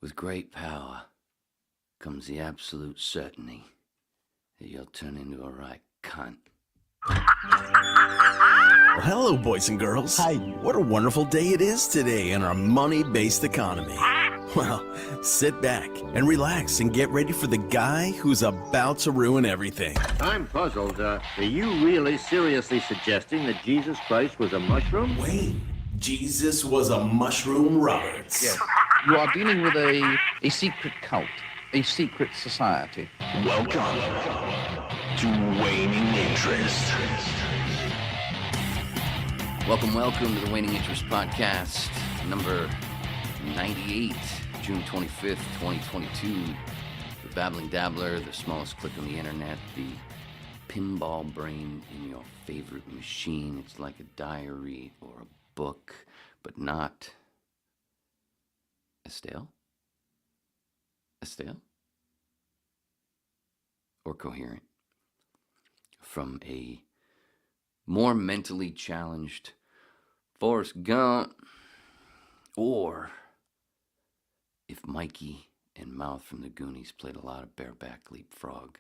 With great power comes the absolute certainty that you'll turn into a right cunt. Well, hello, boys and girls. Hi. What a wonderful day it is today in our money-based economy. Well, sit back and relax and get ready for the guy who's about to ruin everything. I'm puzzled. Are you really seriously suggesting that Jesus Christ was a mushroom? Wait, Jesus was a mushroom Roberts. Yes. You are dealing with a secret cult, a secret society. Welcome to Waning Interest. Welcome to the Waning Interest Podcast, number 98, June 25th, 2022. The Babbling Dabbler, the smallest click on the internet, the pinball brain in your favorite machine. It's like a diary or a book, but not Estelle? Or coherent. From a more mentally challenged Forrest Gump, or if Mikey and Mouth from the Goonies played a lot of bareback leapfrog,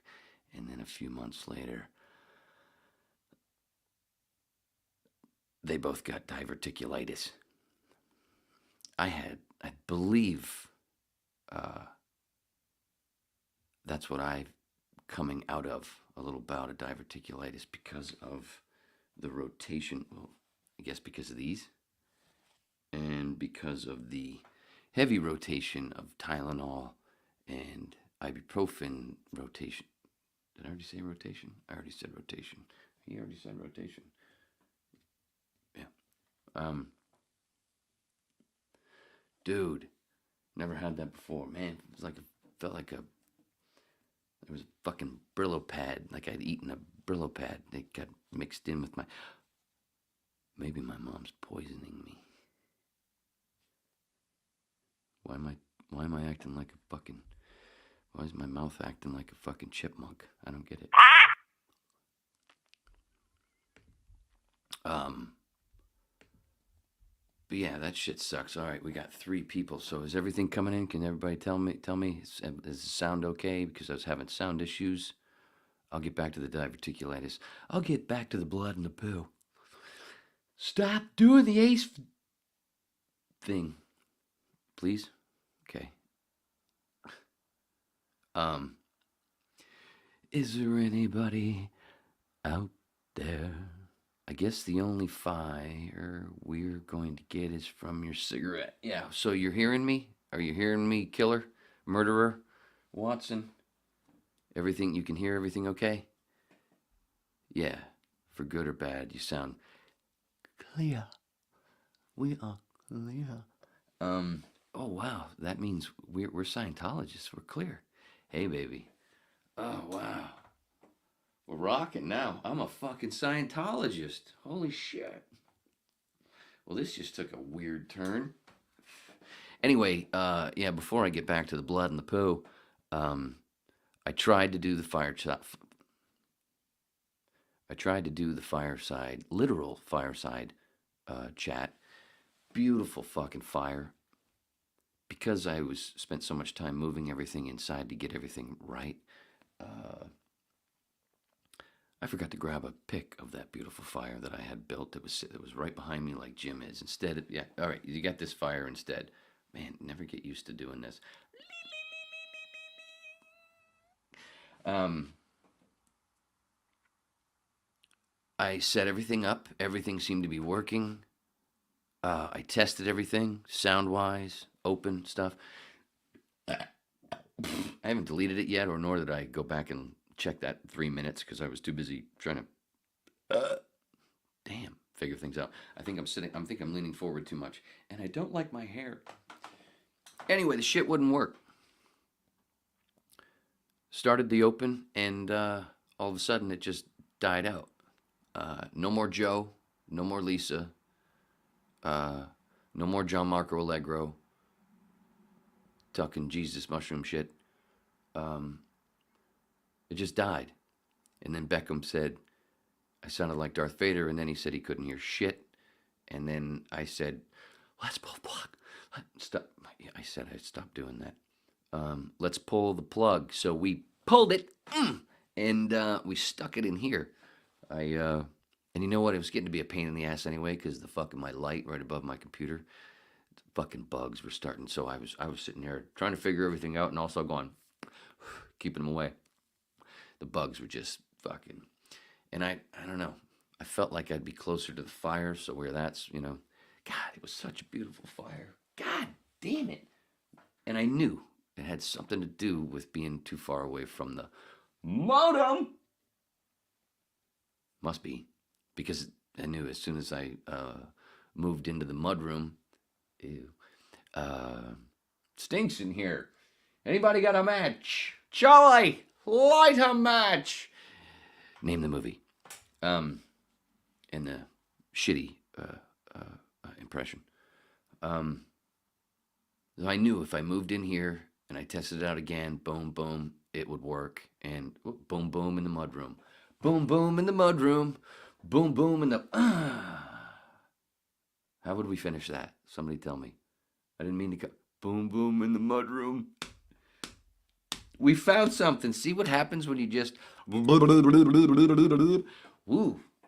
and then a few months later, they both got diverticulitis. I believe that's what I'm coming out of, a little bout of diverticulitis because of the rotation. Well, I guess because of these, and because of the heavy rotation of Tylenol and ibuprofen rotation. Did I already say rotation? I already said rotation. He already said rotation. Yeah. Dude, never had that before. Man, it was felt like it was a fucking Brillo pad. Like I'd eaten a Brillo pad. They got mixed in with maybe my mom's poisoning me. Why am I acting like a fucking, why is my mouth acting like a fucking chipmunk? I don't get it. But yeah, that shit sucks. All right, we got 3 people. So is everything coming in? Can everybody tell me, is the sound okay? Because I was having sound issues. I'll get back to the diverticulitis. I'll get back to the blood and the poo. Stop doing the ace thing, please. Okay. Is there anybody out there? I guess the only fire we're going to get is from your cigarette. Yeah, so you're hearing me? Are you hearing me, killer? Murderer? Watson? Everything, you can hear everything okay? Yeah, for good or bad, you sound clear. We are clear. Oh wow, that means we're Scientologists. We're clear. Hey baby. Oh wow. We're rocking now. I'm a fucking Scientologist. Holy shit. Well, this just took a weird turn. Anyway, yeah, before I get back to the blood and the poo, I tried to do the literal fireside chat. Beautiful fucking fire. Because I spent so much time moving everything inside to get everything right, I forgot to grab a pic of that beautiful fire that I had built. It was right behind me like Jim is. Instead of, yeah, all right, you got this fire instead. Man, never get used to doing this. I set everything up. Everything seemed to be working. I tested everything, sound-wise, open stuff. I haven't deleted it yet, or nor did I go back and check that 3 minutes because I was too busy trying to, figure things out. I think I'm leaning forward too much, and I don't like my hair. Anyway, the shit wouldn't work. Started the open, and all of a sudden it just died out. No more Joe, no more Lisa, no more John Marco Allegro, talking Jesus mushroom shit. It just died. And then Beckham said I sounded like Darth Vader, and then he said he couldn't hear shit. And then I said, let's both block. Stop. I said I'd stop doing that. Let's pull the plug. So we pulled it, and we stuck it in here. And you know what? It was getting to be a pain in the ass anyway, because the fucking my light right above my computer, fucking bugs were starting. So I was sitting there trying to figure everything out, and also going, keeping them away. The bugs were just fucking, and I don't know. I felt like I'd be closer to the fire, so where that's, God, it was such a beautiful fire. God damn it. And I knew it had something to do with being too far away from the modem. Must be, because I knew as soon as I moved into the mudroom, stinks in here. Anybody got a match? Charlie, light a match. Name the movie. And the shitty impression. So I knew if I moved in here and I tested it out again, boom, boom, it would work. And boom, boom in the mudroom. Boom, boom in the mudroom. Boom, boom in the... How would we finish that? Somebody tell me. I didn't mean to go... Boom, boom in the mudroom. We found something. See what happens when you just... Woo.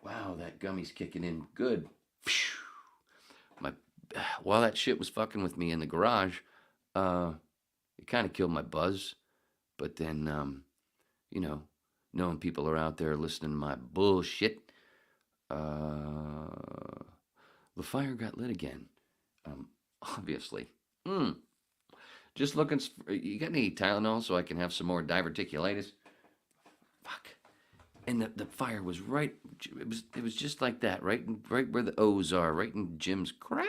Wow, that gummy's kicking in good. While that shit was fucking with me in the garage, it kind of killed my buzz. But then, knowing people are out there listening to my bullshit, the fire got lit again. Obviously. Just looking. You got any Tylenol so I can have some more diverticulitis? Fuck. And the fire was right. It was just like that, right where the O's are, right in Jim's crotch.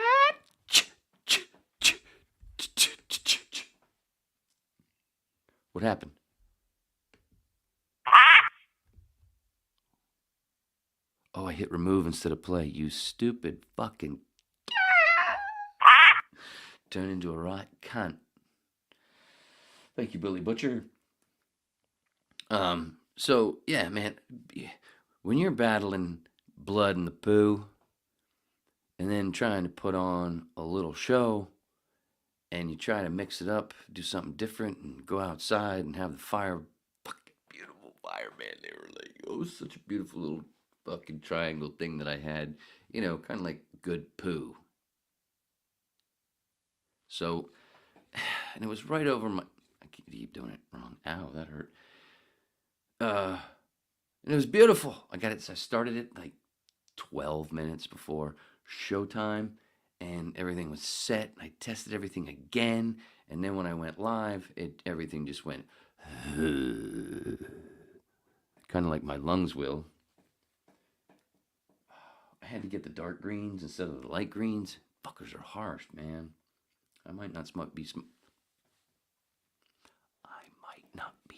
What happened? Oh, I hit remove instead of play. You stupid fucking... Turn into a right cunt. Thank you, Billy Butcher. So, yeah, man, when you're battling blood in the poo and then trying to put on a little show and you try to mix it up, do something different and go outside and have the fire, fucking beautiful fire, man. They were like, oh, such a beautiful little fucking triangle thing that I had, kind of like good poo. So, and it was right over my, I keep doing it wrong. Ow, that hurt. And it was beautiful. I started it like 12 minutes before showtime, and everything was set. I tested everything again, and then when I went live, everything just went kind of like my lungs will. I had to get the dark greens instead of the light greens. Fuckers are harsh, man. I might not be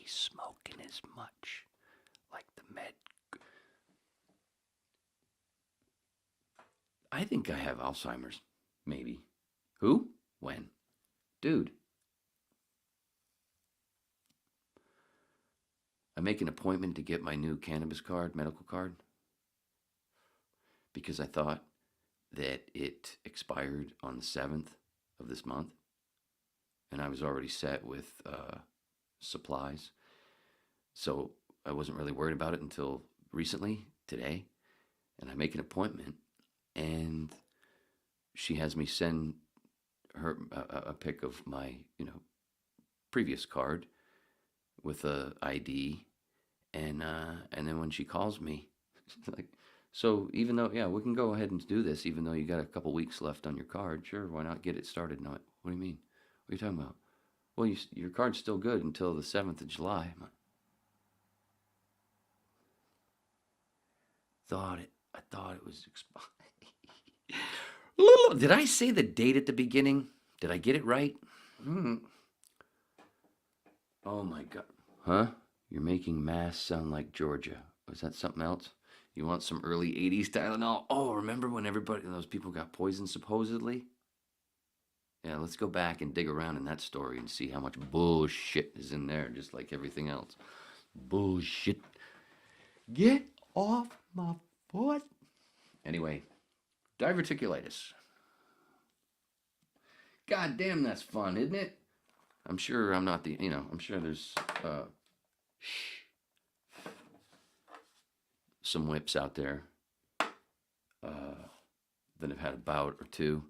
smoking as much like the med. I think I have Alzheimer's. Maybe. Who? When? Dude. I make an appointment to get my new cannabis card, medical card, because I thought that it expired on the 7th of this month, and I was already set with supplies, so I wasn't really worried about it until recently, today, and I make an appointment, and she has me send her a pic of my, previous card with a ID, and then when she calls me, like, so even though, yeah, we can go ahead and do this, even though you got a couple weeks left on your card, sure, why not get it started? No, what do you mean? What are you talking about? Well, your card's still good until the 7th of July. I thought it was expired. Did I say the date at the beginning? Did I get it right? Oh my God. Huh? You're making Mass sound like Georgia. Was that something else? You want some early 80s Tylenol? Oh, remember when those people got poisoned supposedly? Yeah, let's go back and dig around in that story and see how much bullshit is in there, just like everything else. Bullshit. Get off my foot. Anyway, diverticulitis. God damn, that's fun, isn't it? I'm sure I'm not the, I'm sure there's some whips out there that have had a bout or two.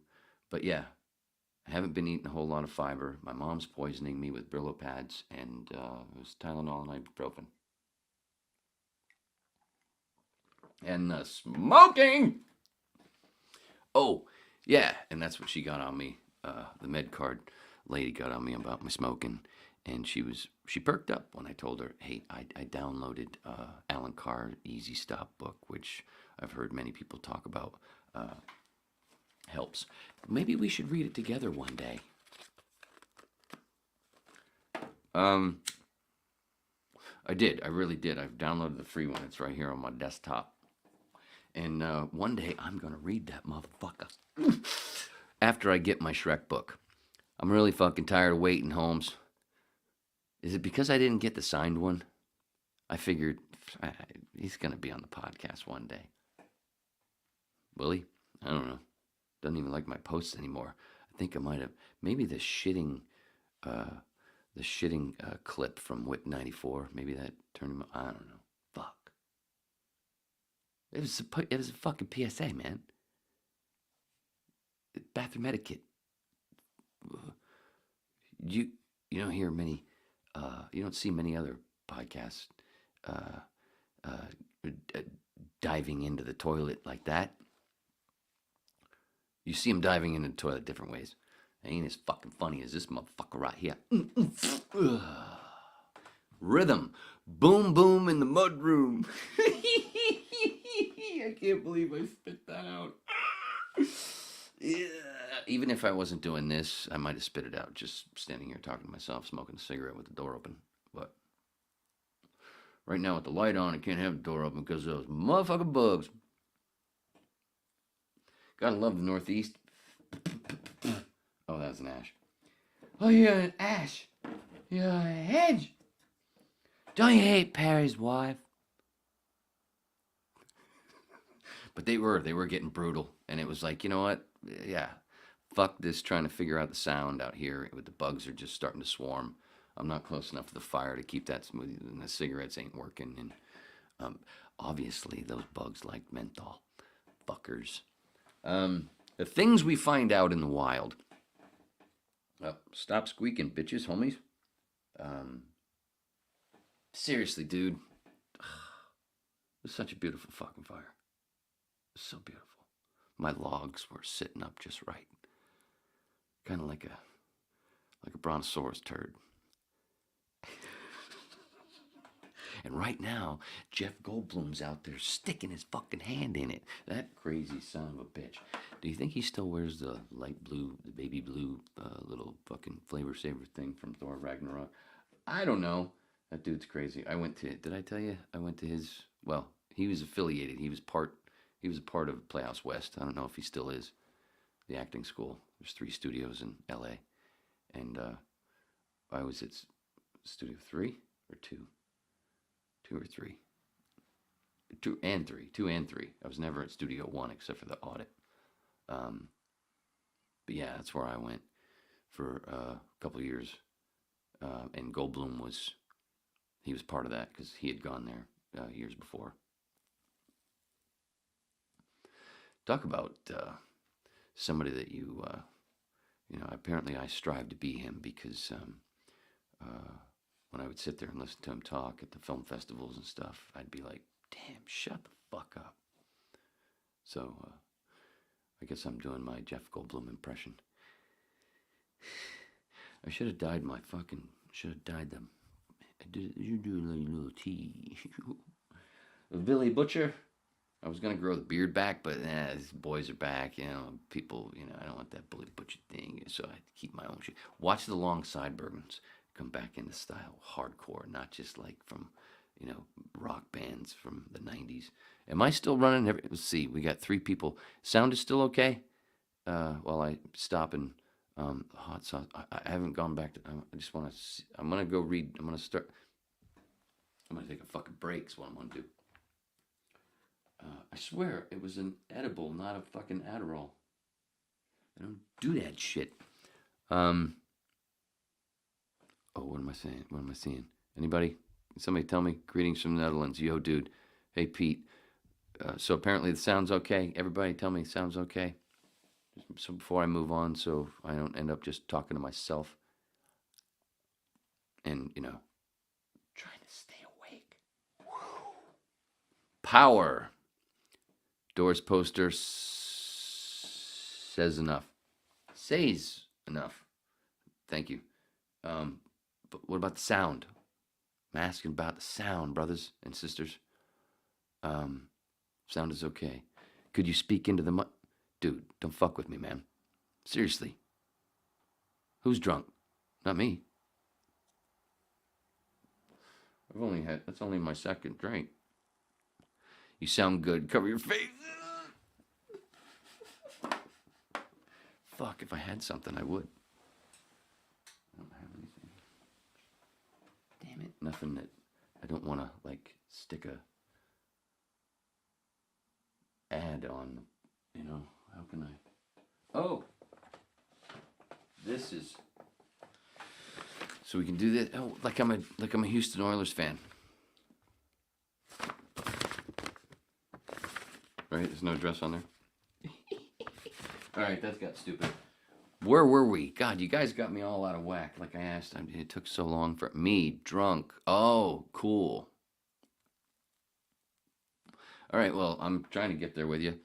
But yeah, I haven't been eating a whole lot of fiber. My mom's poisoning me with Brillo pads, and it was Tylenol and ibuprofen. And the smoking! Oh, yeah, and that's what she got on me. The med card lady got on me about my smoking, and she perked up when I told her, hey, I downloaded Alan Carr's Easy Stop book, which I've heard many people talk about. Helps. Maybe we should read it together one day. I did. I really did. I've downloaded the free one. It's right here on my desktop. And one day I'm going to read that motherfucker after I get my Shrek book. I'm really fucking tired of waiting, Holmes. Is it because I didn't get the signed one? I figured he's going to be on the podcast one day. Will he? I don't know. Doesn't even like my posts anymore. I think I might have. Maybe the shitting clip from Whip 94. Maybe that turned him. I don't know. Fuck. It was a fucking PSA, man. Bathroom etiquette. You don't hear many. You don't see many other podcasts diving into the toilet like that. You see them diving into the toilet different ways. It ain't as fucking funny as this motherfucker right here. Rhythm. Boom, boom in the mudroom. I can't believe I spit that out. Yeah. Even if I wasn't doing this, I might have spit it out just standing here talking to myself, smoking a cigarette with the door open. But right now with the light on, I can't have the door open because of those motherfucking bugs. Gotta love the Northeast. Oh, that was an ash. Oh, you're an ash. You're a hedge. Don't you hate Perry's wife? But they were getting brutal. And it was like, you know what? Yeah, fuck this trying to figure out the sound out here. The bugs are just starting to swarm. I'm not close enough to the fire to keep that smooth. And the cigarettes ain't working. And obviously, those bugs like menthol. Fuckers. The things we find out in the wild. Stop squeaking, bitches, homies. Seriously, dude. It was such a beautiful fucking fire. It was so beautiful. My logs were sitting up just right. Kind of like a brontosaurus turd. And right now, Jeff Goldblum's out there sticking his fucking hand in it. That crazy son of a bitch. Do you think he still wears the light blue, the baby blue little fucking flavor saver thing from Thor Ragnarok? I don't know. That dude's crazy. Did I tell you? I went to his, well, he was affiliated. He was a part of Playhouse West. I don't know if he still is. The acting school. There's 3 studios in LA. And I was at Studio 3 or 2? 2 or 3. 2 and 3. 2 and 3. I was never at Studio 1 except for the audit. But yeah, that's where I went for a couple of years. And Goldblum was part of that because he had gone there years before. Talk about somebody that apparently I strive to be him because when I would sit there and listen to him talk at the film festivals and stuff, I'd be like, damn, shut the fuck up. So I guess I'm doing my Jeff Goldblum impression. I should have dyed them. You do a little tea. Billy Butcher. I was going to grow the beard back, but these boys are back, people, I don't want that Billy Butcher thing, so I keep my own shit. Watch the long sideburns come back into style, hardcore, not just like from, rock bands from the 90s. Am I still running? Let's see, we got 3 people. Sound is still okay? While I stop and hot sauce. I haven't gone back to, I just want to, I'm going to go read, I'm going to take a fucking break is what I'm going to do. I swear, it was an edible, not a fucking Adderall. I don't do that shit. Oh, what am I saying? What am I seeing? Anybody? Somebody tell me. Greetings from the Netherlands. Yo, dude. Hey, Pete. So apparently the sound's okay. Everybody tell me sound's okay. So before I move on, so I don't end up just talking to myself and, trying to stay awake. Power. Doors poster says enough. Says enough. Thank you. But what about the sound? I'm asking about the sound, brothers and sisters. Sound is okay. Could you speak into the Dude, don't fuck with me, man. Seriously. Who's drunk? Not me. That's only my second drink. You sound good. Cover your face. Fuck, if I had something, I would. I don't have anything. Damn it. Nothing that I don't want to, stick a ad on, how can I? Oh! This is... So we can do this. Oh, like I'm a Houston Oilers fan. Right? There's no address on there. All right, that got stupid. Where were we? God, you guys got me all out of whack. Like I asked, it took so long for me. Drunk. Oh, cool. All right, well, I'm trying to get there with you.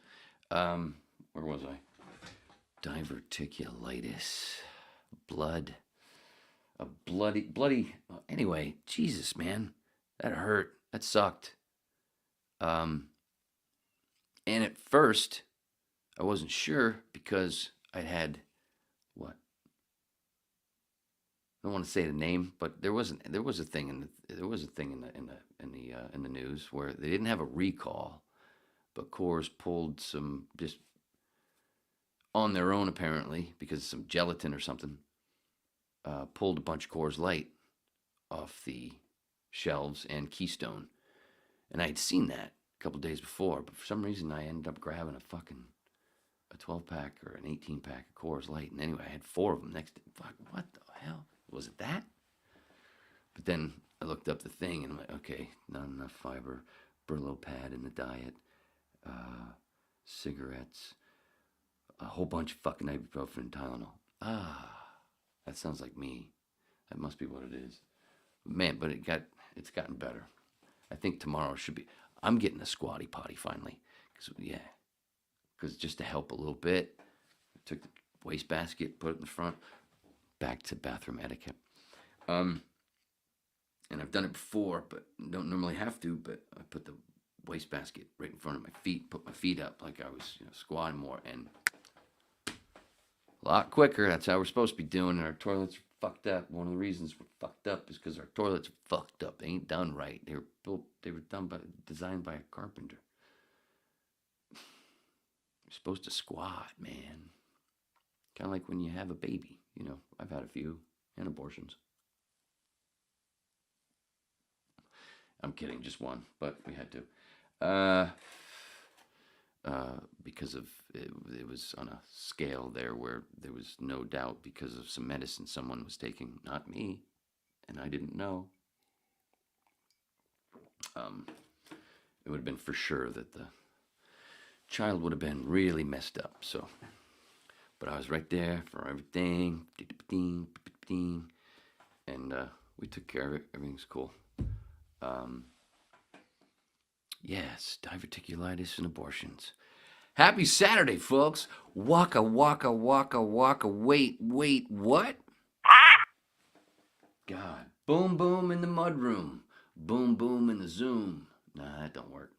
Where was I? Diverticulitis. Blood. A bloody. Anyway, Jesus, man, that hurt. That sucked. And at first, I wasn't sure because I had what? I don't want to say the name, but there was a thing in the news where they didn't have a recall, but Coors pulled some just on their own apparently because of some gelatin or something. Pulled a bunch of Coors Light off the shelves and Keystone. And I had seen that a couple days before, but for some reason I ended up grabbing a 12-pack or an 18-pack of Coors Light. And anyway, I had 4 of them next to fuck, what the hell? Was it that? But then I looked up the thing and I'm like, okay, not enough fiber, Brillo pad in the diet, cigarettes, a whole bunch of fucking ibuprofen and Tylenol. That sounds like me. That must be what it is. Man, but it's gotten better. I think tomorrow should be... I'm getting a squatty potty finally. Because just to help a little bit, I took the wastebasket, put it in the front, back to bathroom etiquette. And I've done it before, but don't normally have to, but I put the wastebasket right in front of my feet, put my feet up like I was squatting more, and a lot quicker. That's how we're supposed to be doing. And our toilets are fucked up. One of the reasons we're fucked up is because our toilets are fucked up. They ain't done right. They were designed by a carpenter. You're supposed to squat, man. Kind of like when you have a baby. I've had a few and abortions. I'm kidding, just one, but we had to. Because of it was on a scale there where there was no doubt because of some medicine someone was taking, not me, and I didn't know. It would have been for sure that the child would have been really messed up. So, but I was right there for everything, and we took care of it. Everything's cool. Yes, diverticulitis and abortions. Happy Saturday, folks. Waka, waka, waka, waka. Wait, what? God. Boom, boom in the mudroom. Boom, boom in the Zoom. Nah, that don't work.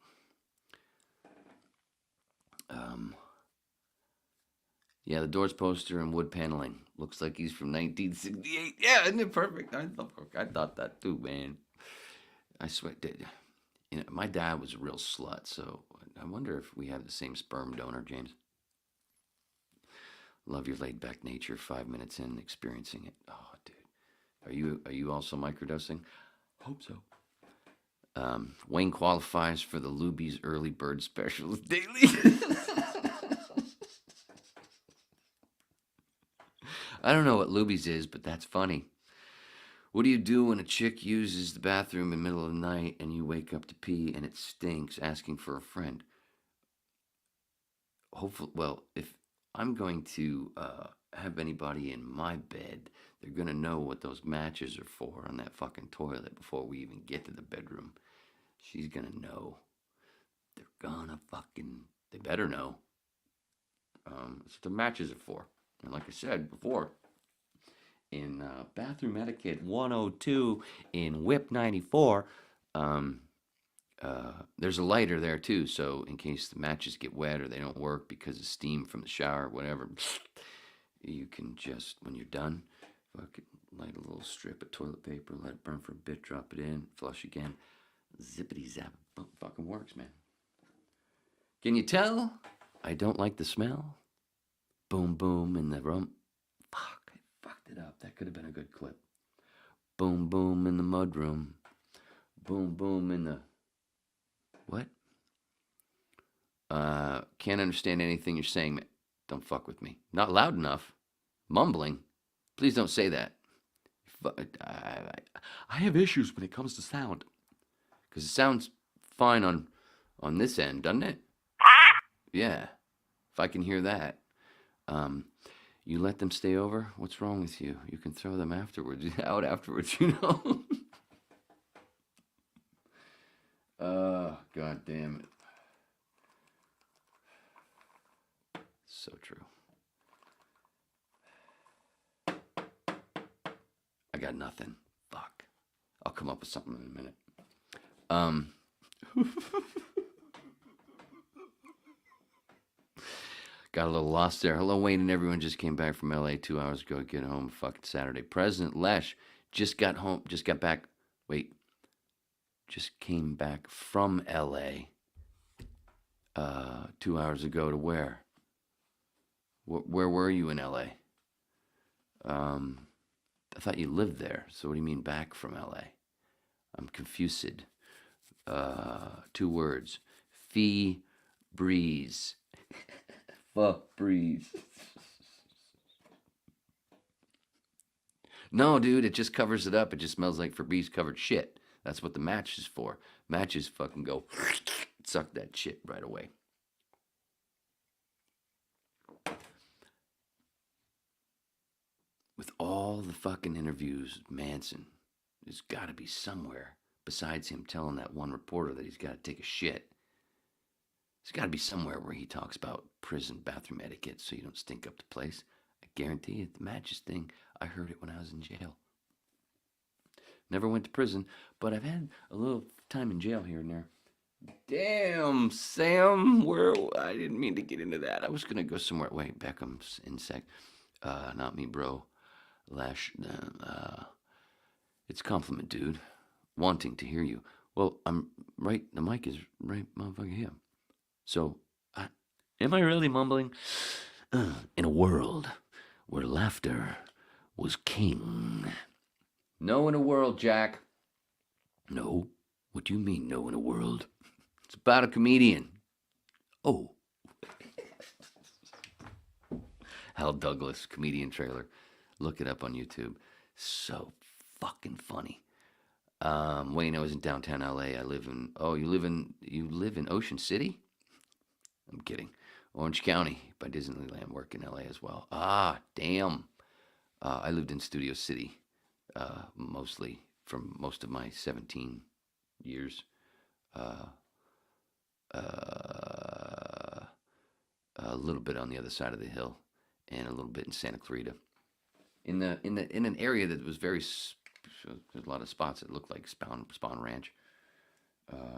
Yeah, the Doors poster and wood paneling. Looks like he's from 1968. Yeah, isn't it perfect? I thought that too, man. I swear, my dad was a real slut, so I wonder if we have the same sperm donor, James. Love your laid-back nature. 5 minutes in, experiencing it. Oh, dude, are you also microdosing? Hope so. Wayne qualifies for the Luby's early bird specials daily. I don't know what Luby's is, but that's funny. What do you do when a chick uses the bathroom in the middle of the night and you wake up to pee and it stinks, asking for a friend? Hopefully, well, if I'm going to have anybody in my bed, they're going to know what those matches are for on that fucking toilet before we even get to the bedroom. She's going to know. They're gonna fucking, they better know. That's what the matches are for. And like I said before, in Bathroom Etiquette 102 in Whip 94, there's a lighter there too, so in case the matches get wet or they don't work because of steam from the shower or whatever, you can just, when you're done, fucking light a little strip of toilet paper, let it burn for a bit, drop it in, flush again, zippity zap. It fucking works, man. Can you tell I don't like the smell? Boom, boom in the room. Fuck, I fucked it up. That could have been a good clip. Boom, boom in the mudroom. Boom, boom in the... What? Can't understand anything you're saying. Don't fuck with me. Not loud enough. Mumbling. Please don't say that. I have issues when it comes to sound. Because it sounds fine on this end, doesn't it? Yeah. If I can hear that. You let them stay over? What's wrong with you? You can throw them out afterwards, you know? God damn it. So true. I got nothing. Fuck. I'll come up with something in a minute. Got a little lost there. Hello, Wayne and everyone. Just came back from LA 2 hours ago. Get home fucking Saturday. President Lesh just got back. Wait. Just came back from LA 2 hours ago to where? Where were you in LA? I thought you lived there. So what do you mean back from LA? I'm confused. 2 words. Fee breeze. Fuck breeze. No, dude, it just covers it up. It just smells like Febreze covered shit. That's what the match is for. Matches fucking go suck that shit right away. With all the fucking interviews, Manson, there's got to be somewhere besides him telling that one reporter that he's got to take a shit. There's got to be somewhere where he talks about prison bathroom etiquette so you don't stink up the place. I guarantee you, the matches thing, I heard it when I was in jail. Never went to prison, but I've had a little time in jail here and there. Damn, Sam, I didn't mean to get into that. I was going to go somewhere. Wait, Beckham's insect. Not me, bro. Lash, it's a compliment, dude. Wanting to hear you. Well, I'm right, the mic is right motherfucking here. So, am I really mumbling? In a world where laughter was king. No in a world, Jack. No? What do you mean, no in a world? It's about a comedian. Oh. Hal Douglas, comedian trailer. Look it up on YouTube. So fucking funny. Wayne, I was in downtown LA. I live in, you live in Ocean City? I'm kidding. Orange County by Disneyland, work in LA as well. Ah, damn. I lived in Studio City, mostly from most of my 17 years. A little bit on the other side of the hill, and a little bit in Santa Clarita. In an area that was there's a lot of spots that looked like Spawn Ranch.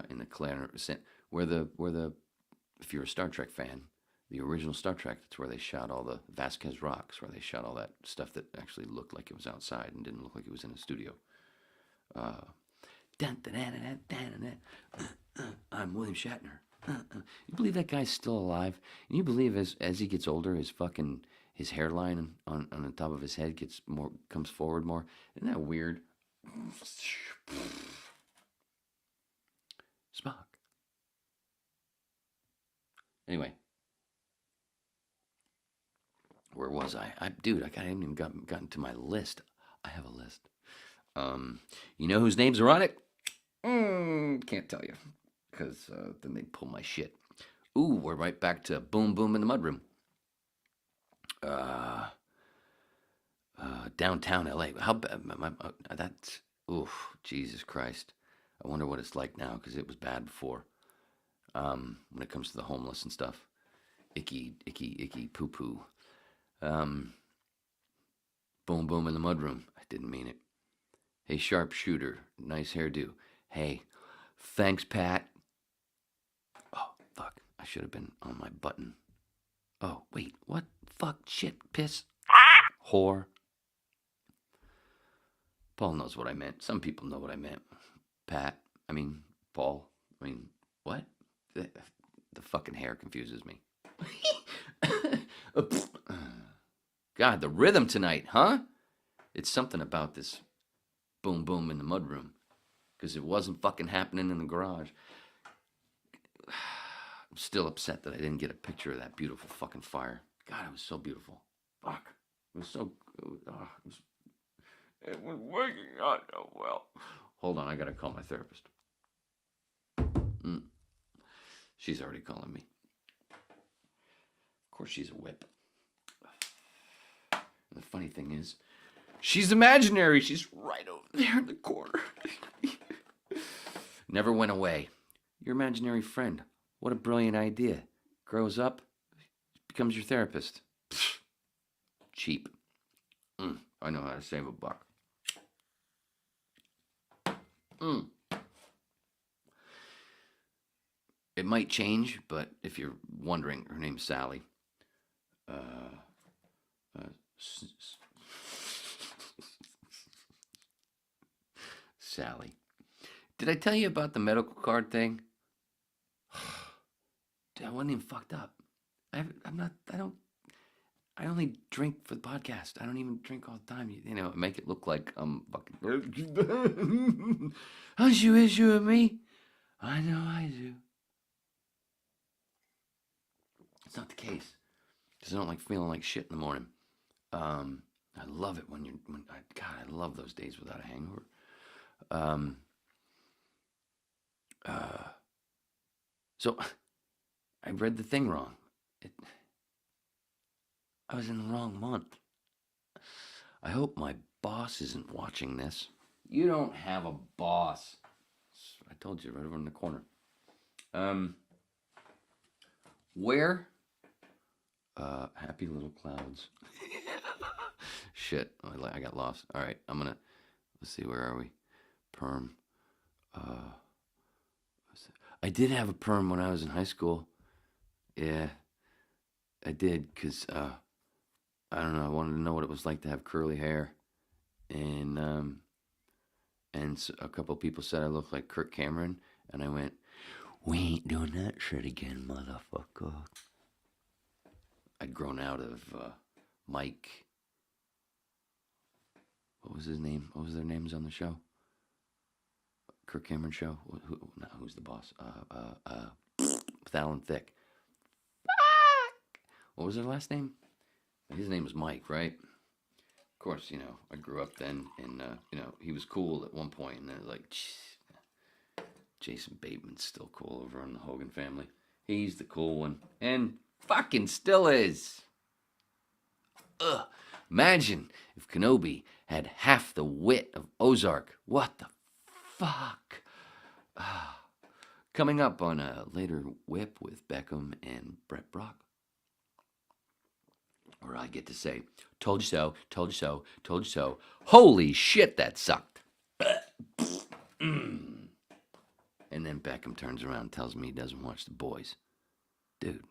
In the where the if you're a Star Trek fan, the original Star Trek, that's where they shot all the Vasquez Rocks, where they shot all that stuff that actually looked like it was outside and didn't look like it was in a studio. I'm William Shatner. You believe that guy's still alive? And you believe as he gets older, his hairline on the top of his head comes forward more? Isn't that weird? Spock. Anyway. Where was I? Dude, I haven't even gotten to my list. I have a list. You know whose names are on it? Can't tell you, because then they pull my shit. Ooh, we're right back to Boom Boom in the Mudroom. Downtown LA. How bad? That's, oof, Jesus Christ. I wonder what it's like now, because it was bad before. When it comes to the homeless and stuff. Icky, icky, icky, poo poo. Boom Boom in the Mudroom. I didn't mean it. Hey, sharpshooter. Nice hairdo. Hey, thanks, Pat. Oh, fuck. I should have been on my button. Oh, wait. What? Fuck, shit, piss. Whore. Paul knows what I meant. Some people know what I meant. Paul. What? The fucking hair confuses me. God, the rhythm tonight, huh? It's something about this Boom Boom in the Mudroom, because it wasn't fucking happening in the garage. I'm still upset that I didn't get a picture of that beautiful fucking fire. God, it was so beautiful. Fuck. It was so... It was working out so well. Hold on, I gotta call my therapist. She's already calling me. Of course she's a whip. And the funny thing is, she's imaginary. She's right over there in the corner. Never went away. Your imaginary friend. What a brilliant idea. Grows up, becomes your therapist. Pfft. Cheap. I know how to save a buck. It might change, but if you're wondering, her name's Sally. Sally. Did I tell you about the medical card thing? Dude, I wasn't even fucked up. I only drink for the podcast. I don't even drink all the time. You know, make it look like I'm fucking... Don't you issue with me? I know I do. It's not the case. Because I don't like feeling like shit in the morning. I love it when God, I love those days without a hangover. So I read the thing wrong. I was in the wrong month. I hope my boss isn't watching this. You don't have a boss. I told you, right over in the corner. Where? Happy little clouds. Shit, I got lost. All right, let's see, where are we? Perm. I did have a perm when I was in high school. Yeah, I did, because, I don't know, I wanted to know what it was like to have curly hair. And so a couple people said I looked like Kirk Cameron, and I went, we ain't doing that shit again, motherfucker. I'd grown out of Mike. What was his name? What was their names on the show? Kirk Cameron show? Who's the boss? With Alan Thicke. What was their last name? His name was Mike, right? Of course, I grew up then, and, he was cool at one point, and then like, Jason Bateman's still cool over on the Hogan Family. He's the cool one, and fucking still is. Ugh. Imagine if Kenobi had half the wit of Ozark. What the fuck? Coming up on a later whip with Beckham and Brett Brock. Or I get to say, told you so, told you so, told you so. Holy shit, that sucked. And then Beckham turns around and tells me he doesn't watch The Boys. Dude,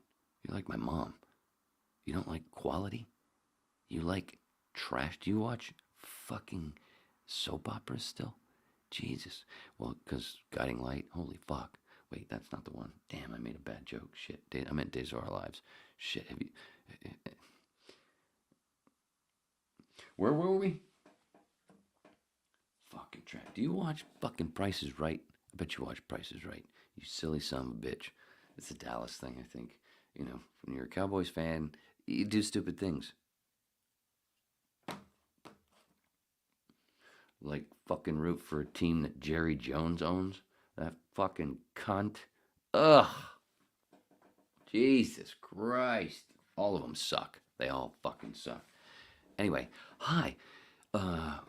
you're like my mom. You don't like quality? You like trash? Do you watch fucking soap operas still? Jesus. Well, because Guiding Light, holy fuck. Wait, that's not the one. Damn, I made a bad joke. Shit. I meant Days of Our Lives. Shit, have you... Where were we? Fucking trash. Do you watch fucking Price is Right? I bet you watch Price is Right. You silly son of a bitch. It's a Dallas thing, I think. When you're a Cowboys fan, you do stupid things. like fucking root for a team that Jerry Jones owns. That fucking cunt. Ugh. Jesus Christ. All of them suck. They all fucking suck. Anyway, hi.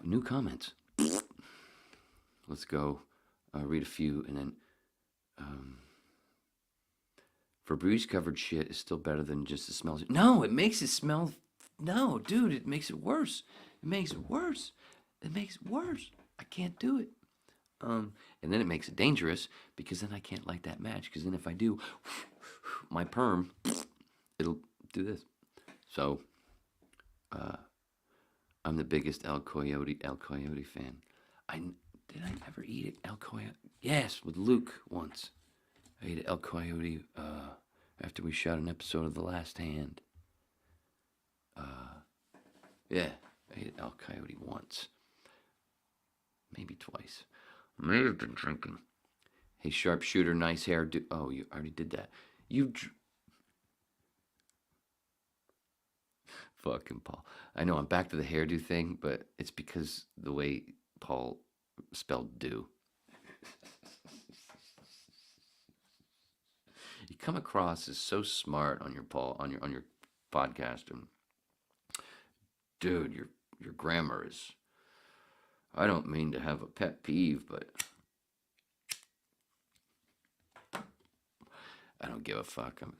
New comments. Let's go read a few and then Febreze covered shit is still better than just the smell. No, it makes it smell. No, dude, it makes it worse. It makes it worse. It makes it worse. I can't do it. And then it makes it dangerous because then I can't light that match. Because then if I do, my perm, it'll do this. So, I'm the biggest El Coyote fan. Did I ever eat it? El Coyote? Yes, with Luke once. I ate El Coyote after we shot an episode of The Last Hand. Yeah, I ate El Coyote once. Maybe twice. May have been drinking. Hey, sharpshooter, nice hair. Oh, you already did that. Fucking Paul. I know I'm back to the hairdo thing, but it's because the way Paul spelled do. You come across as so smart on your podcast, and dude, your grammar is. I don't mean to have a pet peeve, but I don't give a fuck. I'm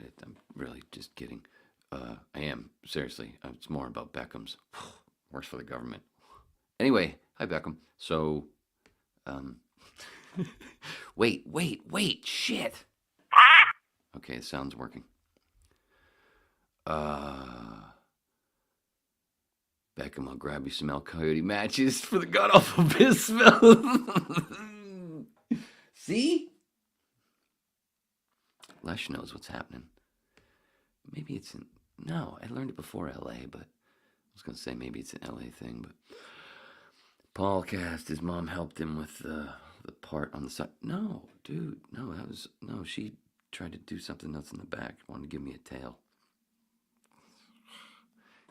really just kidding. I am seriously. It's more about Beckham's. Works for the government. Anyway, hi Beckham. So, wait, shit. Okay, the sound's working. Beckham, I'll grab you some El Coyote matches for the god-awful piss smell. See? Lesh knows what's happening. Maybe it's in... No, I learned it before L.A., but... I was going to say maybe it's an L.A. thing, but... Paul cast, his mom helped him with the part on the side. No, dude, no, that was... No, she tried to do something else in the back. Wanted to give me a tail.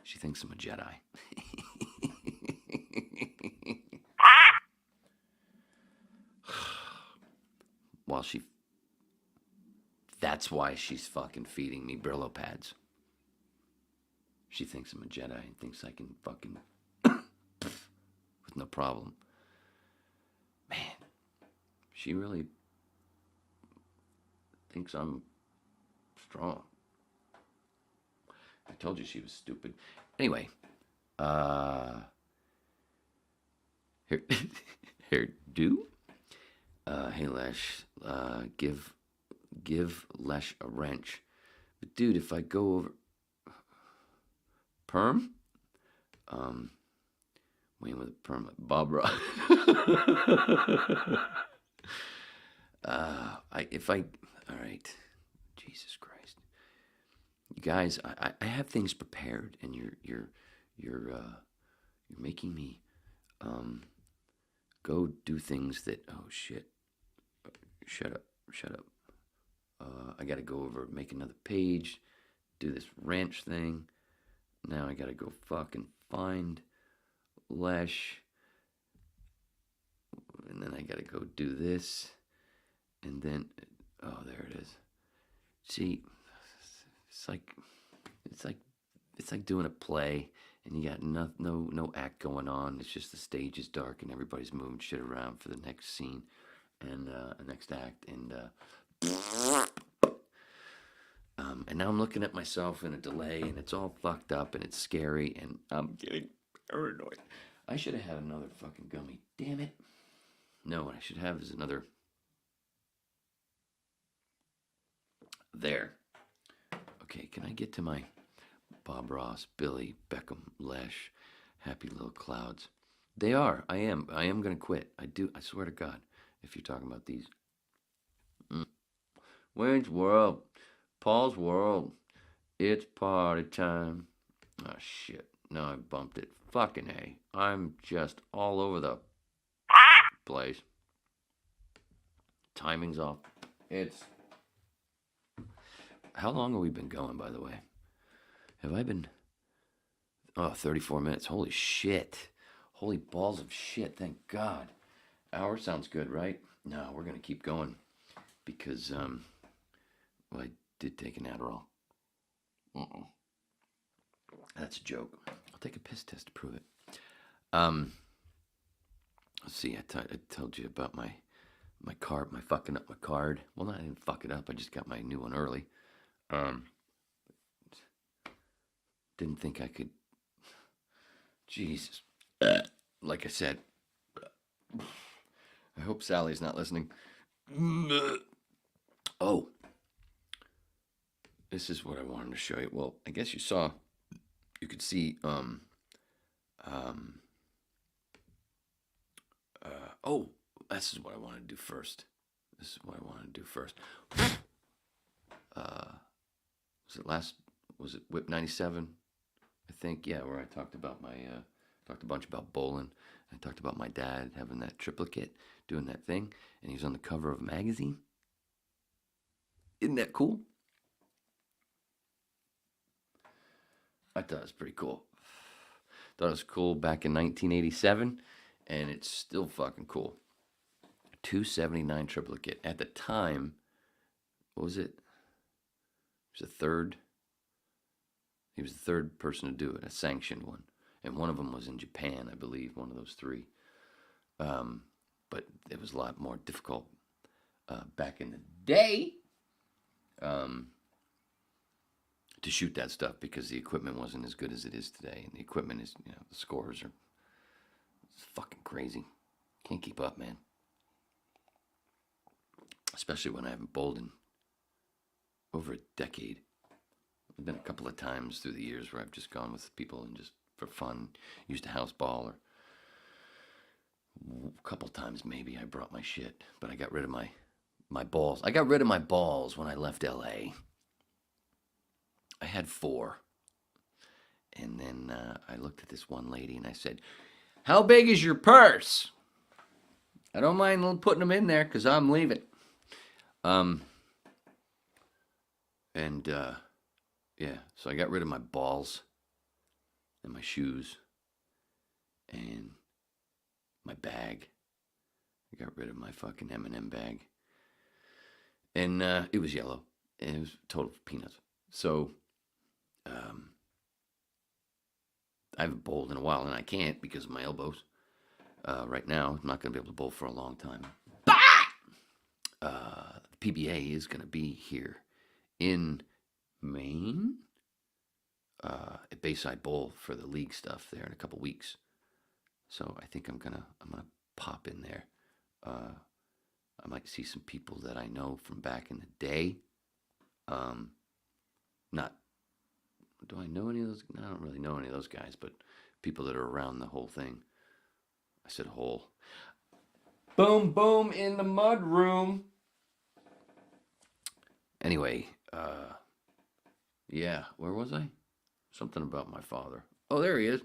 She thinks I'm a Jedi. While she... That's why she's fucking feeding me Brillo pads. She thinks I'm a Jedi and thinks I can fucking... with no problem. Man, she really thinks I'm strong. I told you she was stupid. Anyway, hairdo. Hey Lesh, give Lesh a wrench. But dude, if I go over perm, Wayne with a perm, Barbara. All right, Jesus Christ. You guys, I have things prepared, and you're making me go do things that. Oh shit! Shut up! I gotta go over, make another page, do this wrench thing. Now I gotta go fucking find Lesh, and then I gotta go do this, and then there it is. See. It's like doing a play, and you got no act going on. It's just the stage is dark, and everybody's moving shit around for the next scene, and the next act, and now I'm looking at myself in a delay, and it's all fucked up, and it's scary, and I'm getting paranoid. I should have had another fucking gummy. Damn it! No, what I should have is another. There. Okay, can I get to my Bob Ross, Billy, Beckham, Lesh, Happy Little Clouds? They are. I am going to quit. I swear to God, if you're talking about these. Wayne's World. Paul's World. It's party time. Oh, shit. No, I bumped it. Fucking A. I'm just all over the place. Timing's off. How long have we been going, by the way? Have I been... 34 minutes. Holy shit. Holy balls of shit, thank God. Hour sounds good, right? No, we're going to keep going because, well, I did take an Adderall. That's a joke. I'll take a piss test to prove it. Let's see, I told you about my card, my fucking up my card. Well, no, I didn't fuck it up. I just got my new one early. Didn't think I could. Jesus. Like I said, I hope Sally's not listening. Oh, this is what I wanted to show you. Well, I guess you could see, oh, this is what I wanted to do first. Was it Whip 97? I think, yeah, where I talked about talked a bunch about bowling. I talked about my dad having that triplicate, doing that thing, and he was on the cover of a magazine. Isn't that cool? I thought it was pretty cool. Thought it was cool back in 1987, and it's still fucking cool. 279 triplicate. At the time, what was it? It was he was the third person to do it, a sanctioned one. And one of them was in Japan, I believe, one of those three. But it was a lot more difficult back in the day to shoot that stuff because the equipment wasn't as good as it is today. And the equipment is, the scores are fucking crazy. Can't keep up, man. Especially when I haven't bowled in over a decade. There's been a couple of times through the years where I've just gone with people and just for fun used a house ball, or a couple times maybe I brought my shit, but I got rid of my balls. I got rid of my balls when I left LA. I had 4. And then I looked at this one lady and I said, "How big is your purse? I don't mind putting them in there because I'm leaving." Yeah, so I got rid of my balls and my shoes and my bag. I got rid of my fucking M&M bag. And it was yellow. And it was total peanuts. So I haven't bowled in a while, and I can't because of my elbows. Right now, I'm not going to be able to bowl for a long time. But the PBA is going to be here in Maine at Bayside Bowl for the league stuff there in a couple weeks. So I think I'm gonna pop in there. I might see some people that I know from back in the day. Do I know any of those? I don't really know any of those guys, but people that are around the whole thing. I said whole. Boom, boom in the mud room. Anyway, yeah, where was I? Something about my father. Oh, there he is.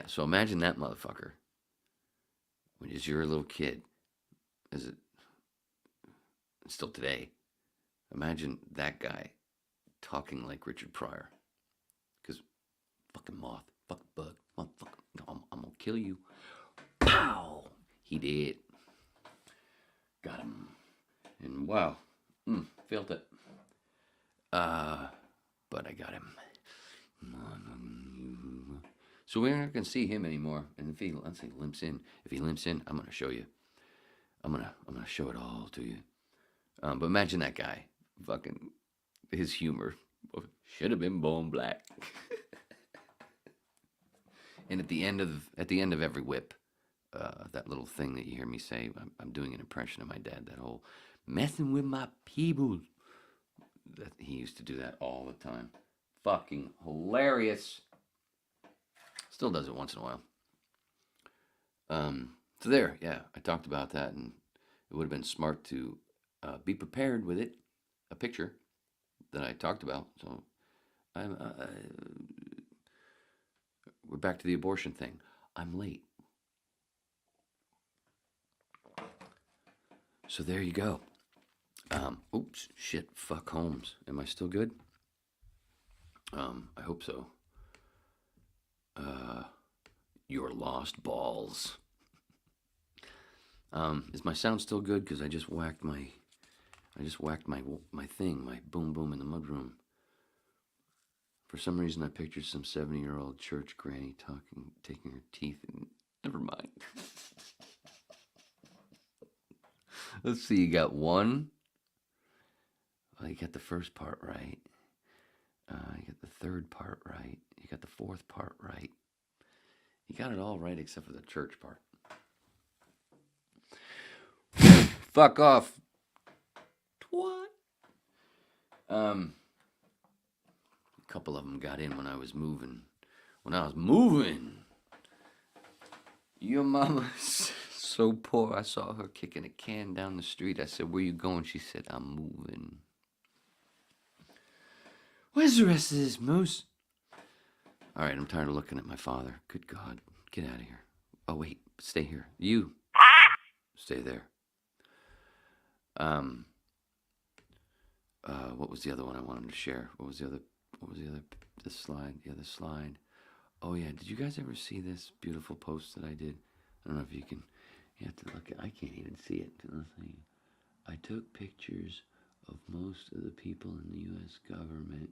So imagine that motherfucker. When you're a little kid, still today, imagine that guy talking like Richard Pryor. Because fucking moth, fucking bug, motherfucker, no, I'm gonna kill you. Pow! He did. Got him. And wow, felt it. But I got him. So we're not gonna see him anymore. And if he limps in, I'm gonna show you. I'm gonna show it all to you. But imagine that guy, fucking his humor should have been bone black. And at the end of every whip, that little thing that you hear me say, I'm doing an impression of my dad. That whole messing with my people. That he used to do that all the time. Fucking hilarious. Still does it once in a while. So there, yeah, I talked about that, and it would have been smart to be prepared with it, a picture that I talked about. So we're back to the abortion thing. I'm late. So there you go. Oops, shit, fuck Holmes. Am I still good? I hope so. Your lost balls. Is my sound still good? Because I just whacked my thing, my boom boom in the mudroom. For some reason, I pictured some 70-year-old church granny taking her teeth, and never mind. Let's see, you got one. Well, you got the first part right. You got the third part right. You got the fourth part right. You got it all right except for the church part. Fuck off. What? A couple of them got in when I was moving. Your mama's so poor. I saw her kicking a can down the street. I said, "Where you going?" She said, "I'm moving." Where's the rest of this moose? All right, I'm tired of looking at my father. Good God, get out of here. Oh, wait, stay here. You, stay there. What was the other one I wanted to share? What was the other, the slide. Oh yeah, did you guys ever see this beautiful post that I did? I don't know if you have to look at, I can't even see it. I took pictures of most of the people in the U.S. government,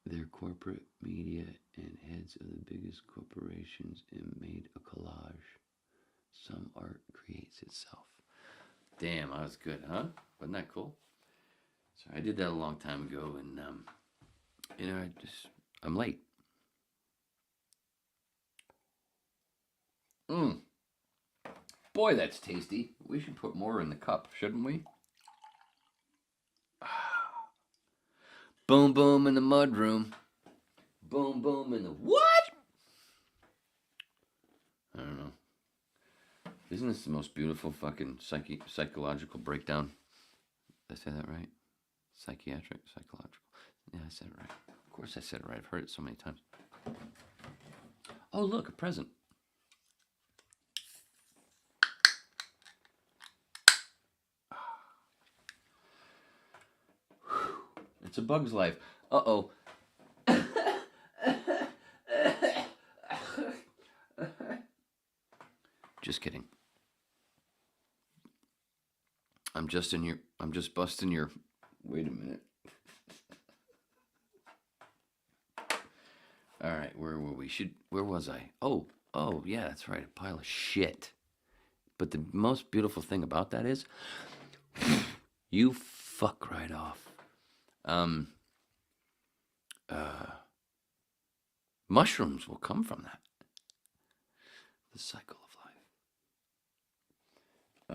their corporate media, and heads of the biggest corporations, and made a collage. Some art creates itself. Damn, that was good, huh? Wasn't that cool? So I did that a long time ago, and I'm late. Boy, that's tasty. We should put more in the cup, shouldn't we? Boom, boom in the mudroom. Boom, boom in the what? I don't know. Isn't this the most beautiful fucking psychological breakdown? Did I say that right? Psychiatric, psychological. Yeah, I said it right. Of course I said it right. I've heard it so many times. Oh, look, a present. It's a bug's life. Uh-oh. Just kidding. I'm just busting your, wait a minute. All right, where were we? Where was I? Oh, yeah, that's right, a pile of shit. But the most beautiful thing about that is, you fuck right off. Mushrooms will come from that. The cycle of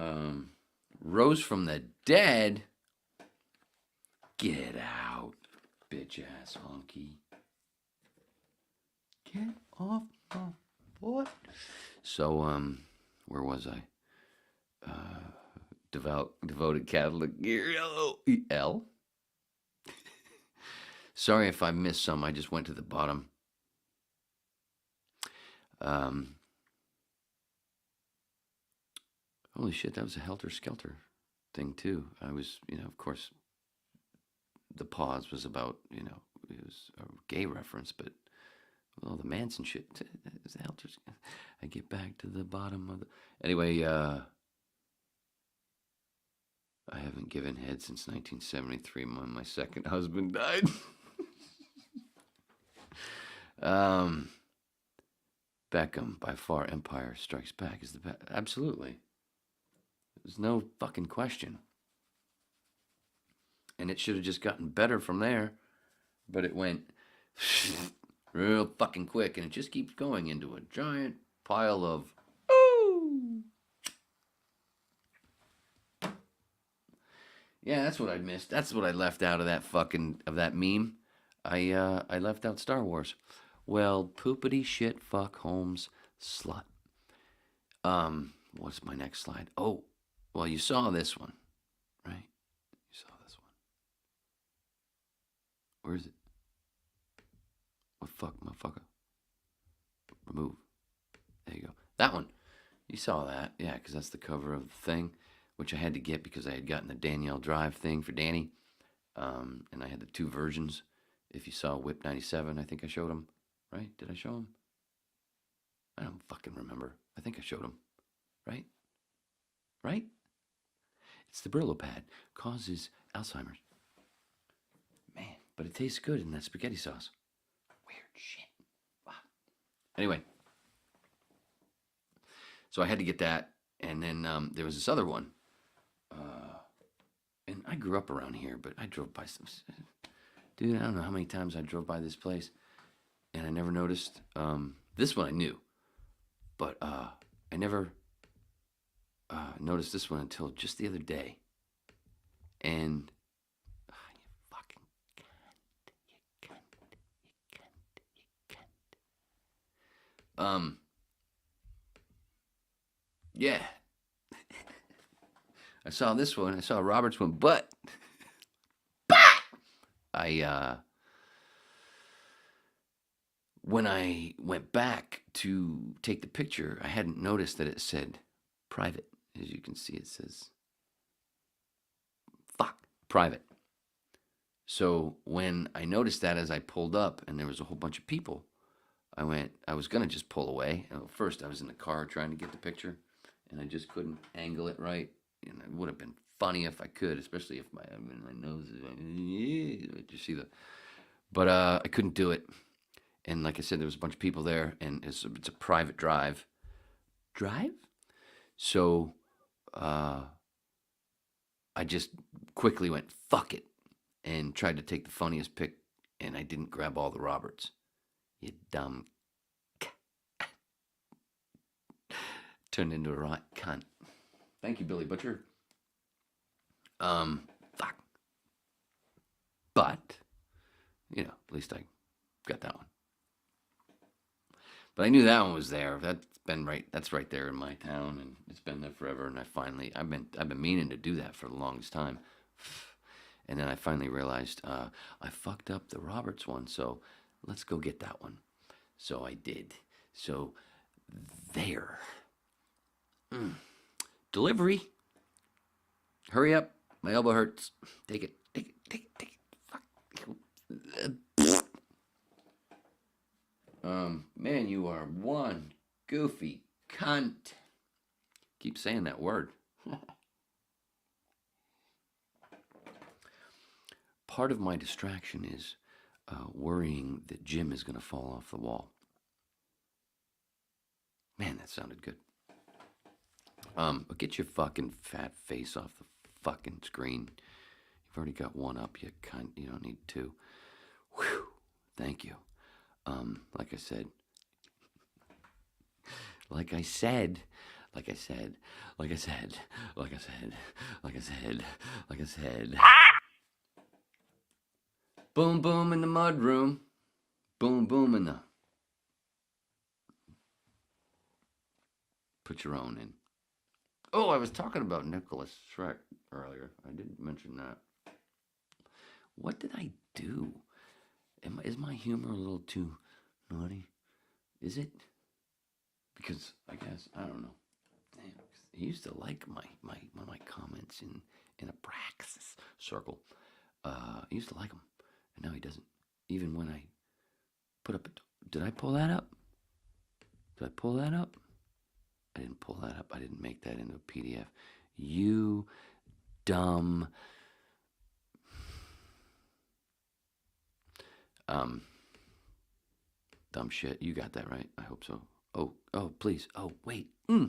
life. Rose from the dead. Get out, bitch ass honky. Get off my butt. So, where was I? Devoted Catholic gear. L. Sorry if I missed some. I just went to the bottom. Holy shit, that was a helter-skelter thing, too. I was, of course, the pause was about, it was a gay reference, but, well, the Manson shit is the helter-skelter. I get back to the bottom of the... Anyway, I haven't given head since 1973 when my second husband died. Beckham, by far, Empire Strikes Back is the best. Absolutely. There's no fucking question. And it should have just gotten better from there, but it went real fucking quick, and it just keeps going into a giant pile of ooh. Yeah, that's what I missed. That's what I left out of that meme. I left out Star Wars. Well, poopity shit fuck Holmes slut. What's my next slide? Oh, well, you saw this one, right? You saw this one. Where is it? What fuck, motherfucker? Remove. There you go. That one. You saw that, yeah, because that's the cover of the thing, which I had to get because I had gotten the Danielle Drive thing for Danny, and I had the two versions. If you saw Whip 97, I think I showed him, right? Did I show him? fucking remember. I think I showed him. Right? Right? It's the Brillo pad. Causes Alzheimer's. Man, but it tastes good in that spaghetti sauce. Weird shit. Wow. Anyway. So I had to get that. And then there was this other one. And I grew up around here, but I drove by some... Dude, I don't know how many times I drove by this place. And I never noticed. This one I knew. But I never noticed this one until just the other day. And... you fucking can't. Yeah. I saw this one. I saw Robert's one, but when I went back to take the picture, I hadn't noticed that it said private. As you can see, it says private. So when I noticed that as I pulled up and there was a whole bunch of people, I was going to just pull away. First, I was in the car trying to get the picture, and I just couldn't angle it right. And it would have been funny if I could, especially if my nose is like, you see the... But I couldn't do it. And like I said, there was a bunch of people there, and it's a private drive. So I just quickly went, fuck it, and tried to take the funniest pic, and I didn't grab all the Roberts. You dumb turned into a right cunt. Thank you, Billy Butcher. Fuck. But, at least I got that one. But I knew that one was there. That's right there in my town, and it's been there forever. And I've been meaning to do that for the longest time. And then I finally realized I fucked up the Roberts one, so let's go get that one. So I did. So there. Delivery. Hurry up. My elbow hurts. Take it. Fuck. Man, you are one goofy cunt. Keep saying that word. Part of my distraction is worrying that Jim is going to fall off the wall. Man, that sounded good. But get your fucking fat face off the fucking screen. You've already got one up, you cunt. You don't need two. Whew. Thank you. Like I said. Boom, boom in the mud room. Boom, boom in the... Put your own in. Oh, I was talking about Nicholas Shrek earlier. I didn't mention that. What did I do? Is my humor a little too naughty? Is it? Because I guess, I don't know. Damn, he used to like one of my comments in a praxis circle. He used to like them, and now he doesn't. Even when I put up did I pull that up? Did I pull that up? I didn't pull that up. I didn't make that into a PDF. You dumb... dumb shit. You got that right. I hope so. Oh, please. Oh, wait. I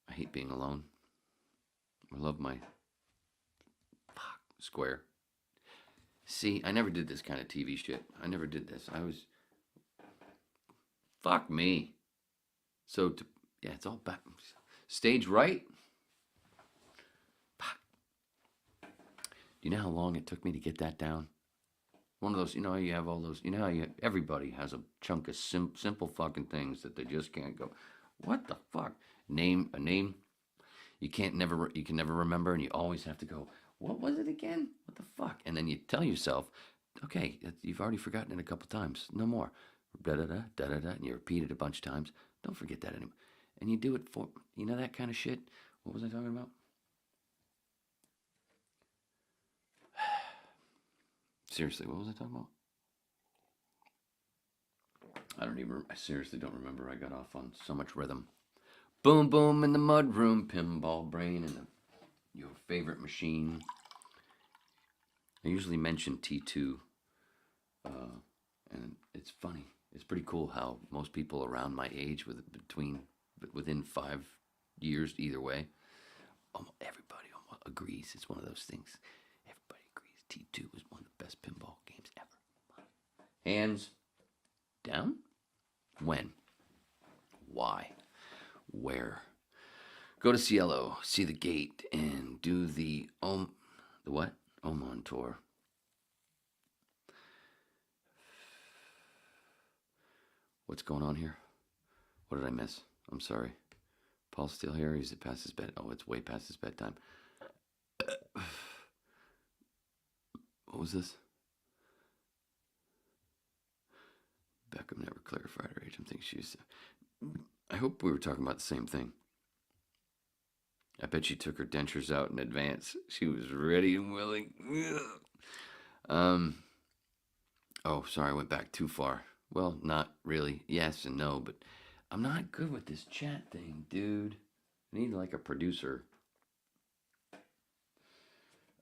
hate being alone. I love my square. See, I never did this kind of TV shit. I never did this. Fuck me. So, it's all back. Stage right. Do you know how long it took me to get that down? One of those, you have all those, how everybody has a chunk of simple fucking things that they just can't go, what the fuck? A name you can never remember, and you always have to go, what was it again? What the fuck? And then you tell yourself, okay, you've already forgotten it a couple times, no more. Da-da-da, da-da-da, and you repeat it a bunch of times. Don't forget that anymore. And you do it for, that kind of shit. What was I talking about? Seriously, what was I talking I seriously don't remember. I got off on so much rhythm. Boom, boom in the mud room, pinball brain, and your favorite machine. I usually mention T2, and it's funny. It's pretty cool how most people around my age, within 5 years either way, everybody almost agrees. It's one of those things. Everybody agrees T2 was one of the best pinball games ever. Hands down? When? Why? Where? Go to Cielo, see the gate, and do the what? Oman tour. What's going on here? What did I miss? I'm sorry. Paul's still here? Is it past his bed? Oh, it's way past his bedtime. What was this? Beckham never clarified her age. I'm thinking she's... I hope we were talking about the same thing. I bet she took her dentures out in advance. She was ready and willing. Oh, sorry, I went back too far. Well, not really. Yes and no, but I'm not good with this chat thing, dude. I need like a producer.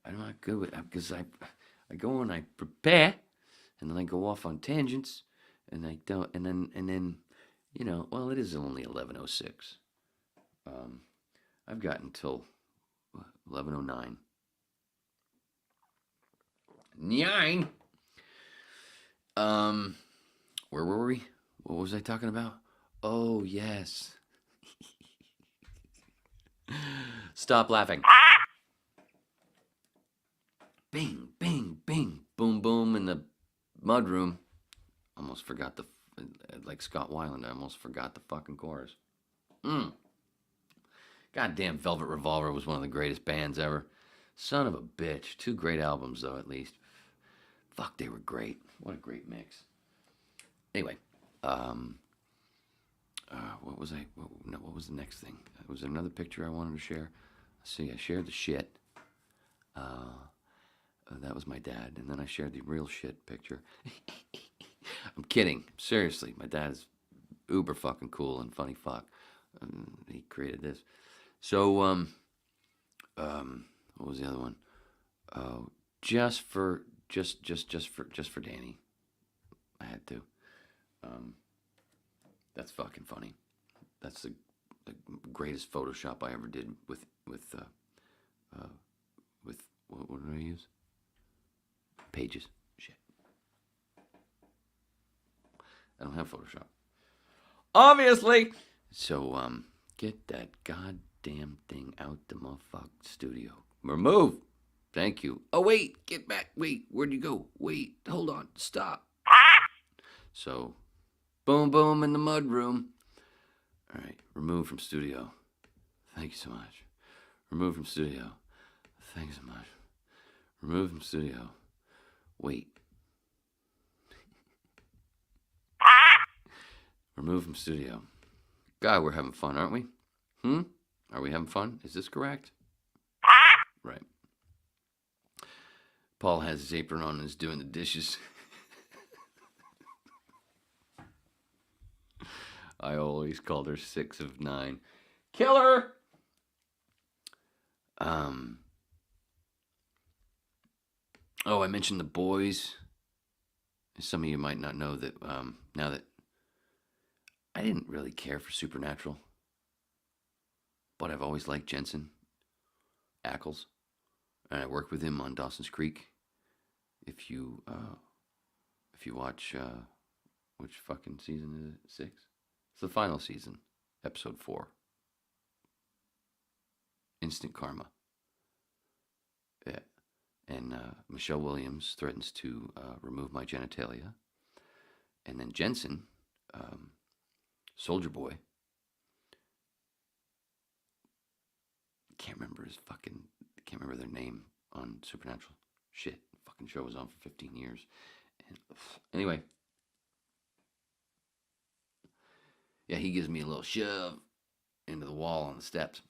I'm not good with it because I go and I prepare, and then I go off on tangents, and I don't, and then, you know, well, it is only 11:06. I've got until 11:09. 9. Where were we? What was I talking about? Oh, yes. Stop laughing. Bing, bing, bing, boom, boom in the mudroom. Almost forgot like Scott Weiland, I almost forgot the fucking chorus. Goddamn, Velvet Revolver was one of the greatest bands ever. Son of a bitch. 2 great albums, though, at least. Fuck, they were great. What a great mix. Anyway, what was the next thing? Was there another picture I wanted to share? Let's see, I shared the shit. That was my dad, and then I shared the real shit picture. I'm kidding. Seriously, my dad is uber fucking cool and funny fuck. He created this. So, what was the other one? Just for Danny. I had to. That's fucking funny. That's the greatest Photoshop I ever did with what did I use? Pages. Shit. I don't have Photoshop. Obviously. So, get that goddamn thing out the motherfucking studio. Remove. Thank you. Oh, wait. Get back. Wait. Where'd you go? Wait. Hold on. Stop. So, boom, boom in the mud room. All right. Remove from studio. Thank you so much. Remove from studio. Thank you so much. Remove from studio. Wait. Remove from studio. God, we're having fun, aren't we? Are we having fun? Is this correct? Right. Paul has his apron on and is doing the dishes. I always called her 6 of 9. Killer! Oh, I mentioned The Boys. Some of you might not know that now that I didn't really care for Supernatural, but I've always liked Jensen Ackles, and I worked with him on Dawson's Creek. If you watch, which fucking season is it? 6? It's the final season, episode 4. Instant Karma. Yeah. And Michelle Williams threatens to remove my genitalia. And then Jensen, Soldier Boy, can't remember their name on Supernatural. Shit, the fucking show was on for 15 years. And anyway, yeah, he gives me a little shove into the wall on the steps.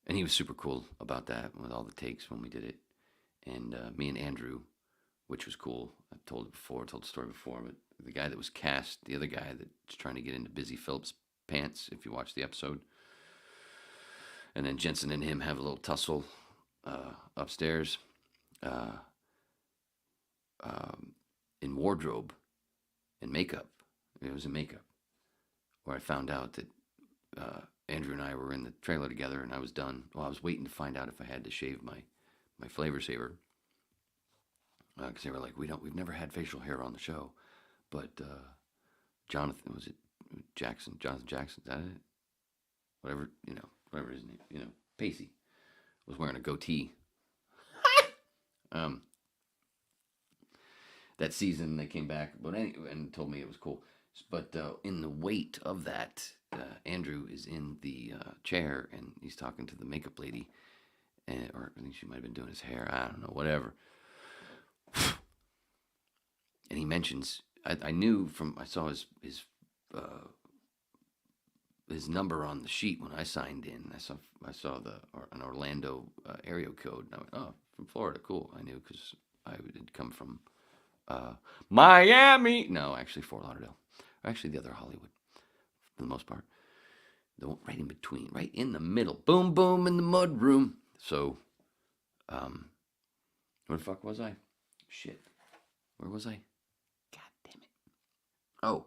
And he was super cool about that with all the takes when we did it. And me and Andrew which was cool. I've told the story before, but the guy that was cast, the other guy that's trying to get into Busy Phillips' pants, if you watch the episode. And then Jensen and him have a little tussle upstairs in wardrobe and makeup. It was in makeup, where I found out that Andrew and I were in the trailer together, and I was done. Well, I was waiting to find out if I had to shave my flavor saver, because they were like, we've never had facial hair on the show, but Jonathan, was it Jackson? Jonathan Jackson, is that it? Whatever his name, Pacey was wearing a goatee. That season they came back, and told me it was cool. But in the wait of that, Andrew is in the chair, and he's talking to the makeup lady, or I think she might have been doing his hair. I don't know, whatever. And he mentions, I knew I saw his number on the sheet when I signed in. I saw an Orlando area code, and I went, oh, from Florida, cool. I knew because I had come from Miami. No, actually Fort Lauderdale. Or actually the other Hollywood, for the most part. The one right in between, right in the middle. Boom, boom, in the mud room. So, where the fuck was I? Shit. Where was I? God damn it. Oh.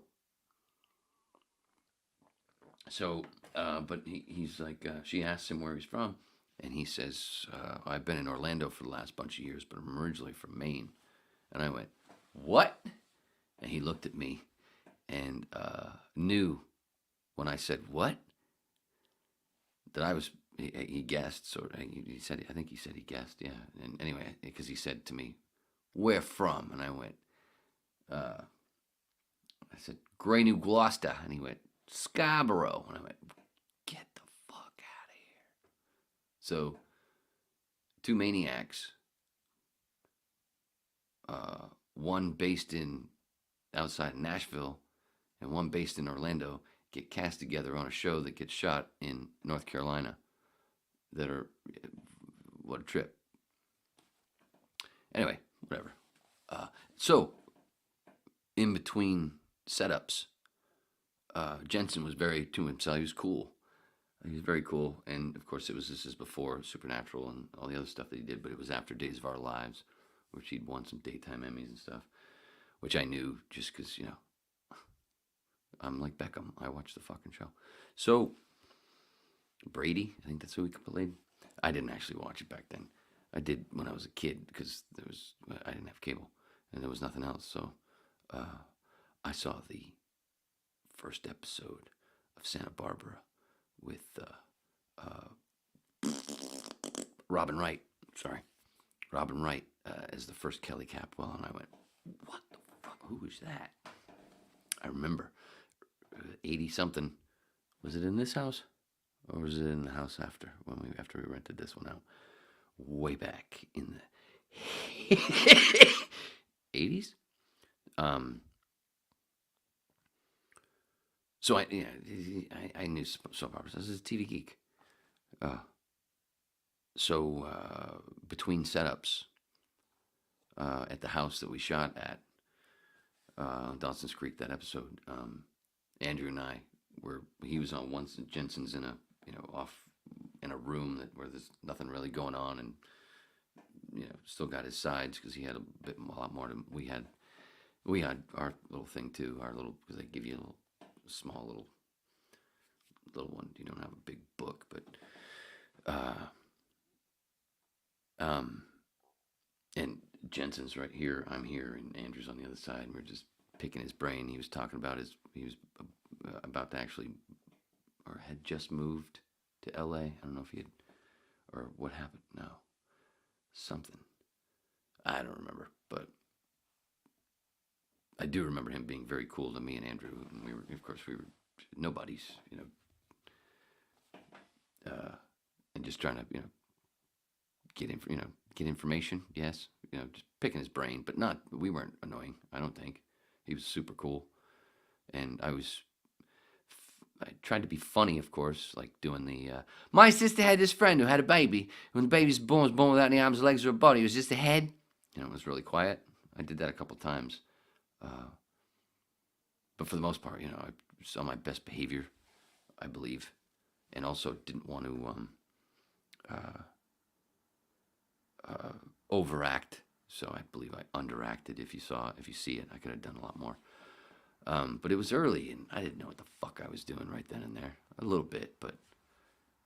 So, but he's like, she asks him where he's from, and he says, I've been in Orlando for the last bunch of years, but I'm originally from Maine. And I went, what? And he looked at me and knew when I said, what? That I was, he guessed, sort of. He said, I think he said he guessed, yeah. And anyway, because he said to me, where from? And I went, I said, Grey New Gloucester. And he went, Scarborough. And I went, get the fuck out of here. So, two maniacs, one based outside Nashville and one based in Orlando, get cast together on a show that gets shot in North Carolina. What a trip. Anyway, whatever. So, in between setups, Jensen was very to himself. He was cool. He was very cool. And, of course, this is before Supernatural and all the other stuff that he did, but it was after Days of Our Lives, which he'd won some daytime Emmys and stuff, which I knew just because, I'm like Beckham. I watched the fucking show. So, Brady, I think that's who he played. I didn't actually watch it back then. I did when I was a kid because I didn't have cable and there was nothing else. So, I saw the first episode of Santa Barbara with Robin Wright. Robin Wright as the first Kelly Capwell, and I went, what the fuck? Who is that? I remember 80-something. Was it in this house? Or was it in the house after we rented this one out? Way back in the 80s? So I knew soap operas. I was a TV geek. So between setups at the house that we shot at, Dawson's Creek, that episode, Andrew and I he was on once, and Jensen's in off in a room where there's nothing really going on, and still got his sides because he had a lot more than we had. We had our little thing too, because they give you a little small little one. You don't have a big book, but and Jensen's right here, I'm here, and Andrew's on the other side, and we're just picking his brain. He was talking about he was about to actually, or had just moved to LA. I don't know if he had, or what happened. No, something. I don't remember, but I do remember him being very cool to me and Andrew, and we were nobodies, and just trying to, get information. Yes, just picking his brain, but we weren't annoying. I don't think. He was super cool, and I tried to be funny, of course, like doing the. My sister had this friend who had a baby. When the baby was born without any arms, legs, or a body. It was just a head. It was really quiet. I did that a couple times. But for the most part, I was on my best behavior, I believe, and also didn't want to overact. So I believe I underacted. If you see it, I could have done a lot more. But it was early, and I didn't know what the fuck I was doing right then and there. A little bit, but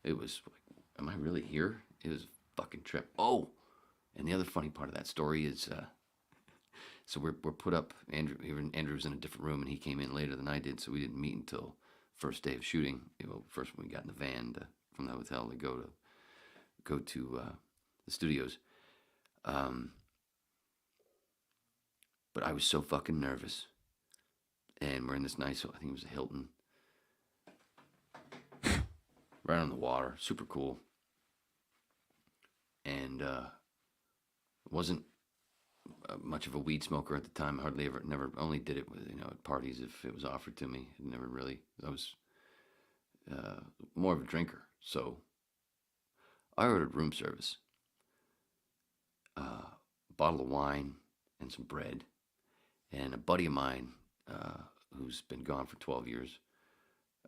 it was like, am I really here? It was a fucking trip. Oh, and the other funny part of that story is, so we're put up. Andrew was in a different room, and he came in later than I did, so we didn't meet until first day of shooting. First when we got in the van from the hotel to go to the studios. But I was so fucking nervous. And we're in this nice, I think it was a Hilton, right on the water, super cool. And wasn't much of a weed smoker at the time. Hardly ever, never, only did it with, at parties if it was offered to me. Never really, I was more of a drinker. So I ordered room service, a bottle of wine and some bread. And a buddy of mine, who's been gone for 12 years,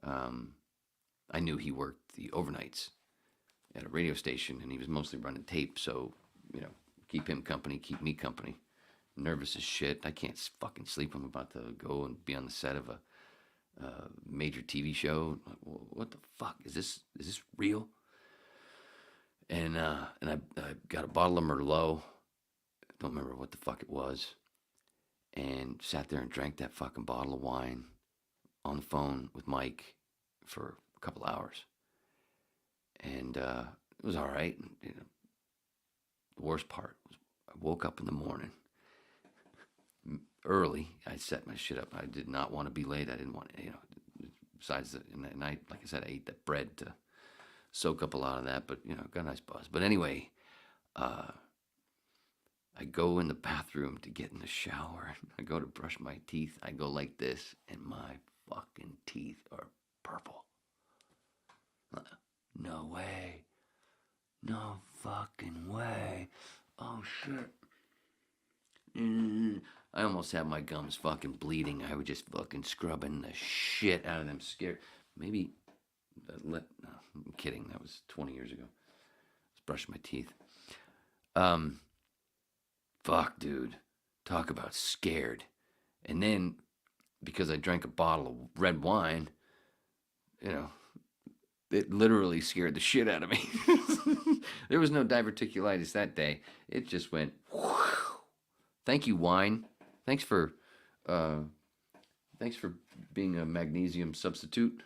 I knew he worked the overnights at a radio station, and he was mostly running tape, so, keep him company, keep me company. Nervous as shit. I can't fucking sleep. I'm about to go and be on the set of a major TV show. What the fuck? Is this real? And I got a bottle of Merlot. Don't remember what the fuck it was. And sat there and drank that fucking bottle of wine on the phone with Mike for a couple hours. And it was all right. The worst part was I woke up in the morning early. I set my shit up. I did not want to be late. I didn't want, besides, and I, like I said, I ate that bread to soak up a lot of that, but, got a nice buzz. But anyway, I go in the bathroom to get in the shower. I go to brush my teeth. I go like this, and my fucking teeth are purple. No way. No fucking way. Oh, shit. I almost had my gums fucking bleeding. I was just fucking scrubbing the shit out of them. Scared. Maybe, no, I'm kidding. That was 20 years ago. I was brushing my teeth. Fuck, dude. Talk about scared. And then, because I drank a bottle of red wine, it literally scared the shit out of me. There was no diverticulitis that day. It just went, whew. Thank you, wine. Thanks for being a magnesium substitute.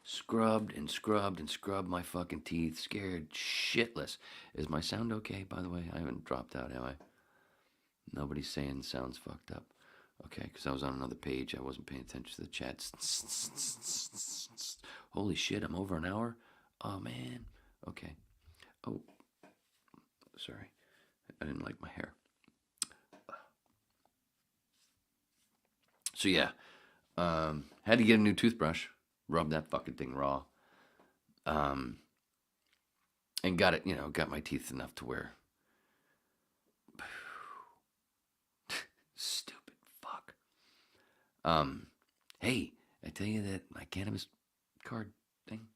Scrubbed and scrubbed and scrubbed my fucking teeth, scared shitless. Is my sound okay, by the way? I haven't dropped out, have I? Nobody's saying sound's fucked up. Okay, because I was on another page. I wasn't paying attention to the chat. Holy shit, I'm over an hour? Oh, man. Okay. Oh, sorry. I didn't like my hair. So, yeah. Had to get a new toothbrush. Rub that fucking thing raw. And got it, got my teeth enough to where. Stupid fuck. Hey, I tell you that my cannabis card thing.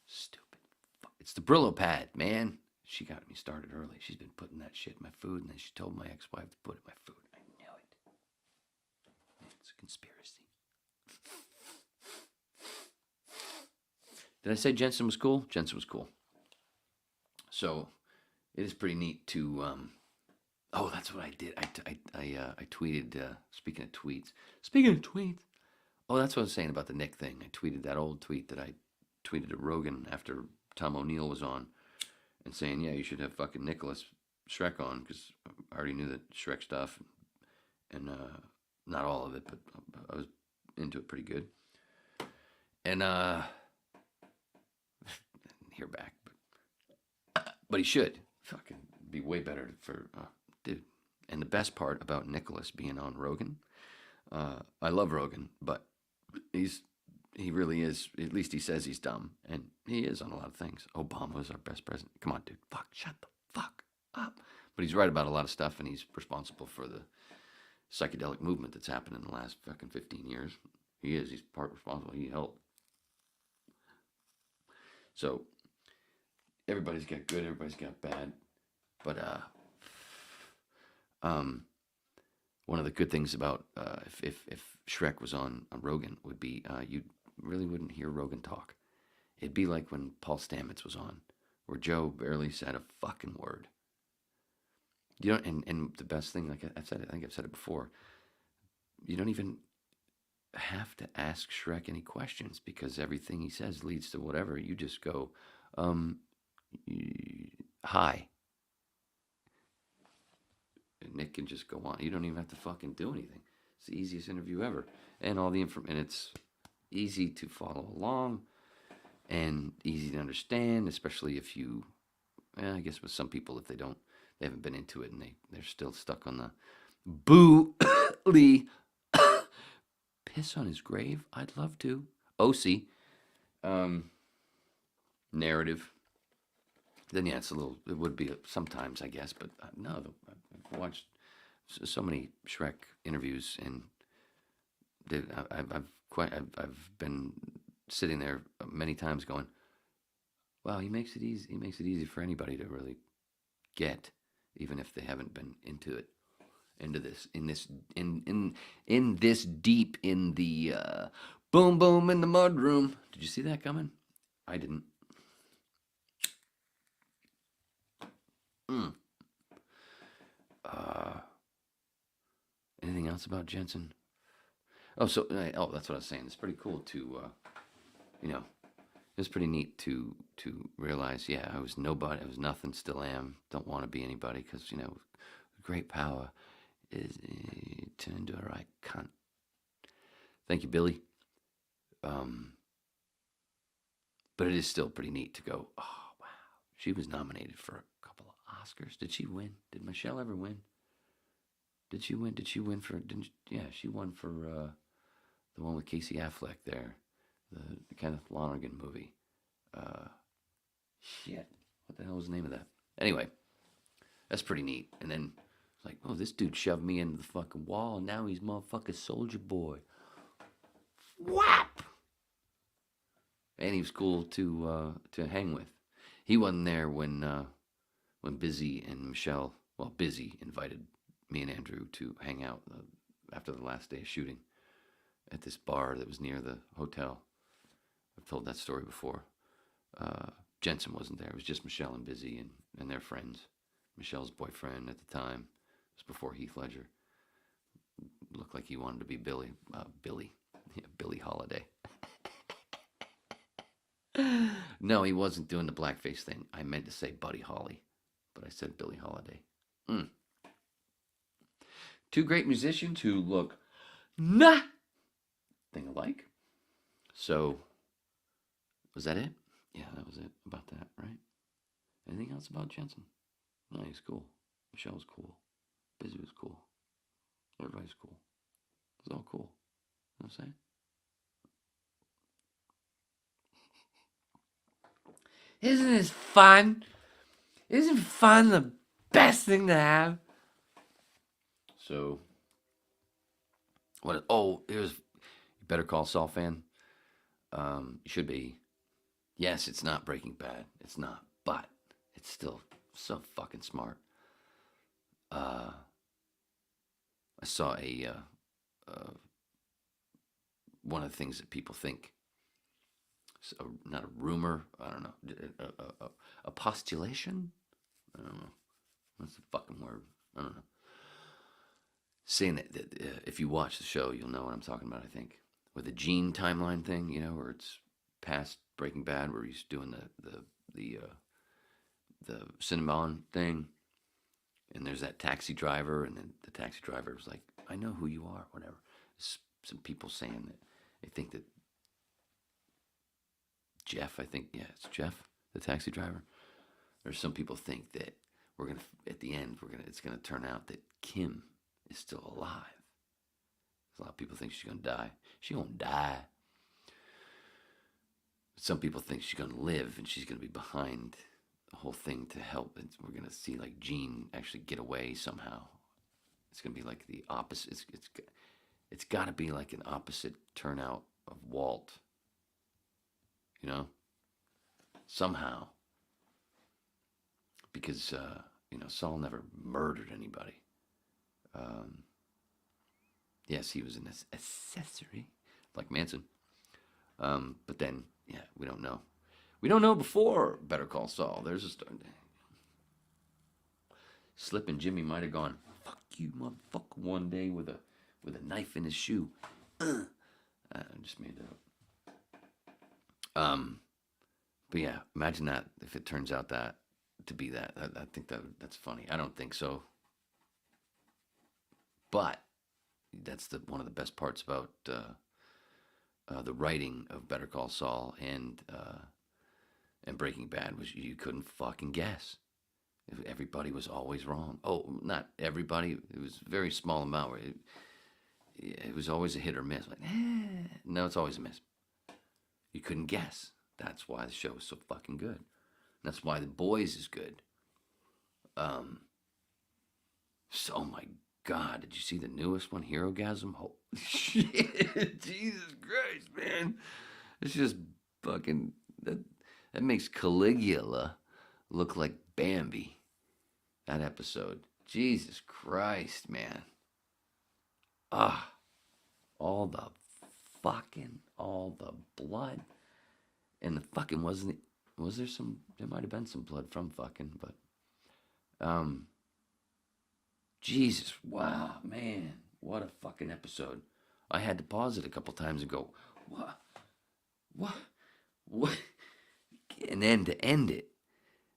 Stupid fuck. It's the Brillo pad, man. She got me started early. She's been putting that shit in my food, and then she told my ex-wife to put it in my food. I knew it. It's a conspiracy. Did I say Jensen was cool? Jensen was cool. So it is pretty neat to. Oh, that's what I did. I tweeted. Speaking of tweets. Oh, that's what I was saying about the Nick thing. I tweeted that old tweet that I tweeted to Rogan after Tom O'Neill was on, and saying, yeah, you should have fucking Nicholas Shrek on, because I already knew that Shrek stuff, and not all of it, but I was into it pretty good. And hear back, but he should fucking be way better for dude. And the best part about Nicholas being on Rogan, I love Rogan, but he's He really is. At least he says he's dumb, and he is on a lot of things. Obama was our best president. Come on, dude. Fuck, shut the fuck up. But he's right about a lot of stuff, and he's responsible for the psychedelic movement that's happened in the last fucking 15 years. He is. He's part responsible. He helped. So everybody's got good, everybody's got bad. But one of the good things about if Shrek was on Rogan would be you really wouldn't hear Rogan talk. It'd be like when Paul Stamets was on, where Joe barely said a fucking word. You don't, and the best thing, like I've said it, I think I've said it before. You don't even have to ask Shrek any questions because everything he says leads to whatever. You just go, hi. And Nick can just go on. You don't even have to fucking do anything. It's the easiest interview ever. And all the information, and it's easy to follow along and easy to understand, especially if you, I guess with some people, if they haven't been into it and they're still stuck on the boo-ly piss on his grave. I'd love to. OC. Narrative. Then, yeah, it would be sometimes, I guess, but no, I've watched so many Shrek interviews, and I've been sitting there many times going, wow, he makes it easy. He makes it easy for anybody to really get, even if they haven't been into it. Into this, in this deep in the boom boom in the mud room. Did you see that coming? I didn't. Anything else about Jensen? That's what I was saying. It's pretty cool to, it's pretty neat to realize, yeah, I was nobody, I was nothing, still am, don't want to be anybody, because, great power is turned into a right cunt. Thank you, Billy. But it is still pretty neat to go, oh, wow. She was nominated for a couple of Oscars. Did she win? Did Michelle ever win? Did she win? Did she win for, she won for the one with Casey Affleck there. The Kenneth Lonergan movie. Shit. What the hell was the name of that? Anyway, that's pretty neat. And then it's like, oh, this dude shoved me into the fucking wall, and now he's motherfucking Soldier Boy. Whap! And he was cool to hang with. He wasn't there when Busy and Michelle, Busy invited me and Andrew to hang out after the last day of shooting at this bar that was near the hotel. I've told that story before. Jensen wasn't there. It was just Michelle and Busy and their friends. Michelle's boyfriend at the time, it was before Heath Ledger. Looked like he wanted to be Billy. Billy Holiday. No, he wasn't doing the blackface thing. I meant to say Buddy Holly, but I said Billie Holiday. Two great musicians who look nothing alike. So, was that it? Yeah, that was it about that, right? Anything else about Jensen? No, he's cool. Michelle was cool. Busy was cool. Everybody's cool. It's all cool. You know what I'm saying? Isn't this fun? Isn't fun the best thing to have? So, here's Better Call Saul fan. You should be. Yes, it's not Breaking Bad. It's not, but it's still so fucking smart. I saw one of the things that people think. So, not a rumor. I don't know. A postulation. I don't know. What's the fucking word? I don't know. Saying that if you watch the show, you'll know what I'm talking about, I think. With the gene timeline thing, where it's past Breaking Bad, where he's doing the Cinnabon thing, and there's that taxi driver, and then the taxi driver was like, I know who you are, whatever. Some people saying that they think that Jeff, it's Jeff, the taxi driver. There's some people think that at the end, it's gonna turn out that Kim is still alive. A lot of people think she's gonna die. She won't die. Some people think she's going to live and she's going to be behind the whole thing to help. And we're going to see like Jean actually get away somehow. It's going to be like the opposite. It's got to be like an opposite turnout of Walt. You know? Somehow. Because, Saul never murdered anybody. Yes, he was an accessory, like Manson. But then, yeah, we don't know. We don't know before Better Call Saul. There's a start. Slippin' Jimmy might have gone, fuck you, motherfucker, one day with a knife in his shoe. I just made that up. But yeah, imagine that if it turns out that to be that. I think that's funny. I don't think so. But that's one of the best parts about the writing of Better Call Saul and Breaking Bad was you couldn't fucking guess. Everybody was always wrong. Oh, not everybody. It was a very small amount. Where it was always a hit or miss. Like, no, it's always a miss. You couldn't guess. That's why the show was so fucking good. That's why The Boys is good. So, oh my God, did you see the newest one, Herogasm? Holy shit, Jesus Christ, man. It's just fucking, that makes Caligula look like Bambi, that episode. Jesus Christ, man. All the blood. And the fucking there might have been some blood from fucking, but, Jesus, wow, man, what a fucking episode. I had to pause it a couple times and go, what, and then to end it,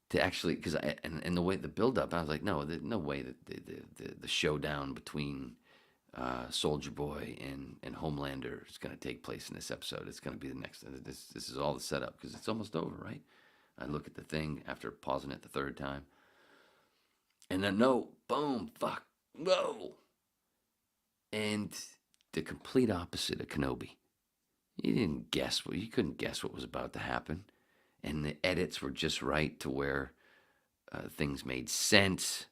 to actually, because and the way the build up, I was like, no way that the showdown between Soldier Boy and Homelander is going to take place in this episode. It's going to be the next. This is all the setup because it's almost over, right? I look at the thing after pausing it the third time. And then no, boom, fuck, whoa. And the complete opposite of Kenobi. You couldn't guess what was about to happen. And the edits were just right to where things made sense.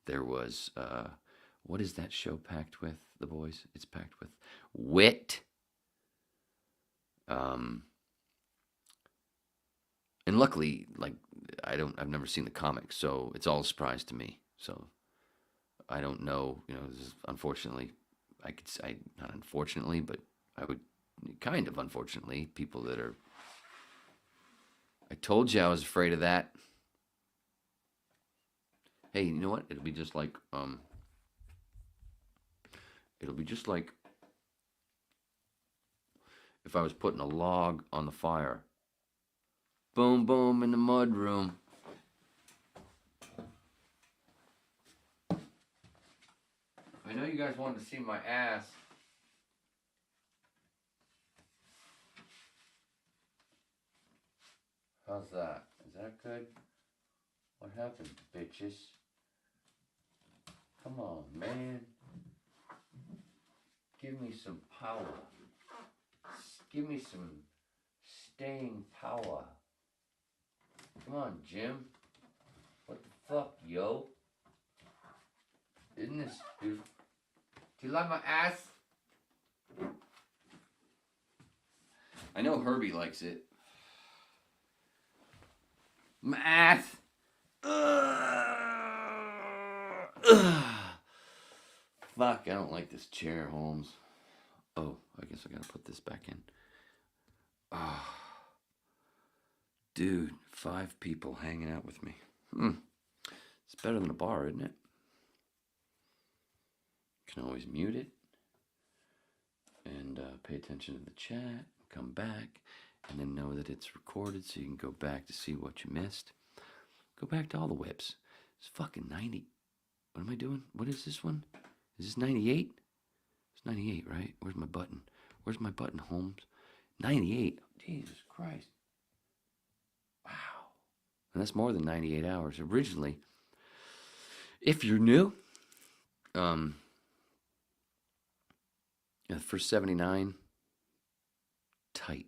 There was, what is that show packed with, The Boys? It's packed with wit. And luckily, like, I've never seen the comics, so it's all a surprise to me. So I don't know, this is unfortunately, not unfortunately, but I would kind of unfortunately, people that are, I told you I was afraid of that. Hey, you know what? It'll be just like if I was putting a log on the fire. Boom, boom, in the mud room. I know you guys wanted to see my ass. How's that? Is that good? What happened, bitches? Come on, man. Give me some power. Give me some staying power. Come on, Jim. What the fuck, yo? Isn't this beautiful? Do you like my ass? I know Herbie likes it. My ass. Fuck, I don't like this chair, Holmes. Oh, I guess I gotta put this back in. Dude, 5 people hanging out with me. It's better than a bar, isn't it? Can always mute it and pay attention to the chat, come back, and then know that it's recorded so you can go back to see what you missed. Go back to all the whips. It's fucking 90. What am I doing? What is this one? Is this 98? It's 98, right? Where's my button? Where's my button, Holmes? 98. Jesus Christ. Wow. And that's more than 98 hours. Originally, if you're new, the first 79, tight.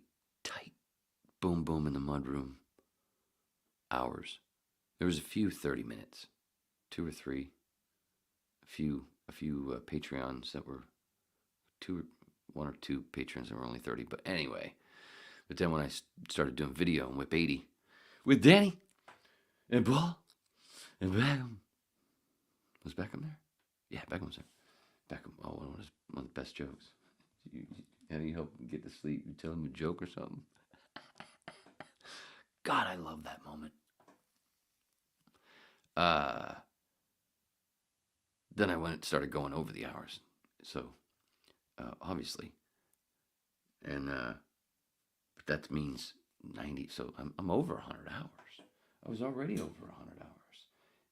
Boom Boom in the Mudroom. Hours. There was a few 30 minutes, 2 or 3. A few Patreons that were 1 or 2 patrons that were only 30. But anyway, but then when I started doing video on Whip 80 with Danny and Paul and Beckham, was Beckham there? Yeah, Beckham was there. Beckham, one of the best jokes. How do you help him get to sleep? You tell him a joke or something? God, I love that moment. Then I went and started going over the hours. So, obviously. And, but that means 90. So I'm over 100 hours. I was already over 100 hours.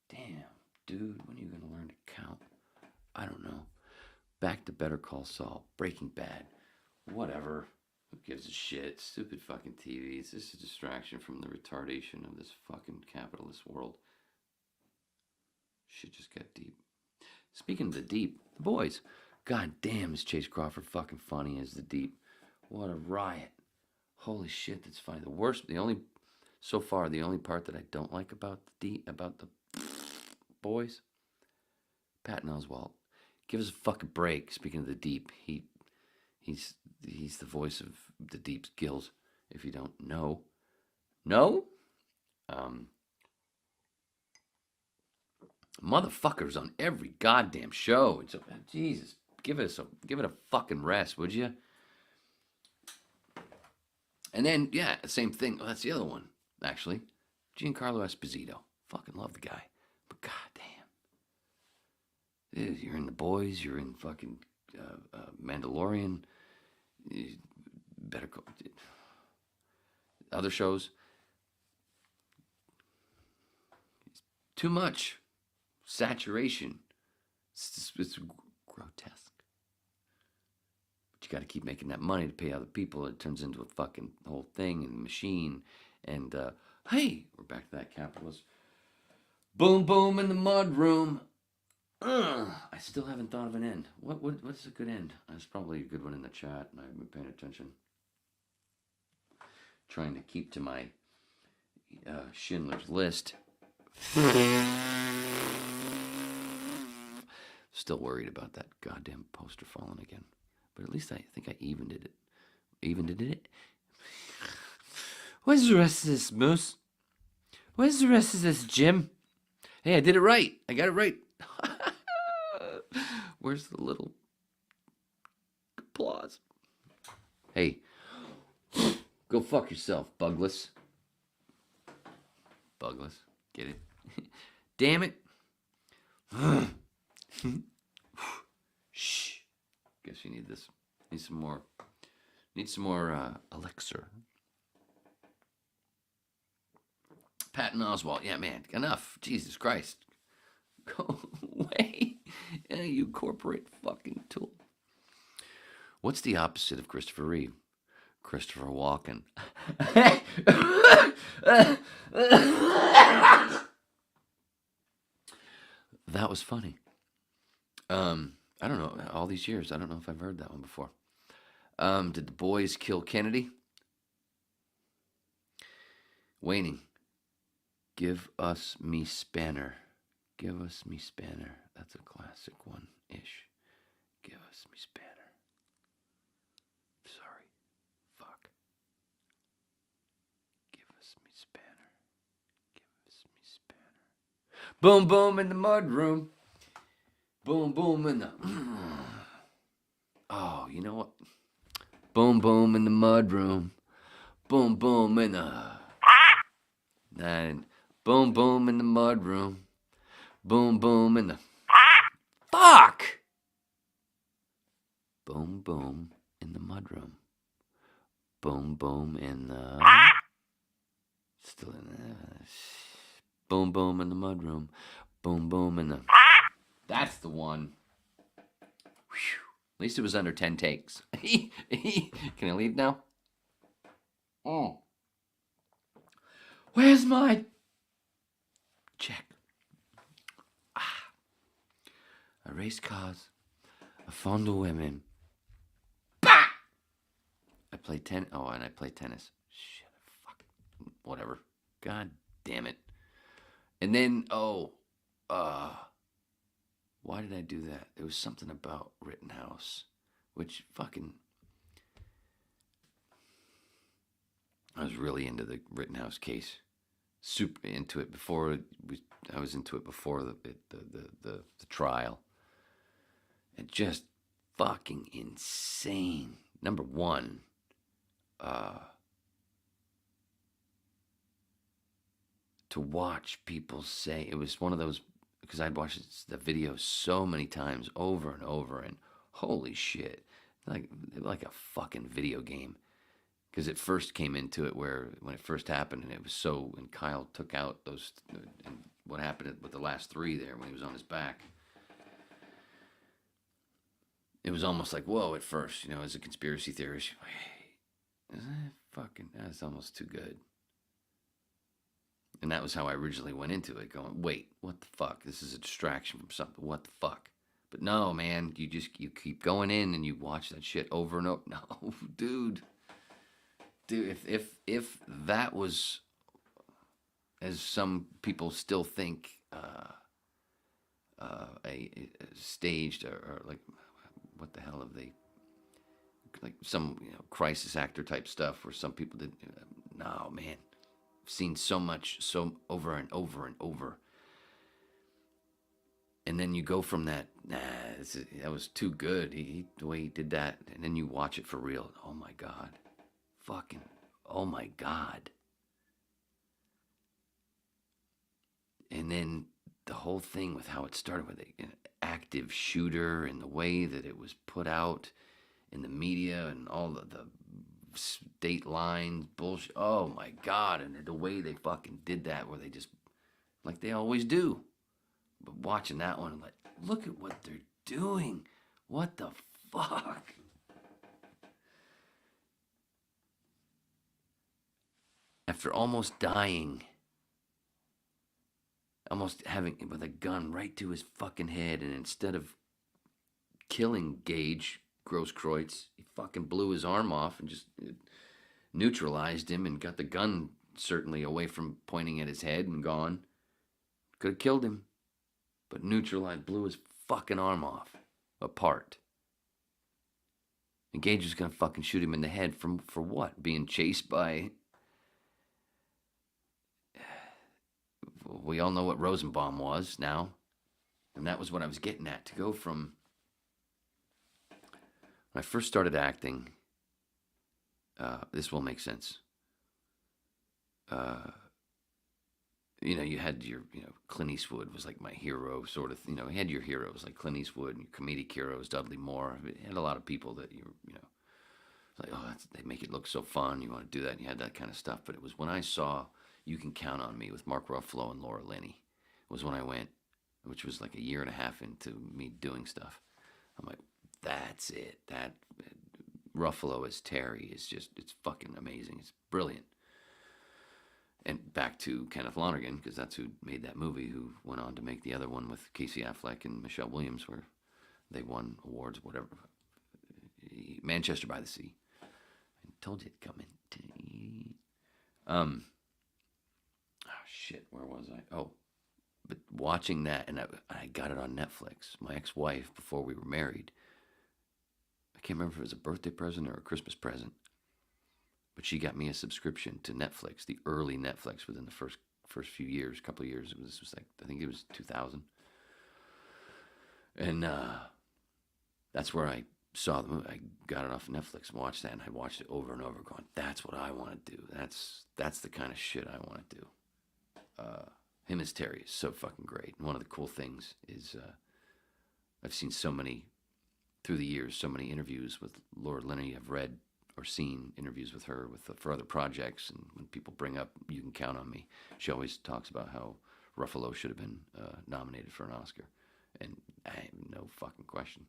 Damn, dude, when are you going to learn to count? I don't know. Back to Better Call Saul, Breaking Bad, whatever. Who gives a shit? Stupid fucking TV. It's just a distraction from the retardation of this fucking capitalist world. Shit just got deep. Speaking of the deep, the boys. God damn, is Chase Crawford fucking funny as the deep. What a riot. Holy shit, that's funny. The only part that I don't like about the boys, Patton Oswalt. Give us a fucking break. Speaking of the deep, he's the voice of the Deep's Gills. If you don't know, motherfuckers on every goddamn show. It's Jesus, give it a fucking rest, would you? And then same thing. Oh, that's the other one actually. Giancarlo Esposito. Fucking love the guy, but goddamn. You're in The Boys, you're in fucking Mandalorian, Better Call, other shows. Too much saturation. It's grotesque. But you got to keep making that money to pay other people. It turns into a fucking whole thing and machine. And hey, we're back to that capitalist. Boom, boom in the mud room. I still haven't thought of an end. What's a good end? There's probably a good one in the chat, and I haven't been paying attention. Trying to keep to my Schindler's List. Still worried about that goddamn poster falling again. But at least I think I evened it. Evened it? Where's the rest of this, Moose? Where's the rest of this, Jim? Hey, I did it right. I got it right. Where's the little applause? Hey, go fuck yourself, Bugless. Bugless, get it? Damn it. Shh. Guess you need this. Need some more elixir. Patton Oswalt. Yeah, man. Enough. Jesus Christ. Go away. You corporate fucking tool. What's the opposite of Christopher Reeve? Christopher Walken. That was funny. I don't know. All these years, I don't know if I've heard that one before. Did the boys kill Kennedy? Waning. Give us me Spanner. Give us me Spanner. That's a classic one-ish. Give us me Spanner. Sorry. Fuck. Give us me Spanner. Give us me Spanner. Boom, boom in the mud room. Boom, boom in the... Oh, you know what? Boom, boom in the mud room. Boom, boom in the... And boom, boom in the mud room. Boom, boom in the... Fuck! Boom, boom in the mudroom. Boom, boom in the... Still in the... Boom, boom in the mudroom. Boom, boom in the... That's the one. Whew. At least it was under 10 takes. Can I leave now? Oh. Where's my... check? I race cars. I fondle women. Bah! I play tennis. Oh, and I play tennis. Shit, I whatever. God damn it. And then, why did I do that? It was something about Rittenhouse, which fucking. I was really into the Rittenhouse case, super into it before I was into it before the trial, and just fucking insane. Number one, to watch people say it was one of those, because I'd watched the video so many times over and over, and holy shit, like a fucking video game. Because it first came into it where when it first happened, and it was so, and Kyle took out those, and what happened with the last three there when he was on his back. It was almost like, whoa, at first, as a conspiracy theorist, you're like, hey, is that fucking, that's almost too good. And that was how I originally went into it, going, wait, what the fuck? This is a distraction from something. What the fuck? But no, man, you keep going in and you watch that shit over and over. No, dude. Dude, if that was, as some people still think, a staged or like, what the hell have they, like some crisis actor type stuff where some people did, no, man, I've seen so much, so over and over and over, and then you go from that, that was too good, the way he did that, and then you watch it for real. Oh my God. Fucking, oh my God. And then the whole thing with how it started with an active shooter and the way that it was put out in the media and all the state lines bullshit. Oh my God. And the way they fucking did that, where they just, like they always do. But watching that one, I'm like, look at what they're doing. What the fuck? After almost dying, almost having with a gun right to his fucking head, and instead of killing Gage Grosskreutz, he fucking blew his arm off and just neutralized him and got the gun certainly away from pointing at his head and gone. Could have killed him, but neutralized, blew his fucking arm off, apart. And Gage was gonna fucking shoot him in the head for what? Being chased by... We all know what Rosenbaum was now. And that was what I was getting at. To go from... When I first started acting, this will make sense. You had your, Clint Eastwood was like my hero, sort of. You had your heroes like Clint Eastwood, and your comedic heroes, Dudley Moore. You had a lot of people that like, oh, they make it look so fun. You want to do that, and you had that kind of stuff. But it was when I saw You Can Count on Me with Mark Ruffalo and Laura Linney, was when I went, which was like a year and a half into me doing stuff. I'm like, that's it. That Ruffalo as Terry is just, it's fucking amazing. It's brilliant. And back to Kenneth Lonergan, because that's who made that movie, who went on to make the other one with Casey Affleck and Michelle Williams, where they won awards, whatever. Manchester by the Sea. I told you it'd come in. Oh shit, where was I? Oh, but watching that, and I got it on Netflix. My ex-wife, before we were married, I can't remember if it was a birthday present or a Christmas present, but she got me a subscription to Netflix, the early Netflix, within the first few years, couple of years. This was like, I think it was 2000, and that's where I saw the movie. I got it off Netflix and watched that, and I watched it over and over, going, "That's what I want to do. That's the kind of shit I want to do." Him as Terry is so fucking great. And one of the cool things is I've seen so many, through the years, so many interviews with Laura Linney. I've read or seen interviews with her for other projects, and when people bring up You Can Count on Me, she always talks about how Ruffalo should have been nominated for an Oscar, and I have no fucking question.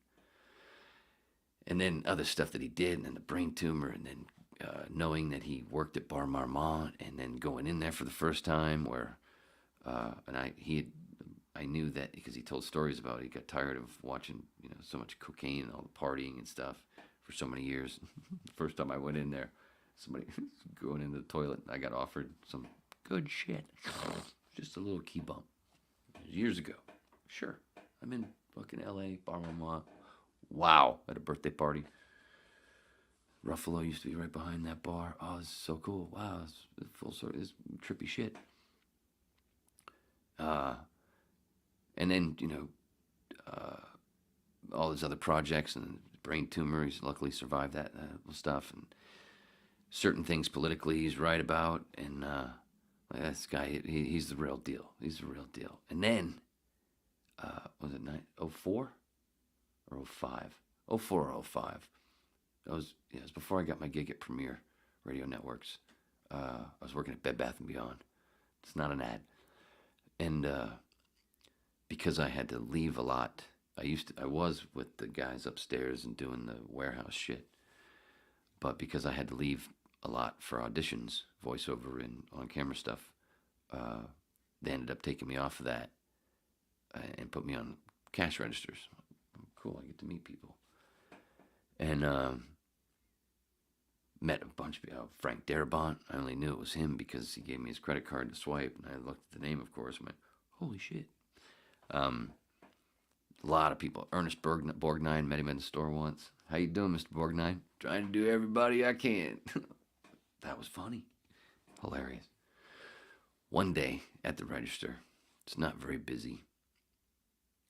And then other stuff that he did, and then the brain tumor, and then knowing that he worked at Bar Marmont, and then going in there for the first time, where I knew that because he told stories about it. He got tired of watching so much cocaine and all the partying and stuff for so many years. The first time I went in there, Somebody going into the toilet. I got offered some good shit. Just a little key bump. Years ago. Sure. I'm in fucking L.A. Bar Mama. Wow. At a birthday party. Ruffalo used to be right behind that bar. Oh, this is so cool. Wow. It's full sort of this trippy shit. And then, all his other projects and brain tumor. He's luckily survived that stuff. And certain things politically he's right about. And this guy, he's the real deal. He's the real deal. And then, was it 04 or 05? 04 or 05. It was before I got my gig at Premiere Radio Networks. I was working at Bed Bath & Beyond. It's not an ad. And because I had to leave a lot, I was with the guys upstairs and doing the warehouse shit. But because I had to leave a lot for auditions, voiceover and on-camera stuff, they ended up taking me off of that and put me on cash registers. Cool, I get to meet people. And met a bunch of people. Frank Darabont, I only knew it was him because he gave me his credit card to swipe, and I looked at the name, of course, and went, holy shit. A lot of people. Ernest Borgnine, met him in the store once. How you doing, Mr. Borgnine? Trying to do everybody I can. That was funny. Hilarious. One day at the register, it's not very busy.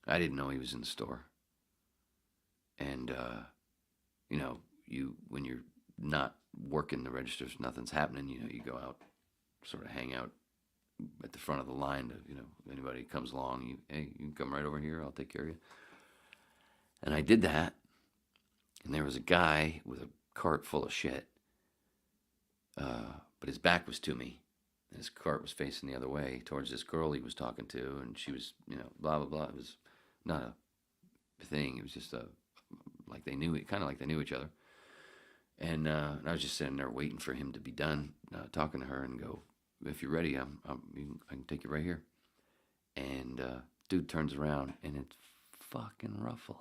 I didn't know he was in the store. And, when you're not working the registers, nothing's happening, you go out, sort of hang out at the front of the line to, if anybody comes along, you can come right over here, I'll take care of you. And I did that, and there was a guy with a cart full of shit, but his back was to me, and his cart was facing the other way towards this girl he was talking to, and she was, blah, blah, blah. It was not a thing, it was just like they knew each other. And I was just sitting there waiting for him to be done talking to her and go, if you're ready, I can take you right here. And dude turns around, and it's fucking Ruffalo.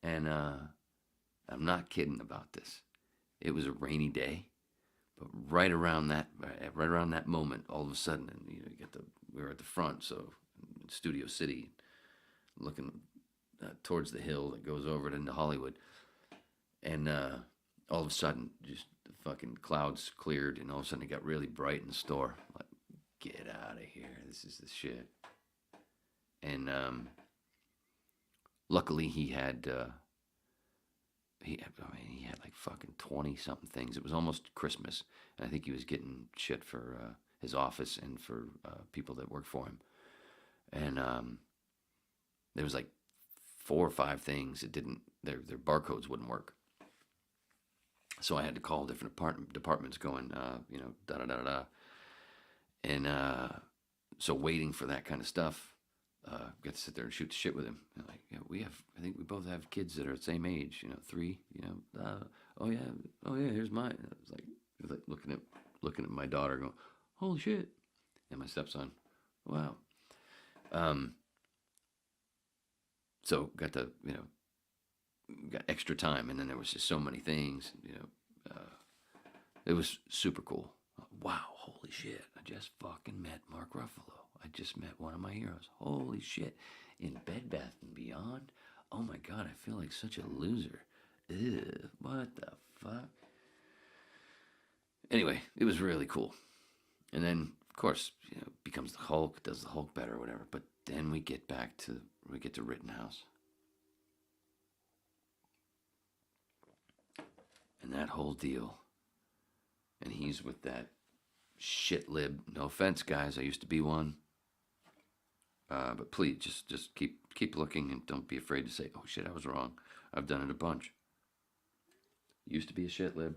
And I'm not kidding about this. It was a rainy day, but right around that moment, all of a sudden, and we were at the front, so Studio City, looking towards the hill that goes over it into Hollywood. And all of a sudden, just the fucking clouds cleared, and all of a sudden it got really bright in the store. Like, get out of here! This is the shit. And luckily he had like fucking 20-something things. It was almost Christmas, and I think he was getting shit for his office and for people that work for him. And there was like 4 or 5 things that didn't. Their barcodes wouldn't work. So I had to call different departments going, da-da-da-da-da. And so waiting for that kind of stuff, got to sit there and shoot the shit with him. And I think we both have kids that are the same age, 3, oh yeah, here's mine. And it was like looking at my daughter going, holy shit. And my stepson, wow. So got to, got extra time, and then there was just so many things, it was super cool. Wow, holy shit, I just fucking met Mark Ruffalo. I just met one of my heroes. Holy shit, in Bed Bath & Beyond? Oh my God, I feel like such a loser. Ew, what the fuck? Anyway, it was really cool. And then, of course, becomes the Hulk, does the Hulk better or whatever, but then we get to Rittenhouse. And that whole deal. And he's with that shit lib. No offense, guys. I used to be one. But please, just keep looking and don't be afraid to say, oh shit, I was wrong. I've done it a bunch. Used to be a shit lib.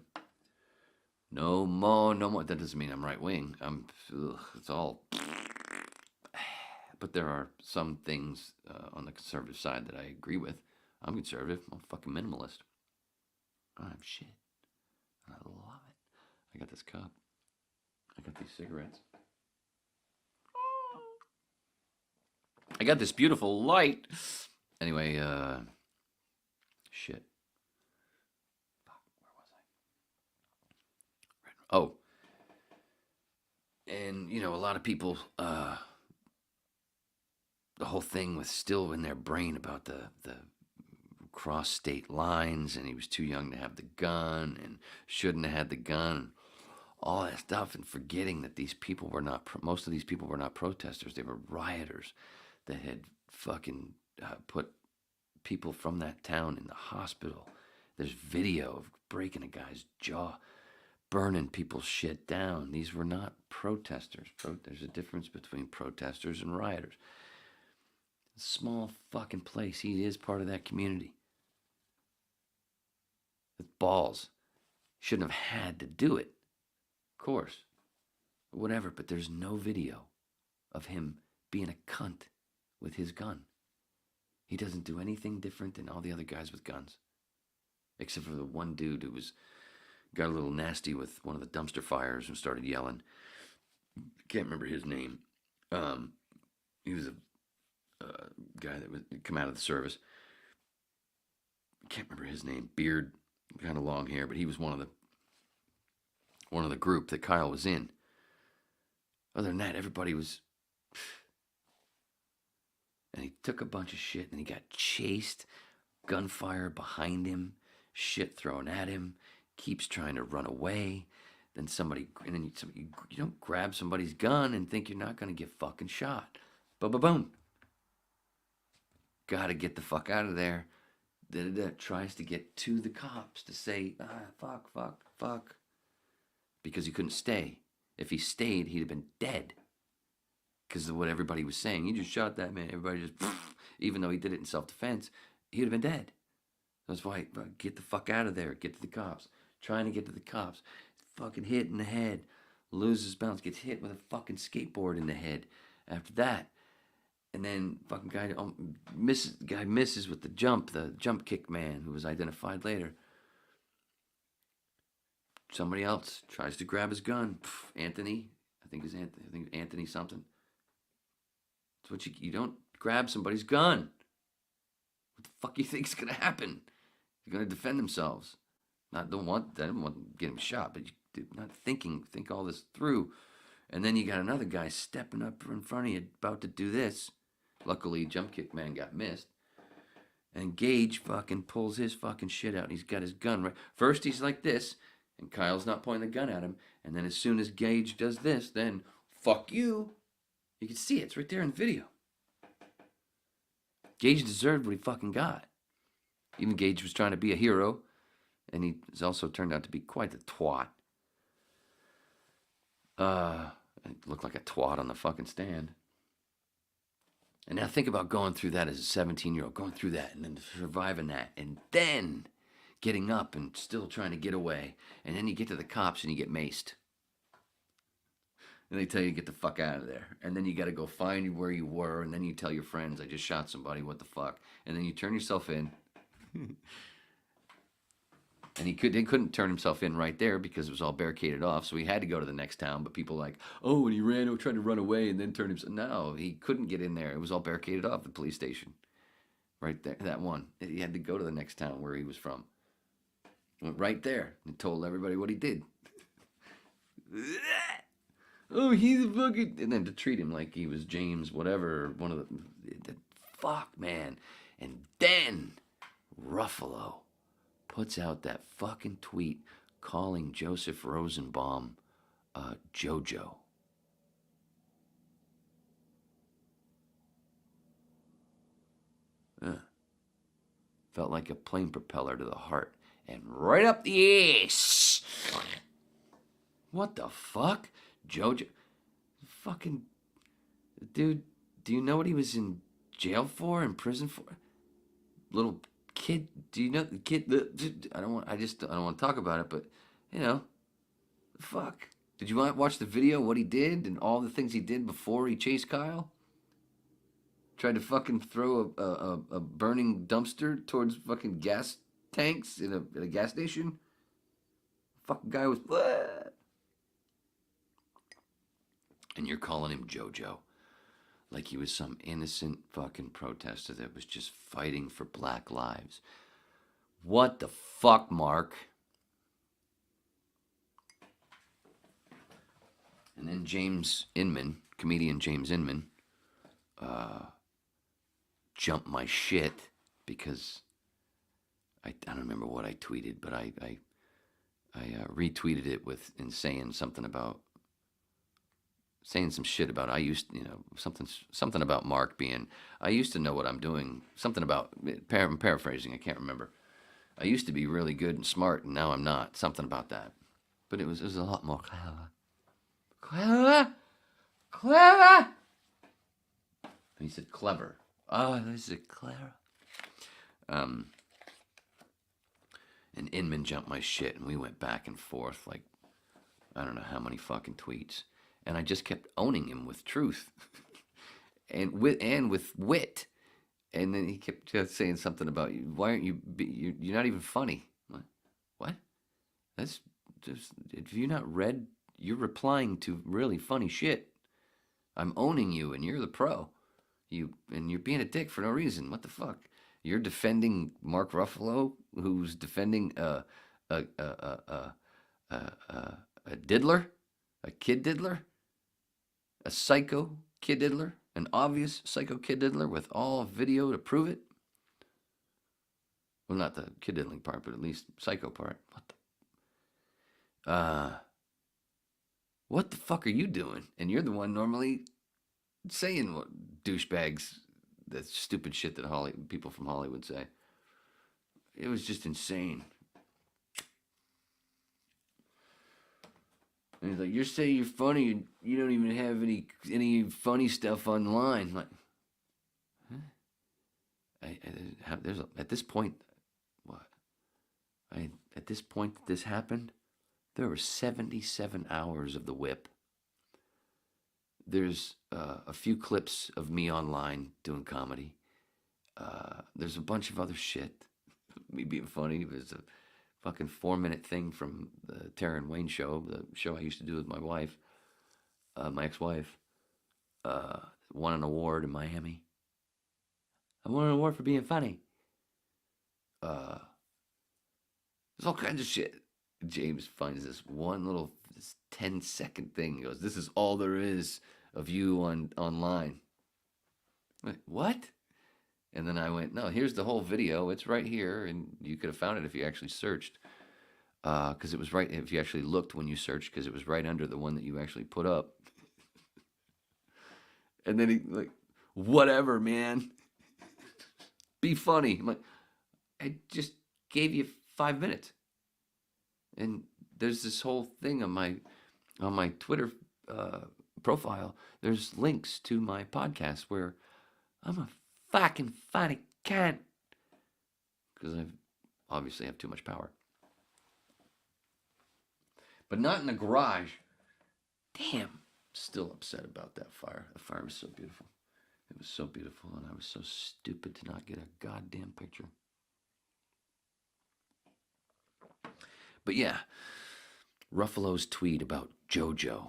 No more. That doesn't mean I'm right wing. It's all. But there are some things on the conservative side that I agree with. I'm conservative. I'm a fucking minimalist. I'm shit. I love it. I got this cup. I got these cigarettes. I got this beautiful light. Anyway, shit. Fuck, where was I? Oh, and a lot of people, the whole thing was still in their brain about the cross state lines, and he was too young to have the gun, and shouldn't have had the gun, all that stuff, and forgetting that these people were not, most of these people were not protesters. They were rioters that had fucking put people from that town in the hospital. There's video of breaking a guy's jaw, burning people's shit down. These were not protesters. There's a difference between protesters and rioters. Small fucking place. He is part of that community. With balls. Shouldn't have had to do it. Of course. Whatever, but there's no video of him being a cunt with his gun. He doesn't do anything different than all the other guys with guns. Except for the one dude who got a little nasty with one of the dumpster fires and started yelling. Can't remember his name. He was a guy that was come out of the service. Can't remember his name. Beard, kind of long hair, but he was one of the group that Kyle was in. Other than that, everybody was. And he took a bunch of shit, and he got chased, gunfire behind him, shit thrown at him, keeps trying to run away. Then you don't grab somebody's gun and think you're not going to get fucking shot. Boom. Got to get the fuck out of there. Tries to get to the cops to say, fuck. Because he couldn't stay. If he stayed, he'd have been dead. Because of what everybody was saying. He just shot that man. Everybody just, even though he did it in self-defense, he'd have been dead. That's why, get the fuck out of there. Get to the cops. Trying to get to the cops. Fucking hit in the head. Loses balance. Gets hit with a fucking skateboard in the head. After that. And then fucking guy misses with the jump kick man who was identified later. Somebody else tries to grab his gun. Anthony. I think Anthony something. That's what you don't grab somebody's gun. What the fuck you think's gonna happen? They're gonna defend themselves. I don't want to get him shot, but you're not think all this through. And then you got another guy stepping up in front of you about to do this. Luckily, jump kick man got missed. And Gage fucking pulls his fucking shit out. He's got his gun right. First he's like this, and Kyle's not pointing the gun at him. And then as soon as Gage does this, then fuck you. You can see it. It's right there in the video. Gage deserved what he fucking got. Even Gage was trying to be a hero, and he has also turned out to be quite the twat. It looked like a twat on the fucking stand. And now think about going through that as a 17-year-old, going through that and then surviving that, and then getting up and still trying to get away. And then you get to the cops and you get maced. And they tell you to get the fuck out of there. And then you got to go find where you were, and then you tell your friends, I just shot somebody, what the fuck? And then you turn yourself in. And he couldn't turn himself in right there because it was all barricaded off, so he had to go to the next town. But people like, oh, and he tried to run away and then turn himself. No, he couldn't get in there. It was all barricaded off, the police station. Right there, that one. He had to go to the next town where he was from. Went right there and told everybody what he did. Oh, he's a fucking... And then to treat him like he was James, whatever, one of the... Fuck, man. And then Ruffalo puts out that fucking tweet calling Joseph Rosenbaum JoJo. Felt like a plane propeller to the heart and right up the ass. What the fuck? JoJo? Fucking... Dude, do you know what he was in jail for, in prison for? Little kid, do you know the kid? I don't want to talk about it, but fuck. Did you watch the video? What he did and all the things he did before he chased Kyle? Tried to fucking throw a burning dumpster towards fucking gas tanks in a gas station. Fucking guy was. And you're calling him JoJo. Like he was some innocent fucking protester that was just fighting for black lives. What the fuck, Mark? And then James Inman, comedian James Inman, jumped my shit because I don't remember what I tweeted, but I retweeted it and saying something about saying some shit about something about Mark being. I used to know what I'm doing. Something about I'm paraphrasing. I can't remember. I used to be really good and smart, and now I'm not. Something about that. But it was a lot more clever. And he said clever. Oh, this is clever. And Inman jumped my shit, and we went back and forth like I don't know how many fucking tweets, and I just kept owning him with truth, and with wit, and then he kept just saying something about you. Why aren't you? You're not even funny. What? That's just if you're not read, you're replying to really funny shit. I'm owning you, and you're the pro. You're being a dick for no reason. What the fuck? You're defending Mark Ruffalo, who's defending a diddler, a kid diddler, a psycho kid diddler, an obvious psycho kid diddler with all video to prove it. Well, not the kid diddling part, but at least psycho part. What the fuck are you doing? And you're the one normally saying what douchebags, that stupid shit that people from Hollywood say. It was just insane. And he's like, you're saying you're funny and you don't even have any funny stuff online. Like, huh? At this point that this happened, there were 77 hours of the whip. There's a few clips of me online doing comedy. There's a bunch of other shit. Me being funny. There's a fucking 4-minute thing from the Tara and Wayne show, the show I used to do with my wife, my ex-wife. Won an award in Miami. I won an award for being funny. There's all kinds of shit. James finds this 10-second thing. He goes, "This is all there is of you online." I'm like, what? And then I went, no, here's the whole video. It's right here, and you could have found it if you actually searched. Because it was right, if you actually looked when you searched, because it was right under the one that you actually put up. And then he like, whatever, man. Be funny. I'm like, I just gave you 5 minutes. And there's this whole thing on my Twitter profile. There's links to my podcast where I'm a fucking funny cunt. Because I obviously have too much power. But not in the garage. Damn. Still upset about that fire. The fire was so beautiful. It was so beautiful, and I was so stupid to not get a goddamn picture. But yeah, Ruffalo's tweet about JoJo.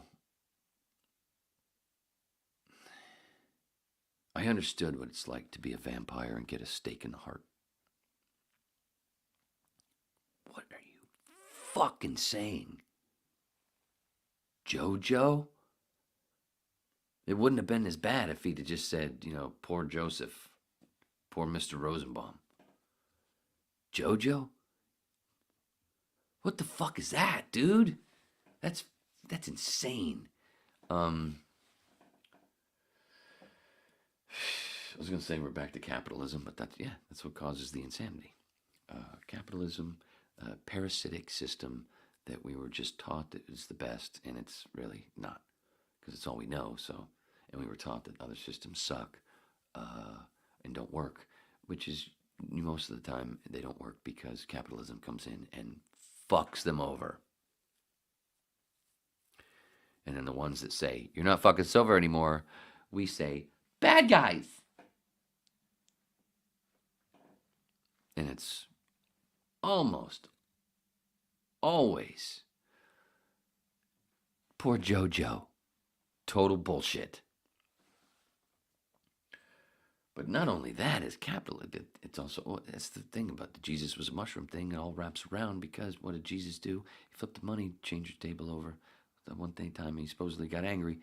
I understood what it's like to be a vampire and get a stake in the heart. What are you fucking saying? JoJo? It wouldn't have been as bad if he'd have just said, poor Joseph, poor Mr. Rosenbaum. JoJo? What the fuck is that, dude? That's insane. I was going to say we're back to capitalism, but that's what causes the insanity. Capitalism, parasitic system that we were just taught that is the best, and it's really not, because it's all we know. So, and we were taught that other systems suck and don't work, which is most of the time they don't work because capitalism comes in and fucks them over. And then the ones that say, you're not fucking silver anymore, we say, bad guys. And it's almost always poor JoJo. Total bullshit. But not only that is capitalism, it's also, that's the thing about the Jesus was a mushroom thing. It all wraps around because what did Jesus do? He flipped the money, changed the table over. The one time he supposedly got angry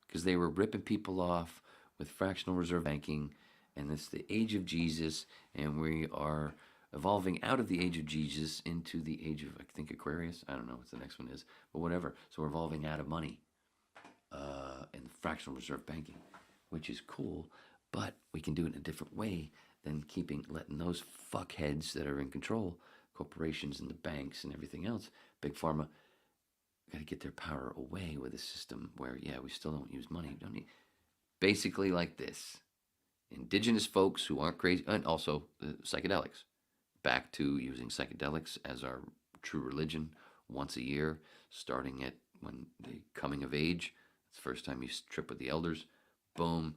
because they were ripping people off with fractional reserve banking, and it's the age of Jesus, and we are evolving out of the age of Jesus into the age of, I think, Aquarius. I don't know what the next one is, but whatever. So we're evolving out of money and fractional reserve banking, which is cool, but we can do it in a different way than letting those fuckheads that are in control, corporations and the banks and everything else, big pharma, got to get their power away with a system where, yeah, we still don't use money. Don't need, basically like this. Indigenous folks who aren't crazy, and also psychedelics. Back to using psychedelics as our true religion once a year, starting at when the coming of age. It's the first time you trip with the elders. Boom.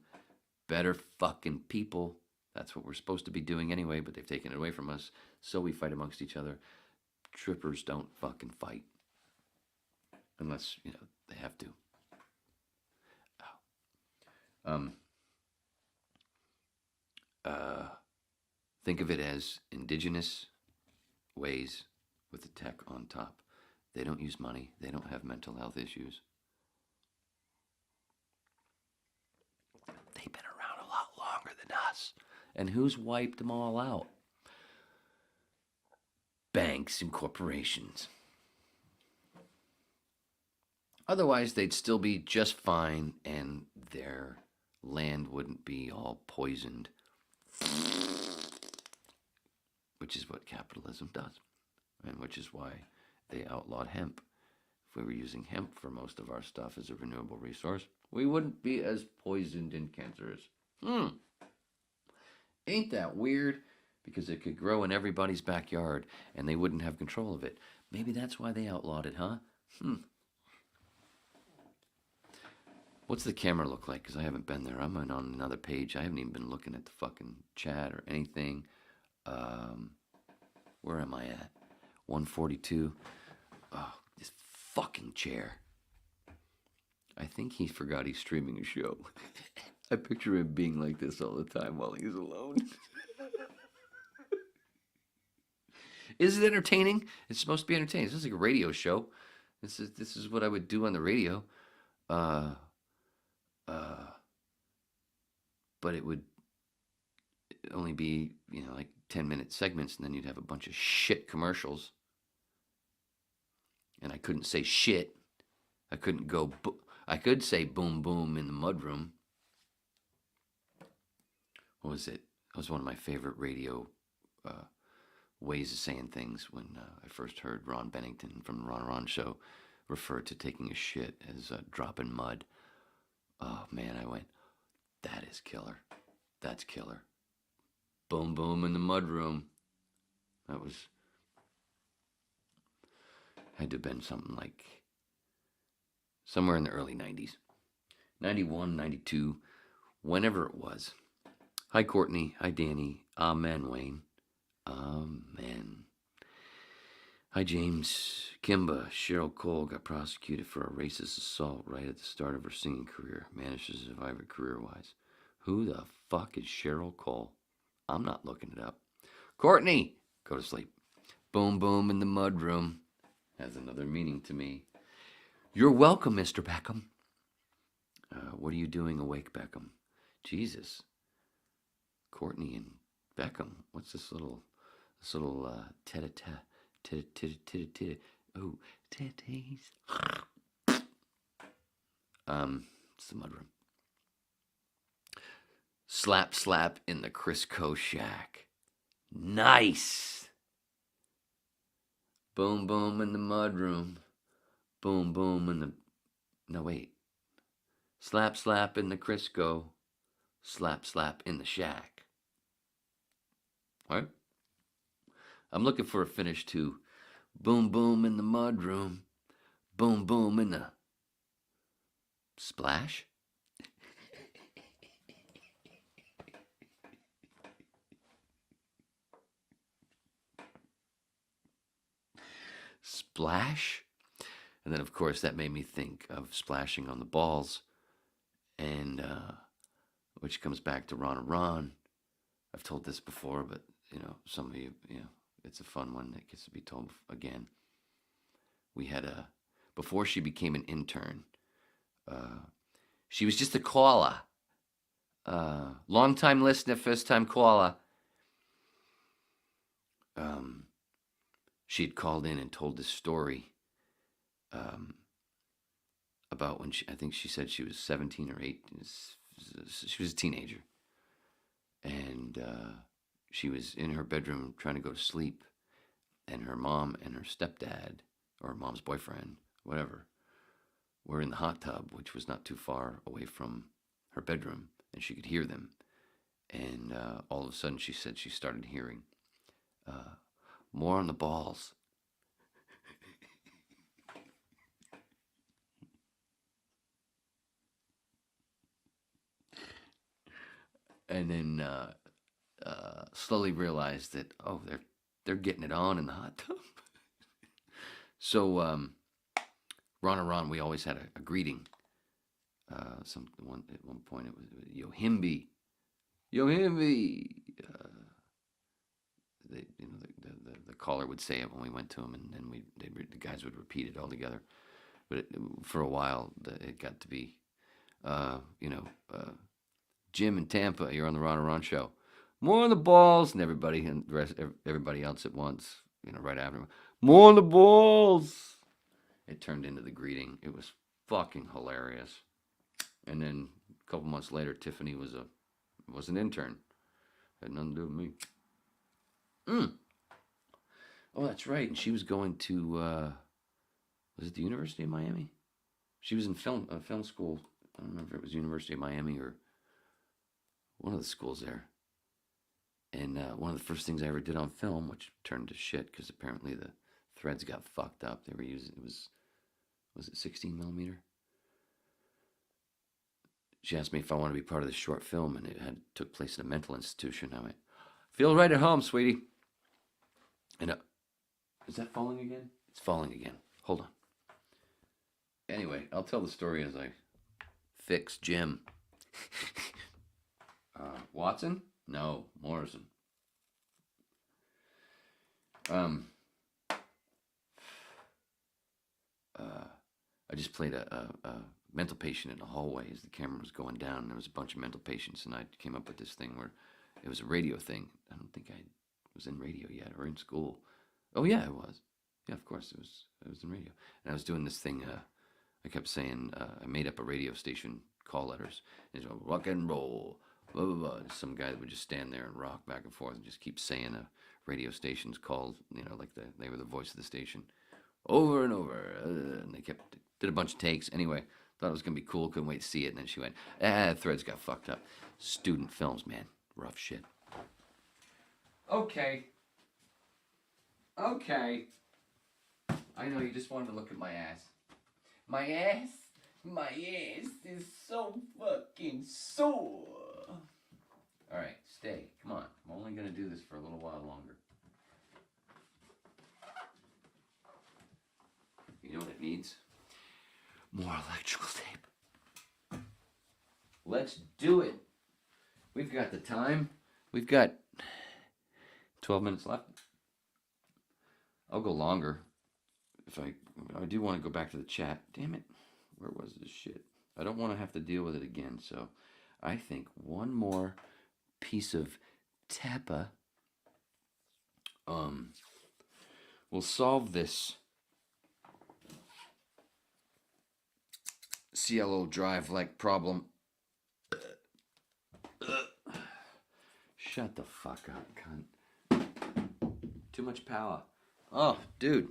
Better fucking people. That's what we're supposed to be doing anyway, but they've taken it away from us. So we fight amongst each other. Trippers don't fucking fight. Unless, they have to. Think of it as indigenous ways with the tech on top. They don't use money. They don't have mental health issues. They've been around a lot longer than us. And who's wiped them all out? Banks and corporations. Otherwise, they'd still be just fine, and their land wouldn't be all poisoned, which is what capitalism does, and which is why they outlawed hemp. If we were using hemp for most of our stuff as a renewable resource, we wouldn't be as poisoned and cancerous. Ain't that weird? Because it could grow in everybody's backyard, and they wouldn't have control of it. Maybe that's why they outlawed it, huh? What's the camera look like? Because I haven't been there. I'm on another page. I haven't even been looking at the fucking chat or anything. Where am I at? 142. Oh, this fucking chair. I think he forgot he's streaming a show. I picture him being like this all the time while he's alone. Is it entertaining? It's supposed to be entertaining. This is like a radio show. This is what I would do on the radio. But it would only be, like 10-minute segments, and then you'd have a bunch of shit commercials. And I couldn't say shit. I couldn't go, I could say boom, boom in the mudroom. What was it? That was one of my favorite radio ways of saying things when I first heard Ron Bennington from the Ron Ron Show refer to taking a shit as dropping mud. Oh, man, I went, that is killer. That's killer. Boom, boom in the mudroom. That had to have been something like somewhere in the early 90s. 91, 92, whenever it was. Hi, Courtney. Hi, Danny. Amen, Wayne. Amen. Hi, James. Kimba. Cheryl Cole got prosecuted for a racist assault right at the start of her singing career. Managed to survive it career-wise. Who the fuck is Cheryl Cole? I'm not looking it up. Courtney! Go to sleep. Boom, boom in the mudroom. Has another meaning to me. You're welcome, Mr. Beckham. What are you doing awake, Beckham? Jesus. Courtney and Beckham. What's this little tete-a-tete? Titty. Oh, titties. It's the mudroom. Slap, slap in the Crisco shack. Nice. Boom, boom in the mudroom. Boom, boom in the... No, wait. Slap, slap in the Crisco. Slap, slap in the shack. All right? I'm looking for a finish to boom, boom in the mudroom. Boom, boom in the... Splash? Splash? And then, of course, that made me think of splashing on the balls, and which comes back to Ron and Ron. I've told this before, but, some of you, it's a fun one that gets to be told again. We had a before she became an intern. She was just a caller. Long-time listener, first-time caller. She had called in and told this story about when I think she said she was 17 or 18. She was a teenager. And she was in her bedroom trying to go to sleep. And her mom and her stepdad, or mom's boyfriend, whatever, were in the hot tub, which was not too far away from her bedroom. And she could hear them. And all of a sudden, she said she started hearing more on the balls. And then slowly realized that, oh, they're getting it on in the hot tub. So Ron, we always had a greeting. At one point it was Yo Himby. The caller would say it when we went to him, and then the guys would repeat it all together. But for a while, it got to be, Jim in Tampa, you're on the Ron show. More on the balls, and everybody else at once, right after him. More on the balls. It turned into the greeting. It was fucking hilarious. And then a couple months later, Tiffany was an intern. Had nothing to do with me. Oh, that's right. And she was going to, was it the University of Miami? She was in film school. I don't remember if it was University of Miami or one of the schools there. And one of the first things I ever did on film, which turned to shit because apparently the threads got fucked up. They were using, was it 16 millimeter? She asked me if I wanted to be part of this short film, and it took place in a mental institution. I went, feel right at home, sweetie. And is that falling again? It's falling again. Hold on. Anyway, I'll tell the story as I fix Jim. Watson? No, Morrison. I just played a mental patient in a hallway as the camera was going down, and there was a bunch of mental patients, and I came up with this thing where it was a radio thing. I don't think I was in radio yet or in school. Oh yeah, I was. Yeah, of course, I was in radio. And I was doing this thing, I kept saying, I made up a radio station call letters. And it's rock and roll, blah, blah, blah. And some guy that would just stand there and rock back and forth and just keep saying a radio station's called, like they were the voice of the station. Over and over. And they did a bunch of takes. Anyway, thought it was going to be cool. Couldn't wait to see it. And then she went, threads got fucked up. Student films, man. Rough shit. Okay. I know you just wanted to look at my ass. My ass is so fucking sore. Alright, stay. Come on. I'm only going to do this for a little while longer. You know what it needs? More electrical tape. Let's do it. We've got the time. We've got 12 minutes left. I'll go longer. If I do want to go back to the chat. Damn it. Where was this shit? I don't want to have to deal with it again. So I think one more piece of tappa will solve this CLO drive like problem. Shut the fuck up, cunt. Too much power. Oh, dude.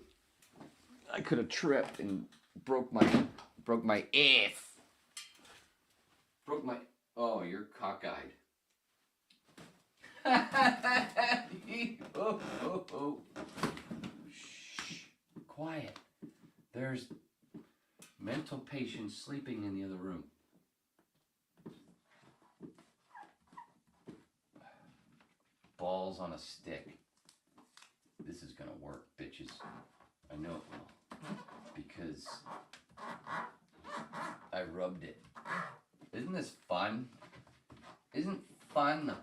I could have tripped and broke my ass. Oh, you're cockeyed. Oh. Shh. Quiet. There's mental patients sleeping in the other room. Balls on a stick. This is gonna work, bitches. I know it will. Because I rubbed it. Isn't this fun? Isn't fun the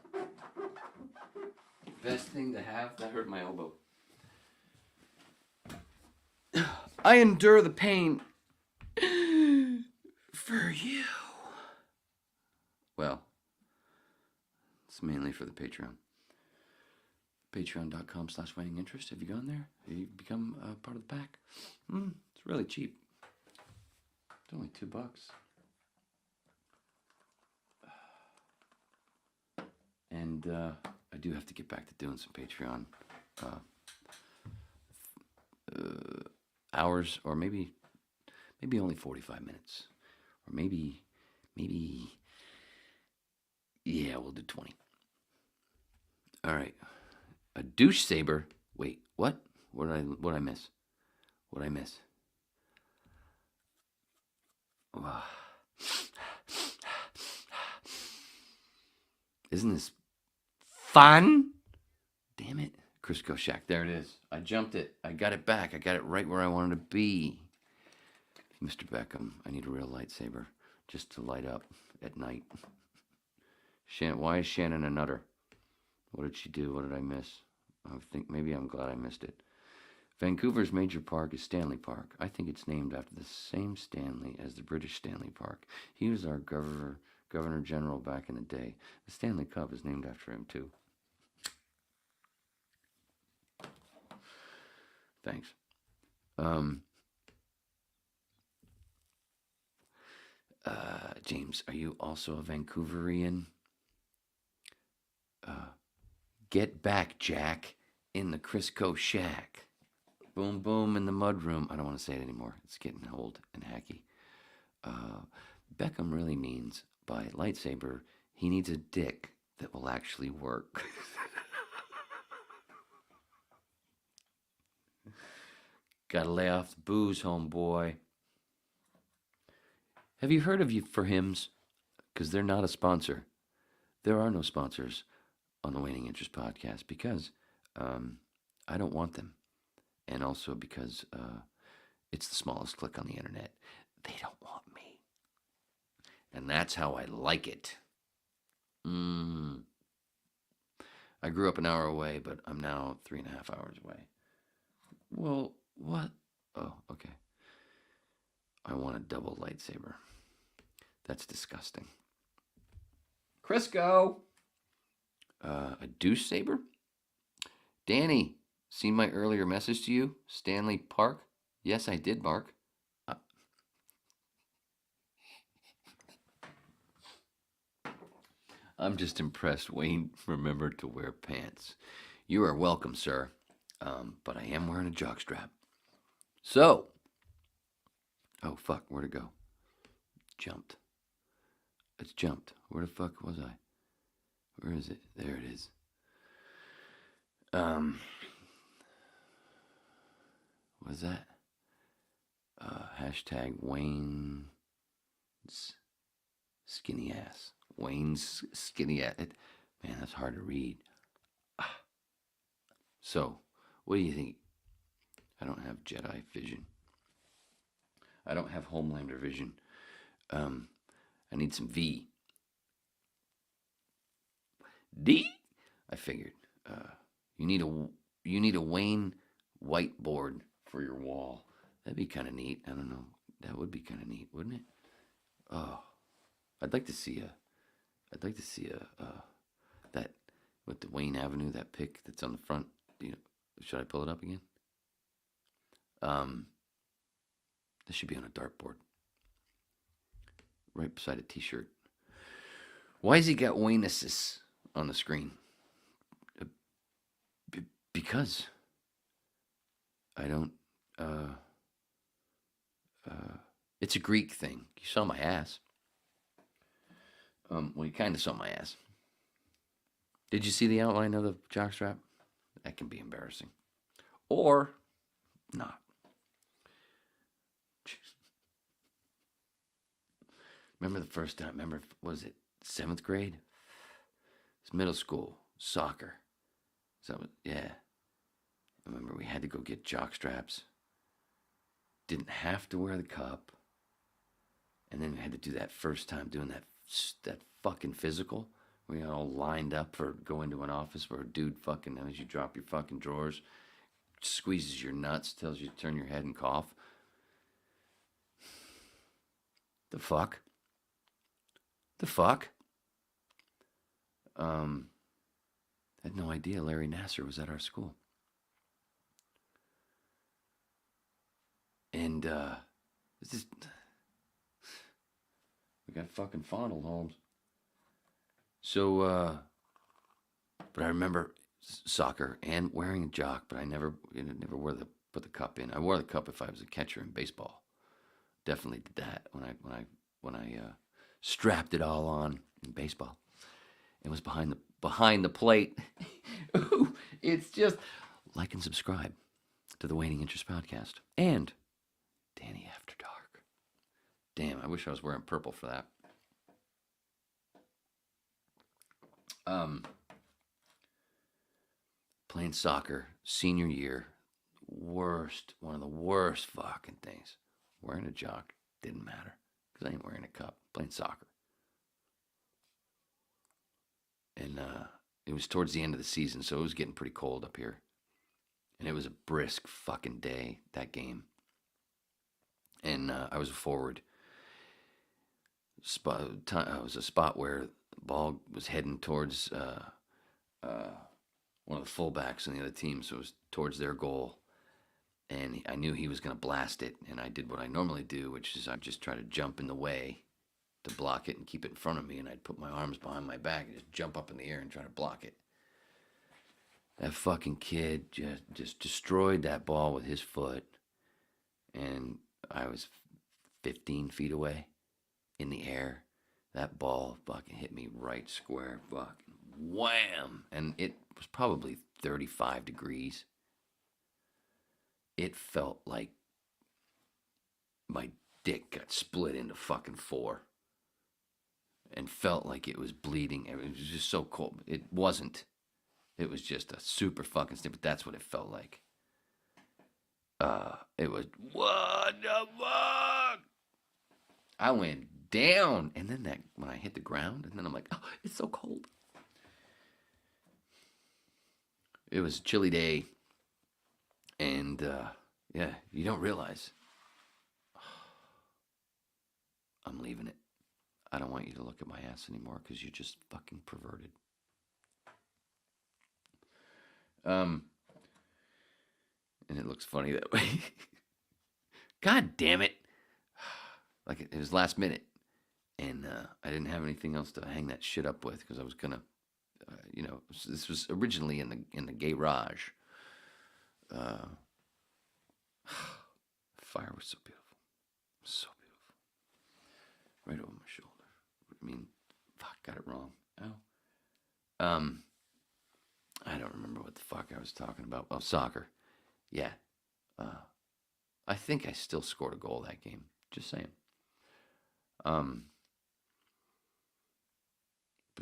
best thing to have? That hurt my elbow. I endure the pain for you. Well, it's mainly for the Patreon. Patreon.com/weighing interest. Have you gone there? Have you become part of the pack? It's really cheap. It's only $2. And I do have to get back to doing some Patreon hours, or maybe only 45 minutes, or maybe yeah, we'll do 20. All right, a douche saber. Wait, what? What did I miss? What did I miss? Isn't this fun? Damn it. Crisco Shack. There it is. I jumped it. I got it back. I got it right where I wanted to be. Mr. Beckham, I need a real lightsaber just to light up at night. Why is Shannon a nutter? What did she do? What did I miss? I think maybe I'm glad I missed it. Vancouver's major park is Stanley Park. I think it's named after the same Stanley as the British Stanley Park. He was our Governor General back in the day. The Stanley Cup is named after him, too. Thanks. James, are you also a Vancouverian? Get back, Jack, in the Crisco Shack. Boom, boom in the mudroom. I don't want to say it anymore. It's getting old and hacky. Beckham really means by lightsaber, he needs a dick that will actually work. Gotta lay off the booze, homeboy. Have you heard of you for Hims? Because they're not a sponsor. There are no sponsors on the Waning Interest podcast because I don't want them. And also because it's the smallest click on the internet. They don't want me. And that's how I like it. I grew up an hour away, but I'm now 3.5 hours away. Well, what? Oh, okay. I want a double lightsaber. That's disgusting. Crisco! A douche saber? Danny, seen my earlier message to you? Stanley Park? Yes, I did, Mark. I'm just impressed Wayne remembered to wear pants. You are welcome, sir. But I am wearing a jockstrap. So. Oh, fuck. Where'd it go? Jumped. It's jumped. Where the fuck was I? Where is it? There it is. What is that? Hashtag Wayne's skinny ass. Wayne's skinny ass. Man, that's hard to read. So, what do you think? I don't have Jedi vision. I don't have Homelander vision. I need some V. D? I figured. You need a Wayne whiteboard for your wall. That'd be kind of neat. I don't know. That would be kind of neat, wouldn't it? Oh, I'd like to see that with the Wayne Avenue, that pic that's on the front. You know, should I pull it up again? This should be on a dartboard, right beside a T-shirt. Why has he got Waynesis on the screen? Because I don't. It's a Greek thing. You saw my ass. Well, you kind of saw my ass. Did you see the outline of the jockstrap? That can be embarrassing. Or not. Remember the first time? Was it 7th grade? It's middle school. Soccer. So, yeah. I remember we had to go get jockstraps. Didn't have to wear the cup. And then we had to do that first time doing that fucking physical. We all lined up for go into an office where a dude fucking, as you drop your fucking drawers, squeezes your nuts, tells you to turn your head and cough. The fuck? The fuck? I had no idea Larry Nasser was at our school. And, it's just, we got fucking fondled, Holmes. So, but I remember soccer and wearing a jock, but I never put the cup in. I wore the cup if I was a catcher in baseball. Definitely did that when I strapped it all on in baseball. It was behind the plate. Ooh, it's just like and subscribe to the Waning Interest podcast and Danny After Dark. Damn, I wish I was wearing purple for that. Playing soccer, senior year, one of the worst fucking things. Wearing a jock didn't matter because I ain't wearing a cup. Playing soccer. And it was towards the end of the season, so it was getting pretty cold up here. And it was a brisk fucking day, that game. And I was a forward. I was a spot where the ball was heading towards one of the fullbacks on the other team, so it was towards their goal. And I knew he was going to blast it, and I did what I normally do, which is I'd just try to jump in the way to block it and keep it in front of me, and I'd put my arms behind my back and just jump up in the air and try to block it. That fucking kid just destroyed that ball with his foot, and I was 15 feet away in the air. That ball fucking hit me right square, fucking wham! And it was probably 35 degrees. It felt like my dick got split into fucking four. And felt like it was bleeding. It was just so cold. It wasn't. It was just a super fucking snip, but that's what it felt like. It was, what the fuck? I went down. And then when I hit the ground, and then I'm like, oh, it's so cold. It was a chilly day. And, yeah, you don't realize. I'm leaving it. I don't want you to look at my ass anymore because you're just fucking perverted. And it looks funny that way. God damn it. Like it was last minute. And I didn't have anything else to hang that shit up with because I was going to, this was originally in the garage. Fire was so beautiful. So beautiful. Right over my shoulder. I mean, fuck, got it wrong. Oh. I don't remember what the fuck I was talking about. Oh, soccer. Yeah. I think I still scored a goal that game. Just saying. But,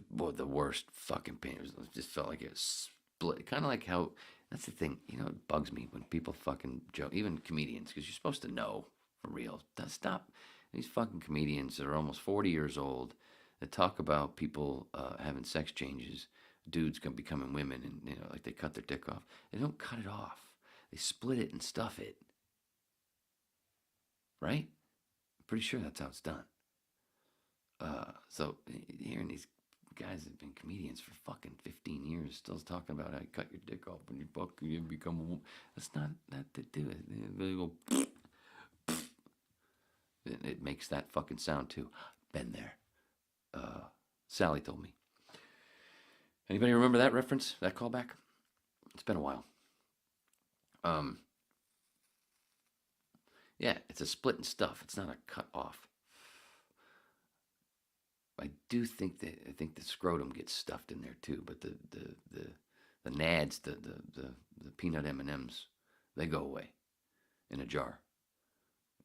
boy, the worst fucking pain. It just felt like it was split. Kind of like how, that's the thing, it bugs me when people fucking joke, even comedians, because you're supposed to know for real. Stop. These fucking comedians that are almost 40 years old that talk about people having sex changes, dudes becoming women, and like they cut their dick off. They don't cut it off. They split it and stuff it. Right? I'm pretty sure that's how it's done. So hearing these guys that have been comedians for fucking 15 years still talking about how you cut your dick off when you become a woman. That's not that they do it. They go. It makes that fucking sound too. Been there. Sally told me. Anybody remember that reference? That callback? It's been a while. Yeah, it's a split and stuff. It's not a cut off. I do think the scrotum gets stuffed in there too, but the nads, the peanut M&Ms, they go away in a jar,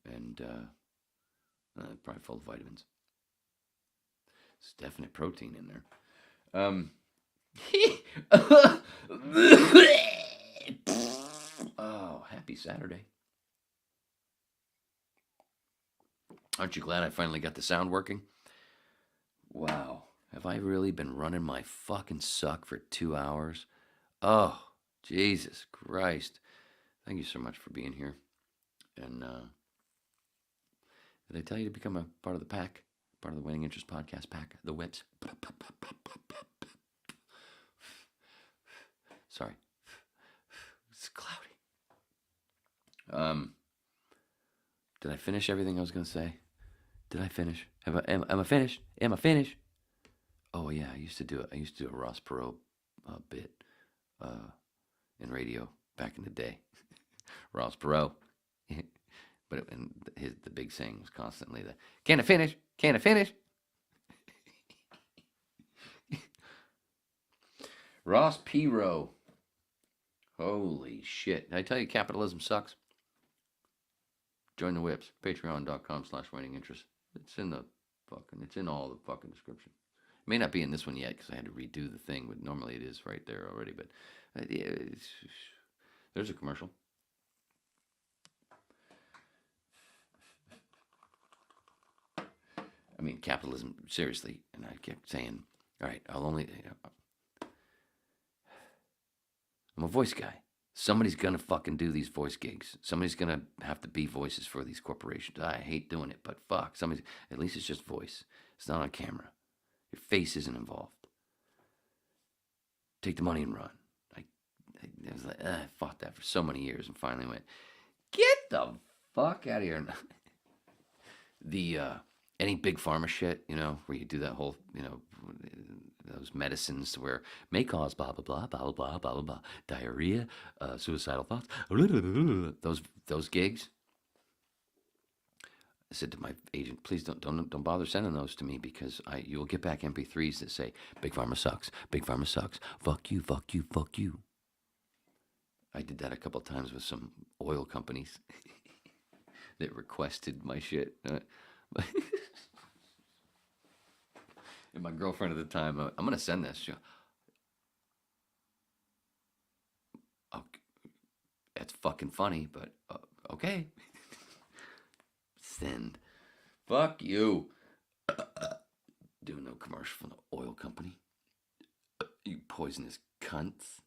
and probably full of vitamins. There's definite protein in there. Oh, happy Saturday. Aren't you glad I finally got the sound working? Wow. Have I really been running my fucking suck for 2 hours? Oh, Jesus Christ. Thank you so much for being here. And Did I tell you to become a part of the pack? Part of the Winning Interest Podcast pack? The whips. Sorry. It's cloudy. Did I finish everything I was going to say? Did I finish? Am I finished? Am I finished? Oh, yeah, I used to do it. I used to do a Ross Perot bit in radio back in the day. Ross Perot. But the big saying was constantly the, can I finish? Can I finish? Ross Perot. Holy shit. Did I tell you capitalism sucks? Join the whips. Patreon.com/winning interest. It's in all the fucking description. It may not be in this one yet because I had to redo the thing, but normally it is right there already. But there's a commercial. I mean, capitalism, seriously. And I kept saying, all right, I'm a voice guy. Somebody's going to fucking do these voice gigs. Somebody's going to have to be voices for these corporations. I hate doing it, but fuck. At least it's just voice. It's not on camera. Your face isn't involved. Take the money and run. I was like, I fought that for so many years and finally went, get the fuck out of here. Any big pharma shit, where you do that whole, those medicines where may cause blah, blah, blah, blah, blah, blah, blah, blah, diarrhea, suicidal thoughts, those gigs. I said to my agent, please don't bother sending those to me because you'll get back MP3s that say, big pharma sucks, fuck you, fuck you, fuck you. I did that a couple times with some oil companies that requested my shit. And my girlfriend at the time, I'm going to send this. That's fucking funny, but okay. Send. Fuck you. Doing no commercial from the oil company. You poisonous cunts.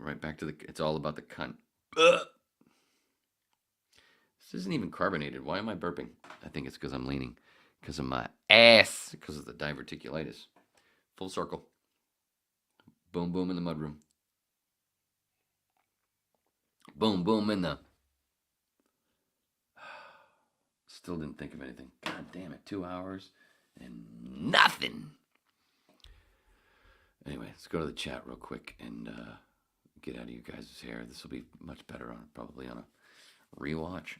Right back to it's all about the cunt. This isn't even carbonated. Why am I burping? I think it's because I'm leaning. Because of my ass. Because of the diverticulitis. Full circle. Boom, boom in the mudroom. Boom, boom in the... Still didn't think of anything. God damn it. 2 hours and nothing. Anyway, let's go to the chat real quick and get out of you guys' hair. This will be much better probably on a rewatch.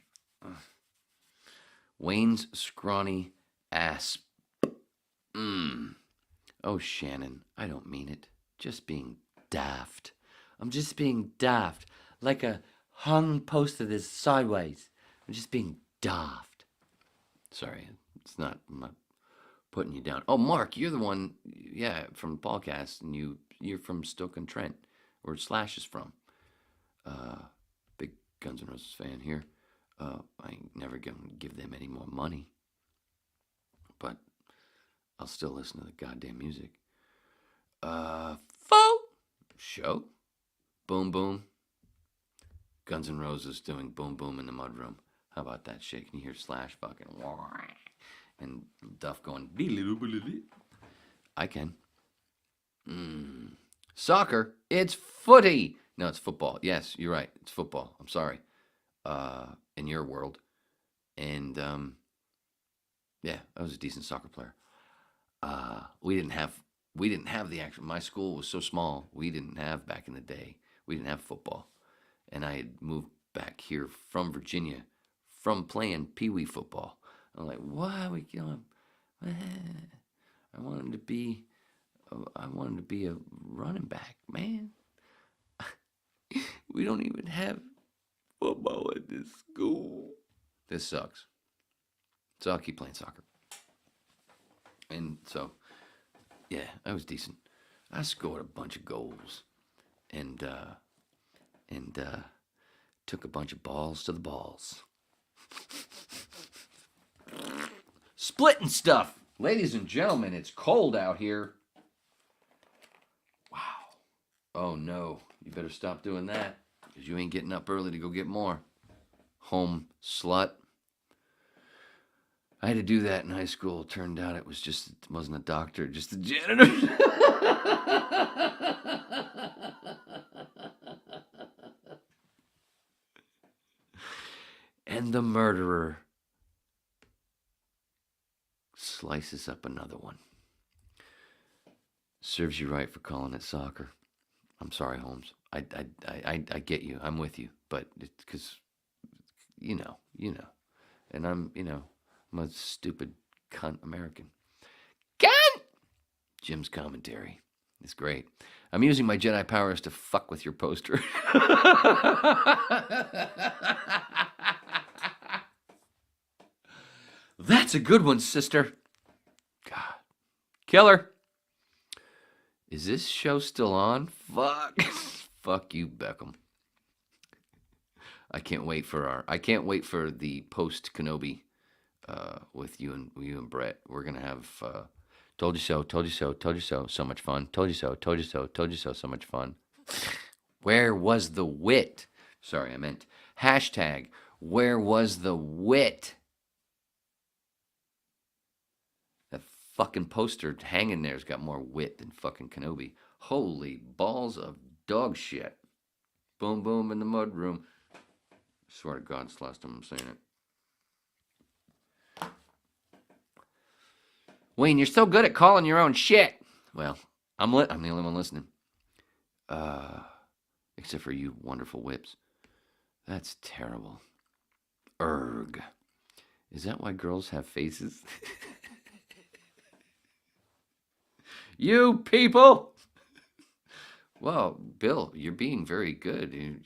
Wayne's scrawny ass. Oh, Shannon, I don't mean it. Just being daft. I'm just being daft. Like a hung poster that's sideways. I'm just being daft. Sorry, I'm not putting you down. Oh, Mark, you're the one, from the podcast, and you're from Stoke-on-Trent, where Slash is from. Big Guns N' Roses fan here. I ain't never gonna give them any more money. But I'll still listen to the goddamn music. Faux show. Boom Boom. Guns N' Roses doing Boom Boom in the mudroom. How about that shit? Can you hear Slash fucking and Duff going I can. Soccer. It's footy. No, it's football. Yes, you're right. It's football. I'm sorry. In your world. And I was a decent soccer player. We didn't have the actual, my school was so small, we didn't have back in the day, we didn't have football. And I had moved back here from Virginia from playing pee-wee football. I'm like, why are we going? I wanted to be a running back, man. We don't even have football at this school. This sucks. So I'll keep playing soccer. And so, I was decent. I scored a bunch of goals. And took a bunch of balls to the balls. Splitting stuff. Ladies and gentlemen, it's cold out here. Wow. Oh no, you better stop doing that. Because you ain't getting up early to go get more. Home slut. I had to do that in high school. Turned out it wasn't a doctor, just a janitor. And the murderer slices up another one. Serves you right for calling it soccer. I'm sorry, Holmes. I get you. I'm with you. But it's because, you know. And I'm a stupid cunt American. Cunt! Jim's commentary. It's great. I'm using my Jedi powers to fuck with your poster. That's a good one, sister. God. Killer. Is this show still on? Fuck. Fuck you, Beckham. I can't wait for the post Kenobi with you and Brett. We're gonna have told you so, so much fun. Told you so, so much fun. Where was the wit? Sorry, I meant hashtag where was the wit? That fucking poster hanging there's got more wit than fucking Kenobi. Holy balls of dog shit. Boom, boom in the mud room. I swear to God, it's the last time I'm saying it. Wayne, you're so good at calling your own shit. Well, I'm the only one listening. Except for you wonderful whips. That's terrible. Erg. Is that why girls have faces? You people! Well, Bill, you're being very good. You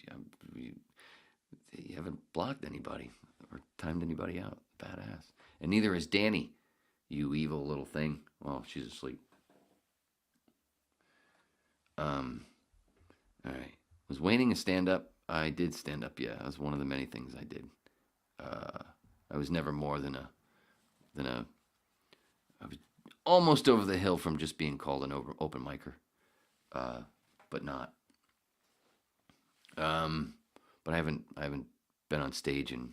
haven't blocked anybody or timed anybody out. Badass. And neither is Danny, you evil little thing. Well, she's asleep. All right. Was waning a stand-up? I did stand up, yeah. That was one of the many things I did. I was never more than a I was almost over the hill from just being called an open micer. But not. But I haven't been on stage in,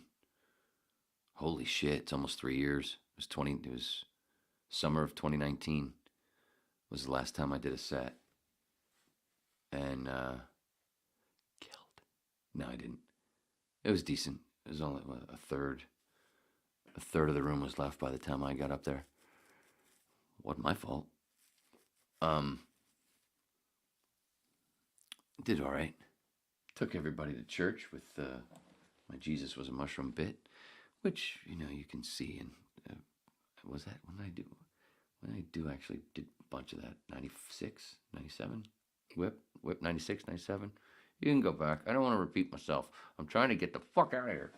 holy shit, it's almost 3 years. It was summer of 2019 was the last time I did a set. And killed. No, I didn't. It was decent. It was only a third of the room was left by the time I got up there. Wasn't my fault. Did all right. Took everybody to church with my Jesus was a mushroom bit, which you can see. And was that when I actually did a bunch of that? 96, 97, whip 96, 97. You can go back. I don't want to repeat myself. I'm trying to get the fuck out of here.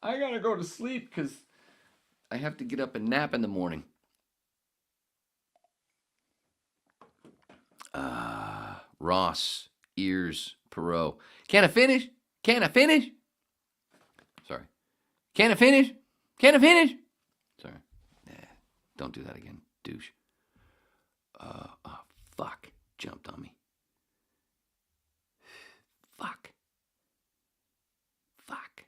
I gotta go to sleep because I have to get up and nap in the morning. Ross, Ears, Perot. Can I finish? Can I finish? Sorry. Can I finish? Can I finish? Sorry. Don't do that again, douche. Fuck. Jumped on me. Fuck. Cock.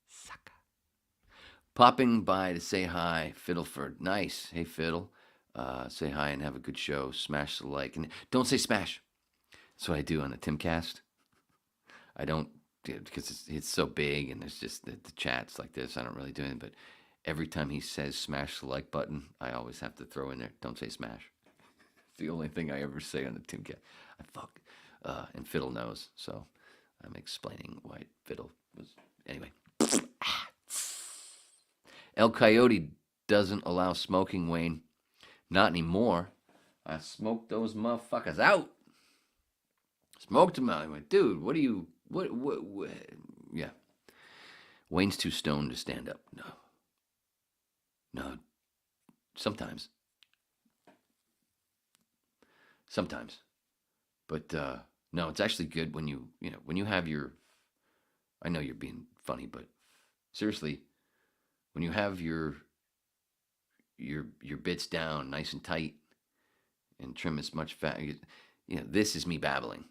Sucker. Popping by to say hi, Fiddleford. Nice. Hey, Fiddle. Say hi and have a good show. Smash the like. And don't say smash. That's what I do on the Timcast. I don't, because it's so big and there's just the chats like this. I don't really do anything. But every time he says smash the like button, I always have to throw in there, don't say smash. It's the only thing I ever say on the Timcast. And Fiddle knows. So I'm explaining why Fiddle was. Anyway. El Coyote doesn't allow smoking, Wayne. Not anymore. I smoked those motherfuckers out. Smoked them out. I went, dude, what? Yeah. Wayne's too stoned to stand up. No. Sometimes. But, no, it's actually good when you have your, I know you're being funny, but seriously, when you have your bits down nice and tight and trim as much fat, this is me babbling.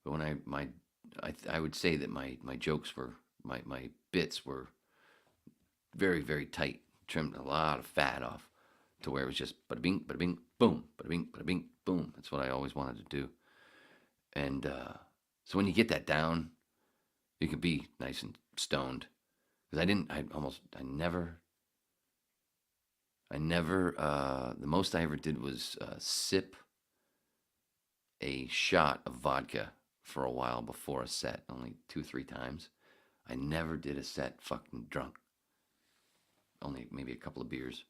But when I would say that my jokes were, my bits were very, very tight. Trimmed a lot of fat off to where it was just bada bing, boom, bada bing, boom. That's what I always wanted to do. And so when you get that down, you can be nice and stoned. Because I never, the most I ever did was sip a shot of vodka for a while before a set, only 2-3 times. I never did a set fucking drunk. Only maybe a couple of beers.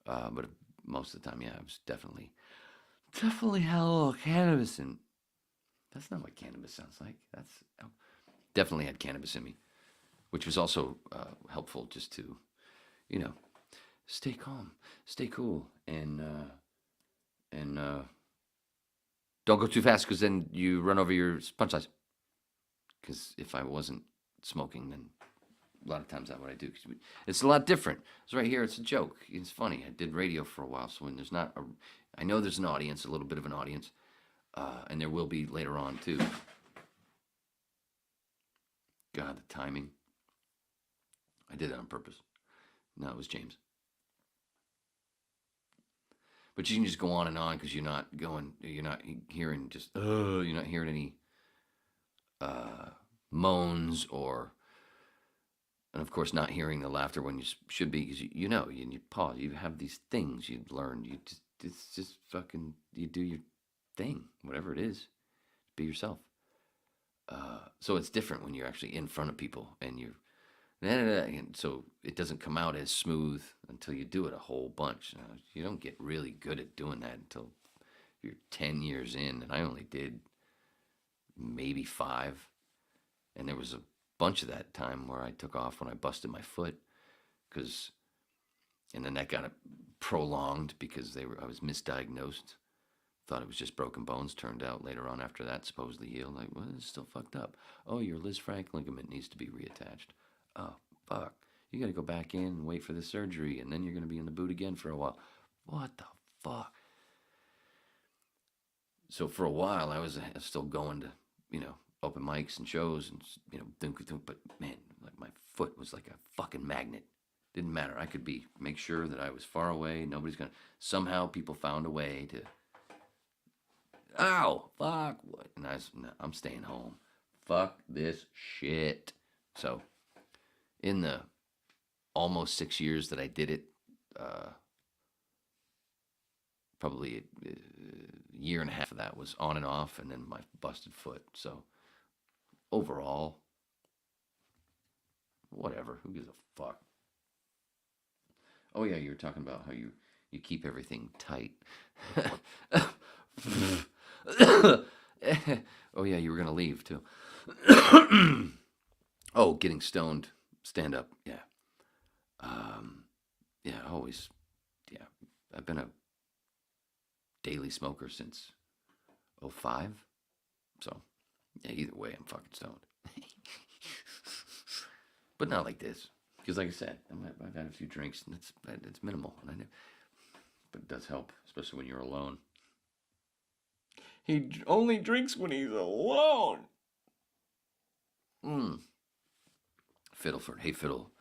But most of the time, yeah, I was definitely had a little cannabis in. That's not what cannabis sounds like. Definitely had cannabis in me, which was also helpful just to, stay calm, stay cool, and don't go too fast because then you run over your punch size. Because if I wasn't smoking, then a lot of times that's what I do. It's a lot different. It's right here. It's a joke. It's funny. I did radio for a while, so when there's not I know there's an audience, a little bit of an audience, and there will be later on too. God, the timing. I did it on purpose. No, it was James. But you can just go on and on because you're not hearing you're not hearing any moans and of course not hearing the laughter when you should be, because you pause. You have these things you learn. It's just fucking, you do your thing, whatever it is. Be yourself. So it's different when you're actually in front of people and and so it doesn't come out as smooth until you do it a whole bunch. You don't get really good at doing that until you're 10 years in, and I only did maybe 5. And there was a bunch of that time where I took off when I busted my foot, and then that got prolonged because I was misdiagnosed. Thought it was just broken bones. Turned out later on after that, supposedly healed. Like, well, it's still fucked up. Oh, your Liz Frank ligament needs to be reattached. Oh, fuck. You got to go back in and wait for the surgery, and then you're going to be in the boot again for a while. What the fuck? So for a while, I was still going to, open mics and shows and, but man, like my foot was like a fucking magnet. Didn't matter. I could make sure that I was far away. Nobody's going to, somehow people found a way to, ow, fuck, what? And I'm staying home. Fuck this shit. So in the almost 6 years that I did it, probably a year and a half of that was on and off, and then my busted foot. So overall, whatever. Who gives a fuck? Oh yeah, you were talking about how you keep everything tight. Oh yeah, you were gonna leave too. Oh, getting stoned, stand up, yeah. Yeah, always, yeah. I've been a daily smoker since 2005, so yeah. Either way, I'm fucking stoned. But not like this, because like I said, I've had a few drinks, and it's minimal, and but it does help, especially when you're alone. He only drinks when he's alone. Fiddleford. Hey, Fiddle.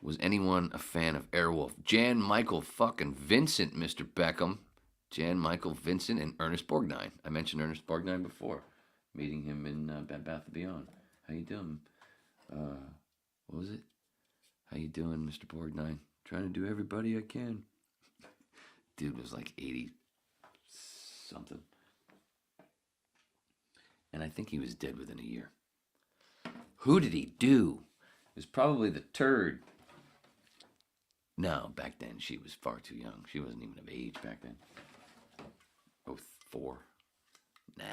Was anyone a fan of Airwolf? Jan Michael fucking Vincent, Mr. Beckham. Jan Michael Vincent and Ernest Borgnine. I mentioned Ernest Borgnine before. Meeting him in Bed Bath & Beyond. How you doing? What was it? How you doing, Mr. Borgnine? Trying to do everybody I can. Dude was like 80-something. And I think he was dead within a year. Who did he do? It was probably the turd. No, back then she was far too young. She wasn't even of age back then. 04. Nah.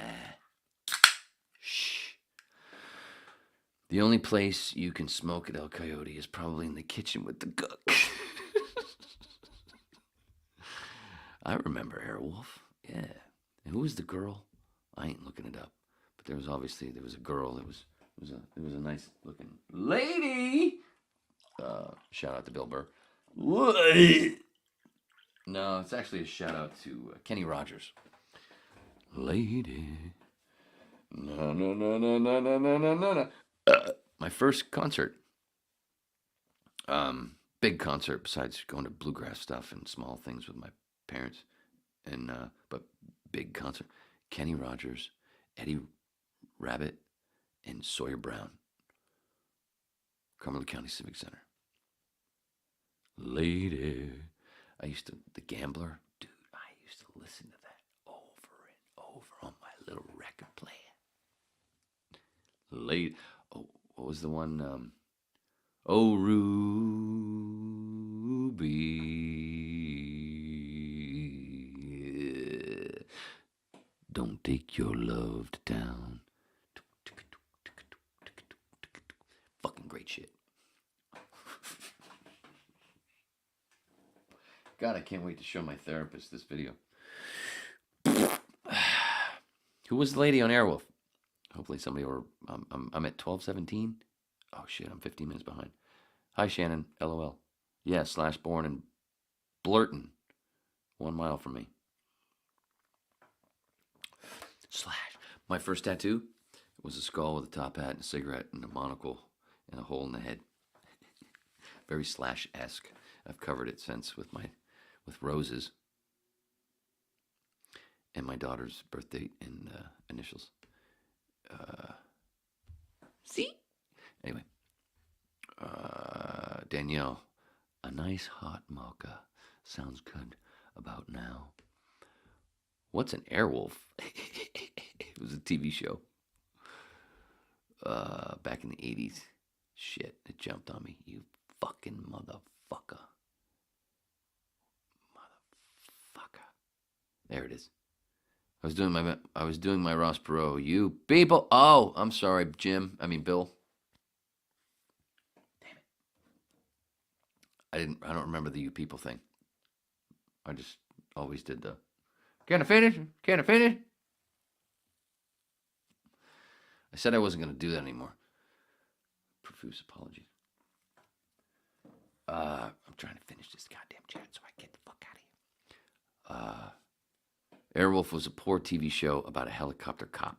Shh. The only place you can smoke at El Coyote is probably in the kitchen with the cook. I remember Airwolf. Yeah. And who was the girl? I ain't looking it up. But there was a girl that was a nice looking lady. Shout out to Bill Burr. No, it's actually a shout out to Kenny Rogers. Lady. No. My first concert. big concert besides going to bluegrass stuff and small things with my parents, and but big concert. Kenny Rogers, Eddie Rabbit, and Sawyer Brown. Cumberland County Civic Center. Lady, The Gambler, dude. I used to listen to that over and over on my little record player. Lady, oh, what was the one? Oh, Ruby, don't take your love to town. Fucking great shit. God, I can't wait to show my therapist this video. Who was the lady on Airwolf? Hopefully somebody or I'm at 12:17. Oh shit, I'm 15 minutes behind. Hi Shannon, LOL. Yeah, /born in Blurton, 1 mile from me. / My first tattoo was a skull with a top hat and a cigarette and a monocle and a hole in the head. Very /esque. I've covered it since with roses and my daughter's birth date and initials. See? Anyway, Danielle, a nice hot mocha sounds good about now. What's an Airwolf? It was a TV show back in the 80s. Shit, it jumped on me. You fucking motherfucker. There it is. I was doing my Ross Perot. You people. Oh, I'm sorry, Bill. Damn it. I don't remember the you people thing. I just always did the can I finish? I said I wasn't going to do that anymore. Profuse apologies. I'm trying to finish this goddamn chat so I get the fuck out of here. Airwolf was a poor TV show about a helicopter cop.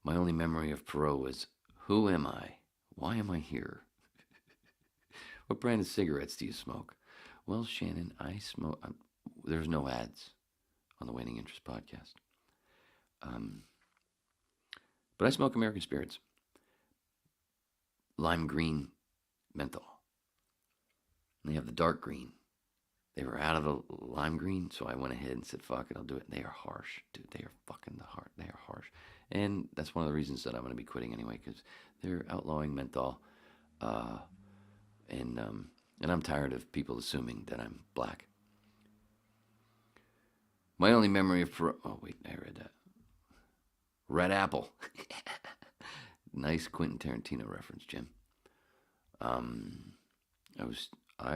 My only memory of Perot was, who am I? Why am I here? What brand of cigarettes do you smoke? Well, Shannon, I smoke... there's no ads on the Waning Interest podcast. But I smoke American Spirits. Lime green menthol. And they have the dark green. They were out of the lime green, so I went ahead and said, fuck it, I'll do it. They are harsh, dude. They are fucking they are harsh. And that's one of the reasons that I'm going to be quitting anyway, because they're outlawing menthol. And I'm tired of people assuming that I'm black. My only memory of... oh, wait, I read that. Red Apple. Nice Quentin Tarantino reference, Jim. I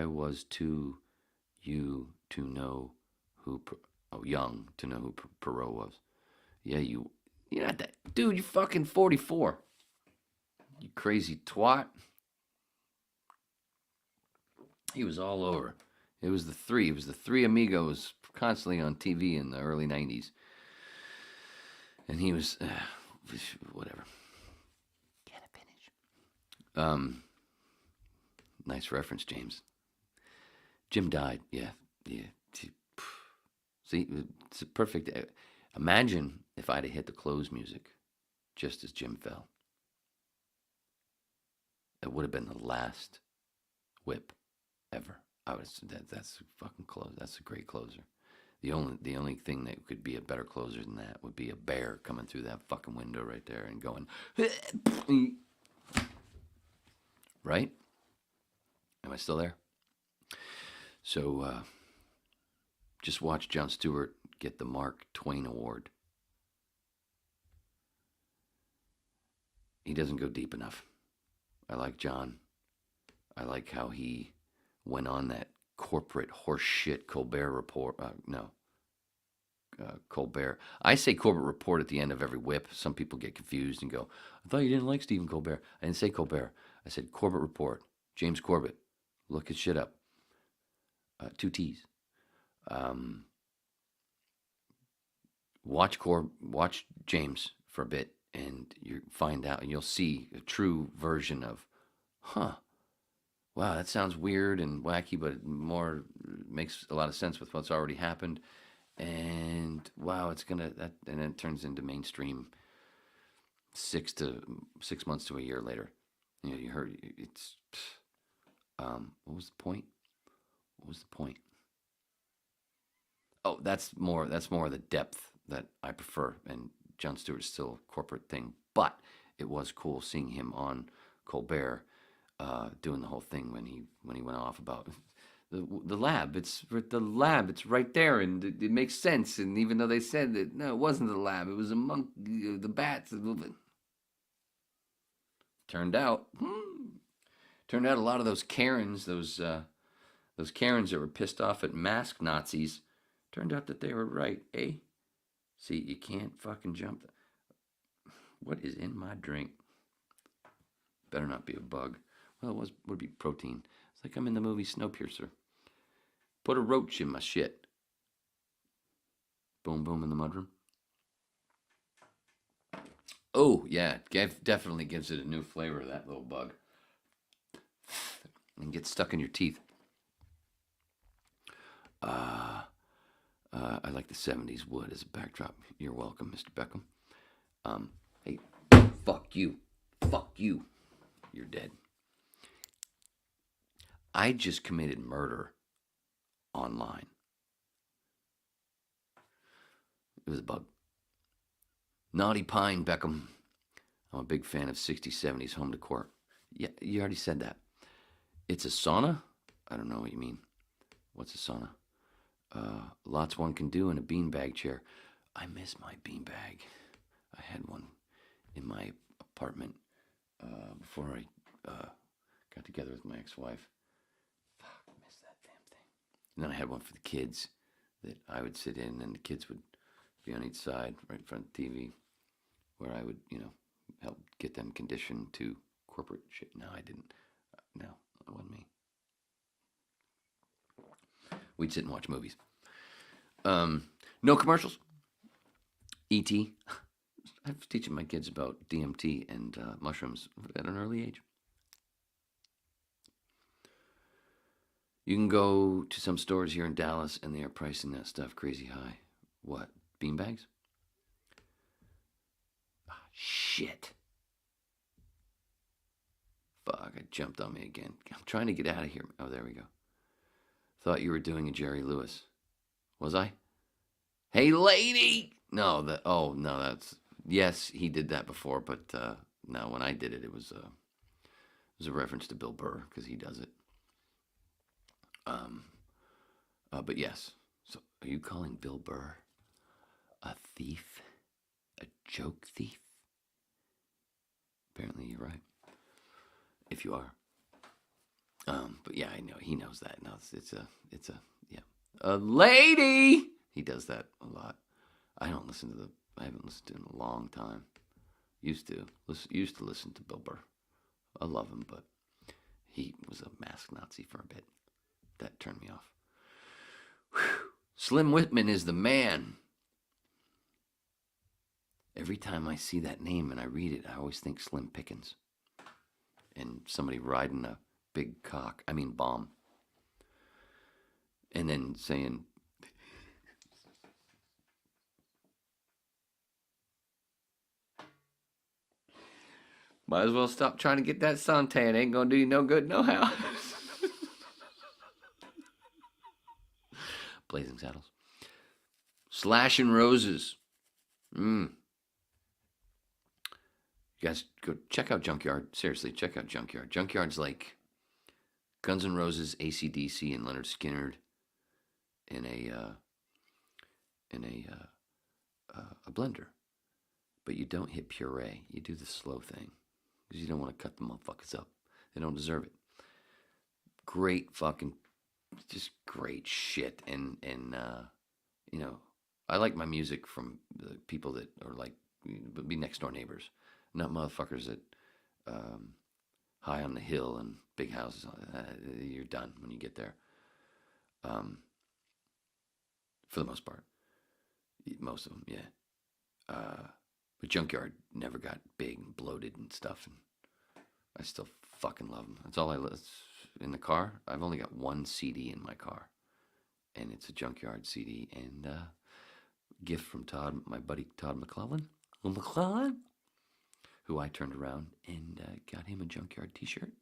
was too... young to know who Perot was. Yeah, you're not that dude. You're fucking 44. You crazy twat. He was all over. It was the three amigos constantly on TV in the early 90s, and he was whatever. Can I finish? Nice reference, James. Jim died. Yeah. See, it's a perfect... Imagine if I'd have hit the close music just as Jim fell. It would have been the last whip ever. That's fucking close. That's a great closer. The only thing that could be a better closer than that would be a bear coming through that fucking window right there and going... Right? Am I still there? So, just watch Jon Stewart get the Mark Twain Award. He doesn't go deep enough. I like John. I like how he went on that corporate horseshit Colbert report. Colbert. I say corporate report at the end of every whip. Some people get confused and go, I thought you didn't like Stephen Colbert. I didn't say Colbert. I said corporate report. James Corbett. Look his shit up. 2 T's. Watch James for a bit, and you find out, and you'll see a true version of, wow, that sounds weird and wacky, but it more makes a lot of sense with what's already happened. And wow, it's gonna that, and then it turns into mainstream 6 months to a year later. You know, you heard it's. What was the point? What was the point? Oh, that's more of the depth that I prefer. And Jon Stewart's still a corporate thing, but it was cool seeing him on Colbert, doing the whole thing when he went off about the lab. It's the lab. It's right there, and it makes sense. And even though they said that no, it wasn't the lab, it was a monkey, the bats. Turned out, a lot of those Karens, those Karens that were pissed off at mask Nazis, turned out that they were right, eh? See, you can't fucking jump. What is in my drink? Better not be a bug. Well, would be protein. It's like I'm in the movie Snowpiercer. Put a roach in my shit. Boom, boom in the mudroom. Oh, yeah, definitely gives it a new flavor, that little bug. And gets stuck in your teeth. I like the 70s wood as a backdrop. You're welcome, Mr. Beckham. Hey, fuck you. Fuck you. You're dead. I just committed murder online. It was a bug. Naughty Pine, Beckham. I'm a big fan of 60s, 70s home decor. Yeah, you already said that. It's a sauna? I don't know what you mean. What's a sauna? Lots one can do in a beanbag chair. I miss my beanbag. I had one in my apartment before I got together with my ex-wife. Fuck, I miss that damn thing. And then I had one for the kids that I would sit in, and the kids would be on each side, right in front of the TV, where I would, help get them conditioned to corporate shit. No, I didn't. No, that wasn't me. We'd sit and watch movies. No commercials. E.T. I was teaching my kids about DMT and mushrooms at an early age. You can go to some stores here in Dallas, and they are pricing that stuff crazy high. What? Beanbags? Ah, shit. Fuck, it jumped on me again. I'm trying to get out of here. Oh, there we go. Thought you were doing a Jerry Lewis. Was I? Hey, lady! No, that's... Yes, he did that before, but no, when I did it, it was a reference to Bill Burr, because he does it. But yes. So, are you calling Bill Burr a thief? A joke thief? Apparently you're right. If you are. But yeah, I know, he knows that. No, it's a lady! He does that a lot. I haven't listened to him in a long time. Used to listen to Bill Burr. I love him, but he was a masked Nazi for a bit. That turned me off. Whew. Slim Whitman is the man. Every time I see that name and I read it, I always think Slim Pickens. And somebody riding a big bomb. And then saying, might as well stop trying to get that suntan. It ain't gonna do you no good no how. Blazing Saddles. Slashing Roses. You guys go check out Junkyard. Seriously, check out Junkyard. Junkyard's like Guns N' Roses, AC/DC, and Leonard Skinner in a blender. But you don't hit puree. You do the slow thing because you don't want to cut the motherfuckers up. They don't deserve it. Great fucking, just great shit. And I like my music from the people that are like be next door neighbors, not motherfuckers that high on the hill and big houses. You're done when you get there. For the most part, most of them, yeah. But Junkyard never got big and bloated and stuff, and I still fucking love them. That's all I listen. in the car. I've only got one CD in my car, and it's a Junkyard CD, and gift from Todd, my buddy Todd McClellan, who I turned around and got him a Junkyard t-shirt.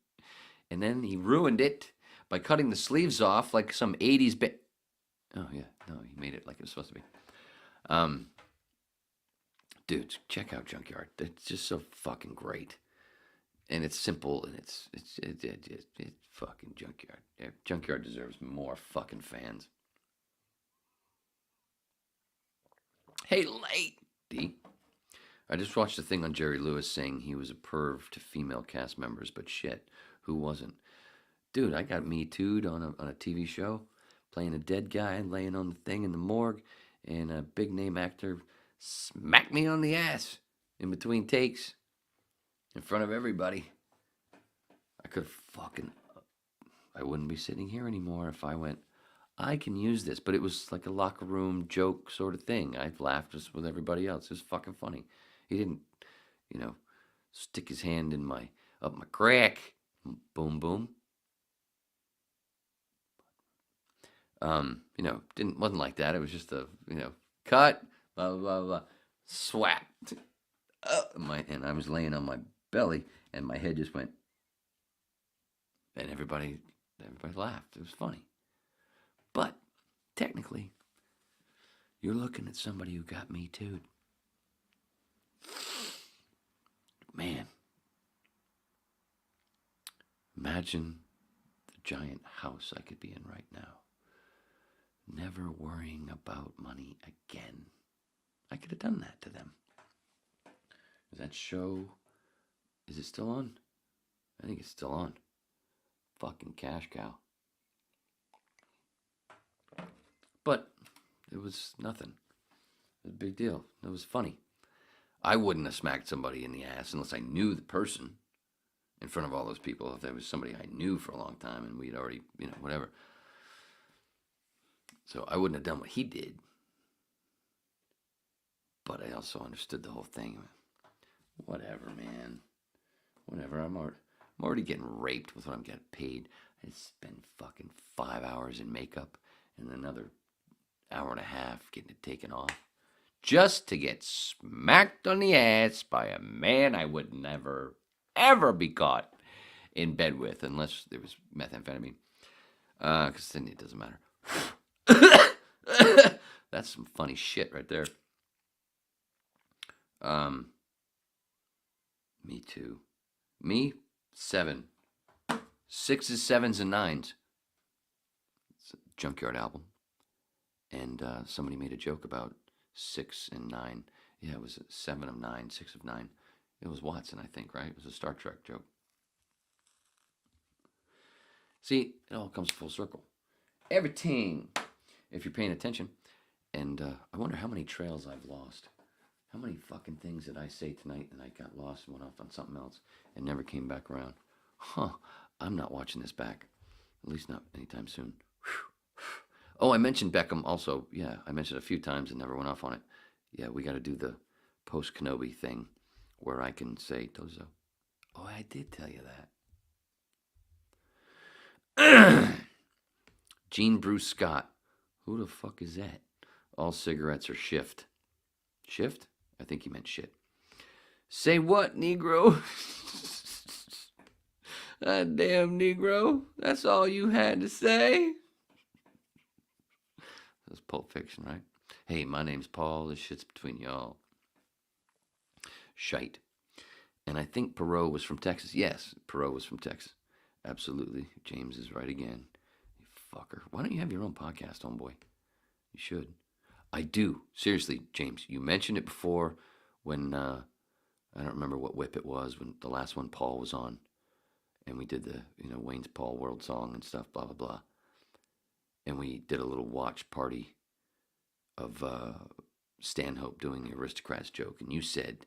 And then he ruined it by cutting the sleeves off like some 80s bit. Oh, yeah. No, he made it like it was supposed to be. Dudes, check out Junkyard. It's just so fucking great. And it's simple, and it's fucking Junkyard. Yeah, Junkyard deserves more fucking fans. Hey, lady. I just watched a thing on Jerry Lewis saying he was a perv to female cast members, but shit, who wasn't? Dude, I got Me Too'd on a TV show, playing a dead guy, laying on the thing in the morgue, and a big name actor smacked me on the ass in between takes, in front of everybody. I wouldn't be sitting here anymore if I went, I can use this. But it was like a locker room joke sort of thing. I laughed just with everybody else. It was fucking funny. He didn't, stick his hand up my crack. Boom, boom. Wasn't like that. It was just a, cut, blah, blah, blah, blah. Swat. And I was laying on my belly, and my head just went, and everybody laughed. It was funny. But technically, you're looking at somebody who got Me Too'd. Man, imagine the giant house I could be in right now. Never worrying about money again. I could have done that to them. Is that show, is it still on? I think it's still on. Fucking cash cow. But it was nothing. It was a big deal. It was funny. I wouldn't have smacked somebody in the ass unless I knew the person in front of all those people. If there was somebody I knew for a long time and we'd already, whatever. So I wouldn't have done what he did. But I also understood the whole thing. Whatever, man. Whatever. I'm already getting raped with what I'm getting paid. I spend fucking 5 hours in makeup and another hour and a half getting it taken off. Just to get smacked on the ass by a man I would never, ever be caught in bed with unless there was methamphetamine. Because then it doesn't matter. That's some funny shit right there. Me too. Me, 7. 6s, 7s, and 9s. It's a Junkyard album. And somebody made a joke about 6 and 9. Yeah, it was 7 of 9, 6 of 9. It was Watson, I think, right? It was a Star Trek joke. See, it all comes full circle. Everything, if you're paying attention. And I wonder how many trails I've lost. How many fucking things did I say tonight and I got lost and went off on something else and never came back around? I'm not watching this back. At least not anytime soon. Oh, I mentioned Beckham also. Yeah, I mentioned it a few times and never went off on it. Yeah, we got to do the post-Kenobi thing where I can say, Tozo. Oh, I did tell you that. Gene Bruce Scott. Who the fuck is that? All cigarettes are shift. Shift? I think he meant shit. Say what, Negro? Damn, Negro. That's all you had to say? That's Pulp Fiction, right? Hey, my name's Paul. This shit's between y'all. Shite. And I think Perot was from Texas. Yes, Perot was from Texas. Absolutely. James is right again. You fucker. Why don't you have your own podcast, homeboy? You should. I do. Seriously, James. You mentioned it before when, I don't remember what whip it was, when the last one Paul was on. And we did the, Wayne's Paul World Song and stuff, blah, blah, blah. And we did a little watch party of Stanhope doing the Aristocrats joke. And you said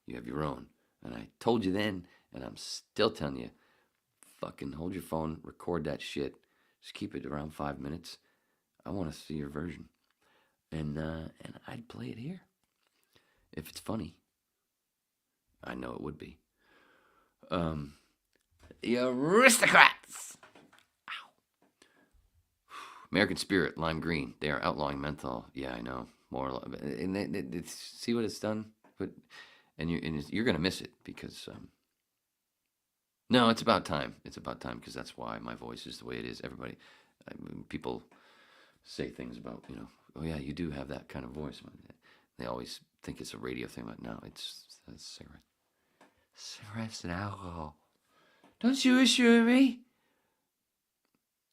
you have your own. And I told you then, and I'm still telling you, fucking hold your phone, record that shit. Just keep it around 5 minutes. I want to see your version. And I'd play it here. If it's funny. I know it would be. The Aristocrats. American Spirit, lime green. They are outlawing menthol. Yeah, I know. More, and see what it's done. But you're gonna miss it because no, it's about time. It's about time because that's why my voice is the way it is. Everybody, people say things about oh yeah, you do have that kind of voice. They always think it's a radio thing, but no, it's cigarettes and alcohol. Don't you assure me?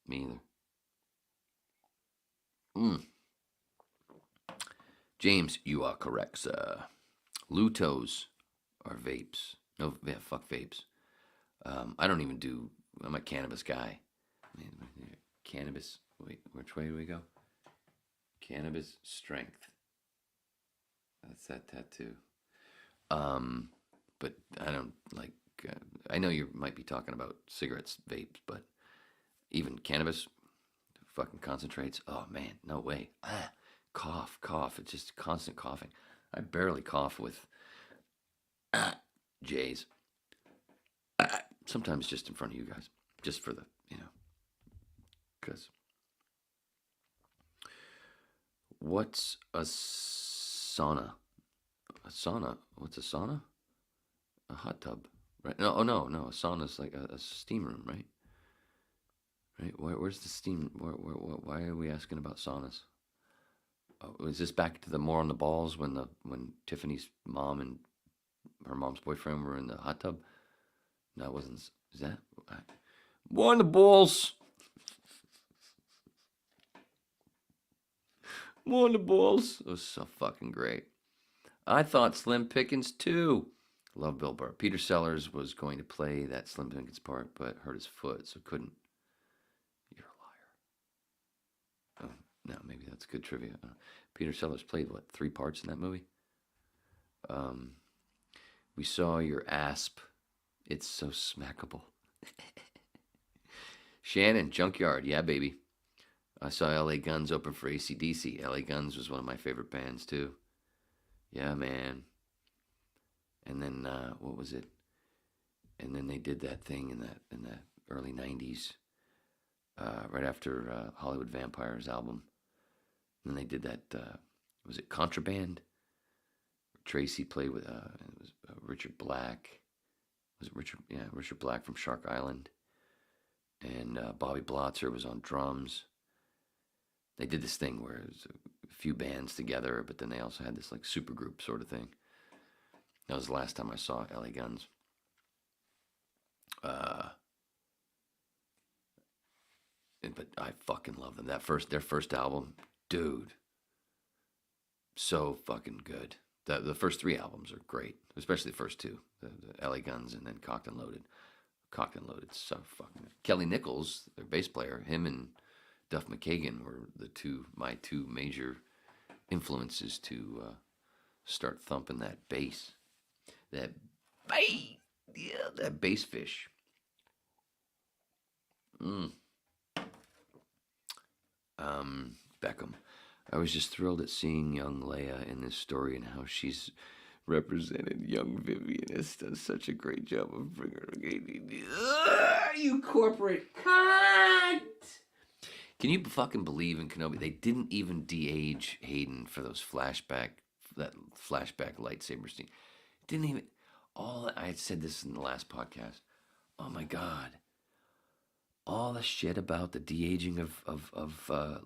Me either. James, you are correct, sir. Lutos are vapes. No, yeah, fuck vapes. I don't even do. I'm a cannabis guy. Cannabis. Wait, which way do we go? Cannabis strength. That's that tattoo. But I don't like. I know you might be talking about cigarettes, vapes, but even cannabis, fucking concentrates. Oh man, no way. Cough. It's just constant coughing. I barely cough with J's. Sometimes just in front of you guys, just for the because. What's a sauna? A sauna? What's a sauna? A hot tub, right? No, a sauna's like a steam room, right? Right? Where's the steam? Why are we asking about saunas? Oh, is this back to the more on the balls when Tiffany's mom and her mom's boyfriend were in the hot tub? No, it wasn't. Is that more on the balls? More on the balls. It was so fucking great. I thought Slim Pickens too. Love Bill Burr. Peter Sellers was going to play that Slim Pickens part, but hurt his foot, so couldn't. You're a liar. Oh, no, maybe that's good trivia. Peter Sellers played, 3 parts in that movie? We saw your asp. It's so smackable. Shannon, Junkyard. Yeah, baby. I saw LA Guns open for AC/DC. LA Guns was one of my favorite bands, too. Yeah, man. And then, what was it? And then they did that thing in the early 90s, right after Hollywood Vampires album. And then they did that, was it Contraband? Tracy played with, it was Richard Black. Was it Richard? Yeah, Richard Black from Shark Island. And Bobby Blotzer was on drums. They did this thing where it was a few bands together, but then they also had this like super group sort of thing. That was the last time I saw LA Guns. But I fucking love them. Their first album, dude, so fucking good. The first 3 albums are great, especially the first 2, the LA Guns and then Cocked and Loaded. Cocked and Loaded, so fucking good. Kelly Nichols, their bass player, him and Duff McKagan were my two major influences to start thumping that bass. That bass, yeah, that bass fish. Beckham. I was just thrilled at seeing young Leia in this story and how she's represented young Vivian has done such a great job of bringing her. You corporate cunt! Can you fucking believe in Kenobi? They didn't even de-age Hayden for those flashback lightsaber scene. Didn't even. I had said this in the last podcast. Oh my God. All the shit about the de-aging of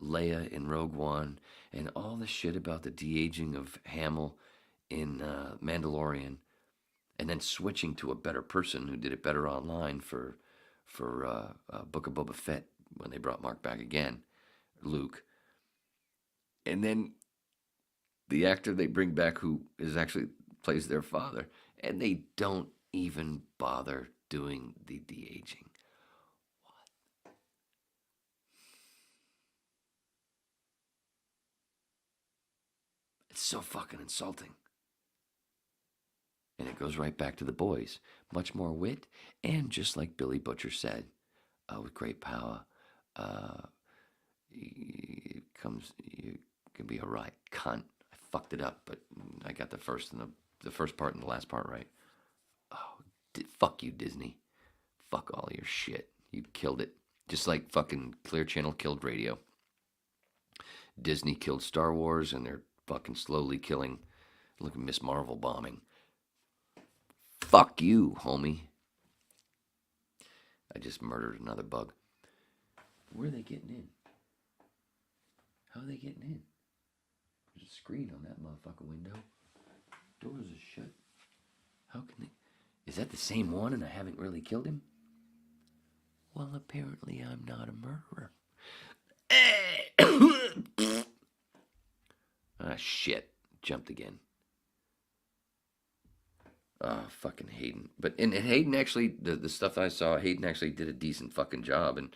Leia in Rogue One, and all the shit about the de-aging of Hamill in Mandalorian, and then switching to a better person who did it better online for Book of Boba Fett when they brought Mark back again, Luke. And then the actor they bring back who is actually plays their father, and they don't even bother doing the de-aging. It's so fucking insulting. And it goes right back to the boys. Much more wit, and just like Billy Butcher said, with great power, you can be a right cunt. I fucked it up, but I got the first part and the last part right. Oh, fuck you, Disney. Fuck all your shit. You killed it. Just like fucking Clear Channel killed radio. Disney killed Star Wars, and they're fucking slowly killing. Look at Miss Marvel bombing. Fuck you, homie. I just murdered another bug. Where are they getting in? How are they getting in? There's a screen on that motherfucking window. Doors are shut. How can they? Is that the same one and I haven't really killed him? Well, apparently I'm not a murderer. Ah, shit. Jumped again. Oh, fucking Hayden. But and Hayden actually, the stuff I saw, Hayden actually did a decent fucking job. And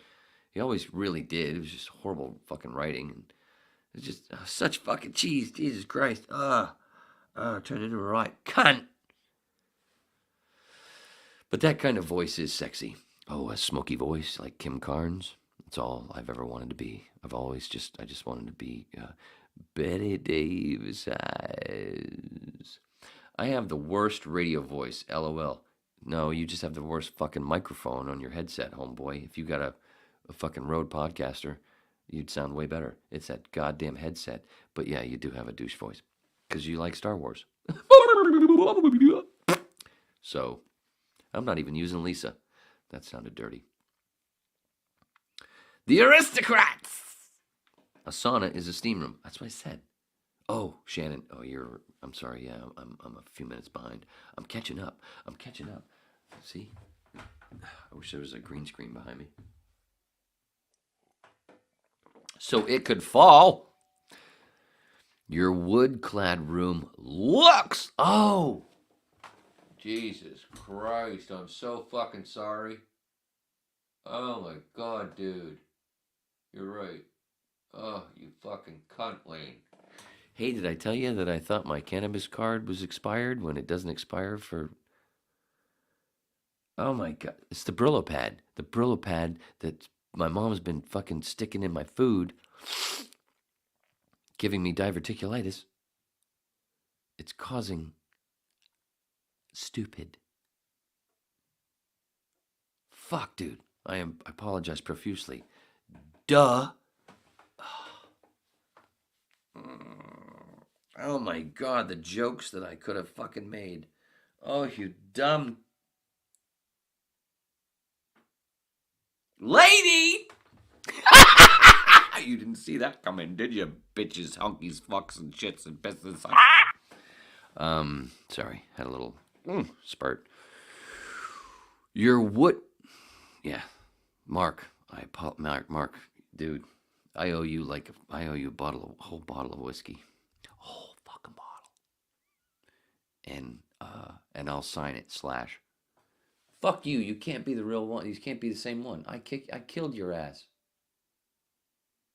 he always really did. It was just horrible fucking writing. And it's just such fucking cheese. Jesus Christ. Turned into a right cunt. But that kind of voice is sexy. Oh, a smoky voice like Kim Carnes. That's all I've ever wanted to be. I just wanted to be Betty Davis eyes. I have the worst radio voice, LOL. No, you just have the worst fucking microphone on your headset, homeboy. If you got a fucking Rode podcaster, you'd sound way better. It's that goddamn headset. But yeah, you do have a douche voice. Because you like Star Wars. So, I'm not even using Lisa. That sounded dirty. The aristocrats! A sauna is a steam room. That's what I said. Oh, Shannon. Oh, I'm sorry. Yeah, I'm a few minutes behind. I'm catching up. See? I wish there was a green screen behind me. So it could fall. Your wood-clad room looks... Oh! Jesus Christ, I'm so fucking sorry. Oh my God, dude. You're right. Oh, you fucking cunt, Lane. Hey, did I tell you that I thought my cannabis card was expired when it doesn't expire for... Oh my God. It's the Brillo pad. The Brillo pad that my mom's been fucking sticking in my food, giving me diverticulitis. It's causing... stupid. Fuck, dude. I apologize profusely. Duh. Oh my God, the jokes that I could have fucking made. Oh, you dumb lady! You didn't see that coming, did you? Bitches, honkies, fucks, and shits, and pisses. Sorry, had a little spurt. Your wood... Yeah, Mark, Mark, dude, I owe you a whole bottle of whiskey. A whole fucking bottle. And I'll sign it, / Fuck you, you can't be the real one. You can't be the same one. I killed your ass.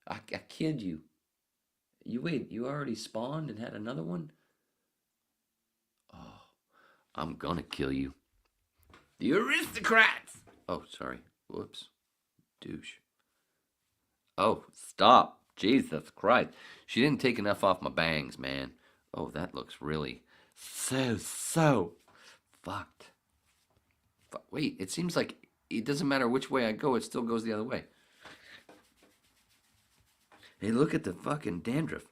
I killed you. You already spawned and had another one? Oh, I'm gonna kill you. The aristocrats! Oh, sorry. Whoops. Douche. Oh, stop. Jesus Christ. She didn't take enough off my bangs, man. Oh, that looks really so fucked. Wait, it seems like it doesn't matter which way I go, it still goes the other way. Hey, look at the fucking dandruff.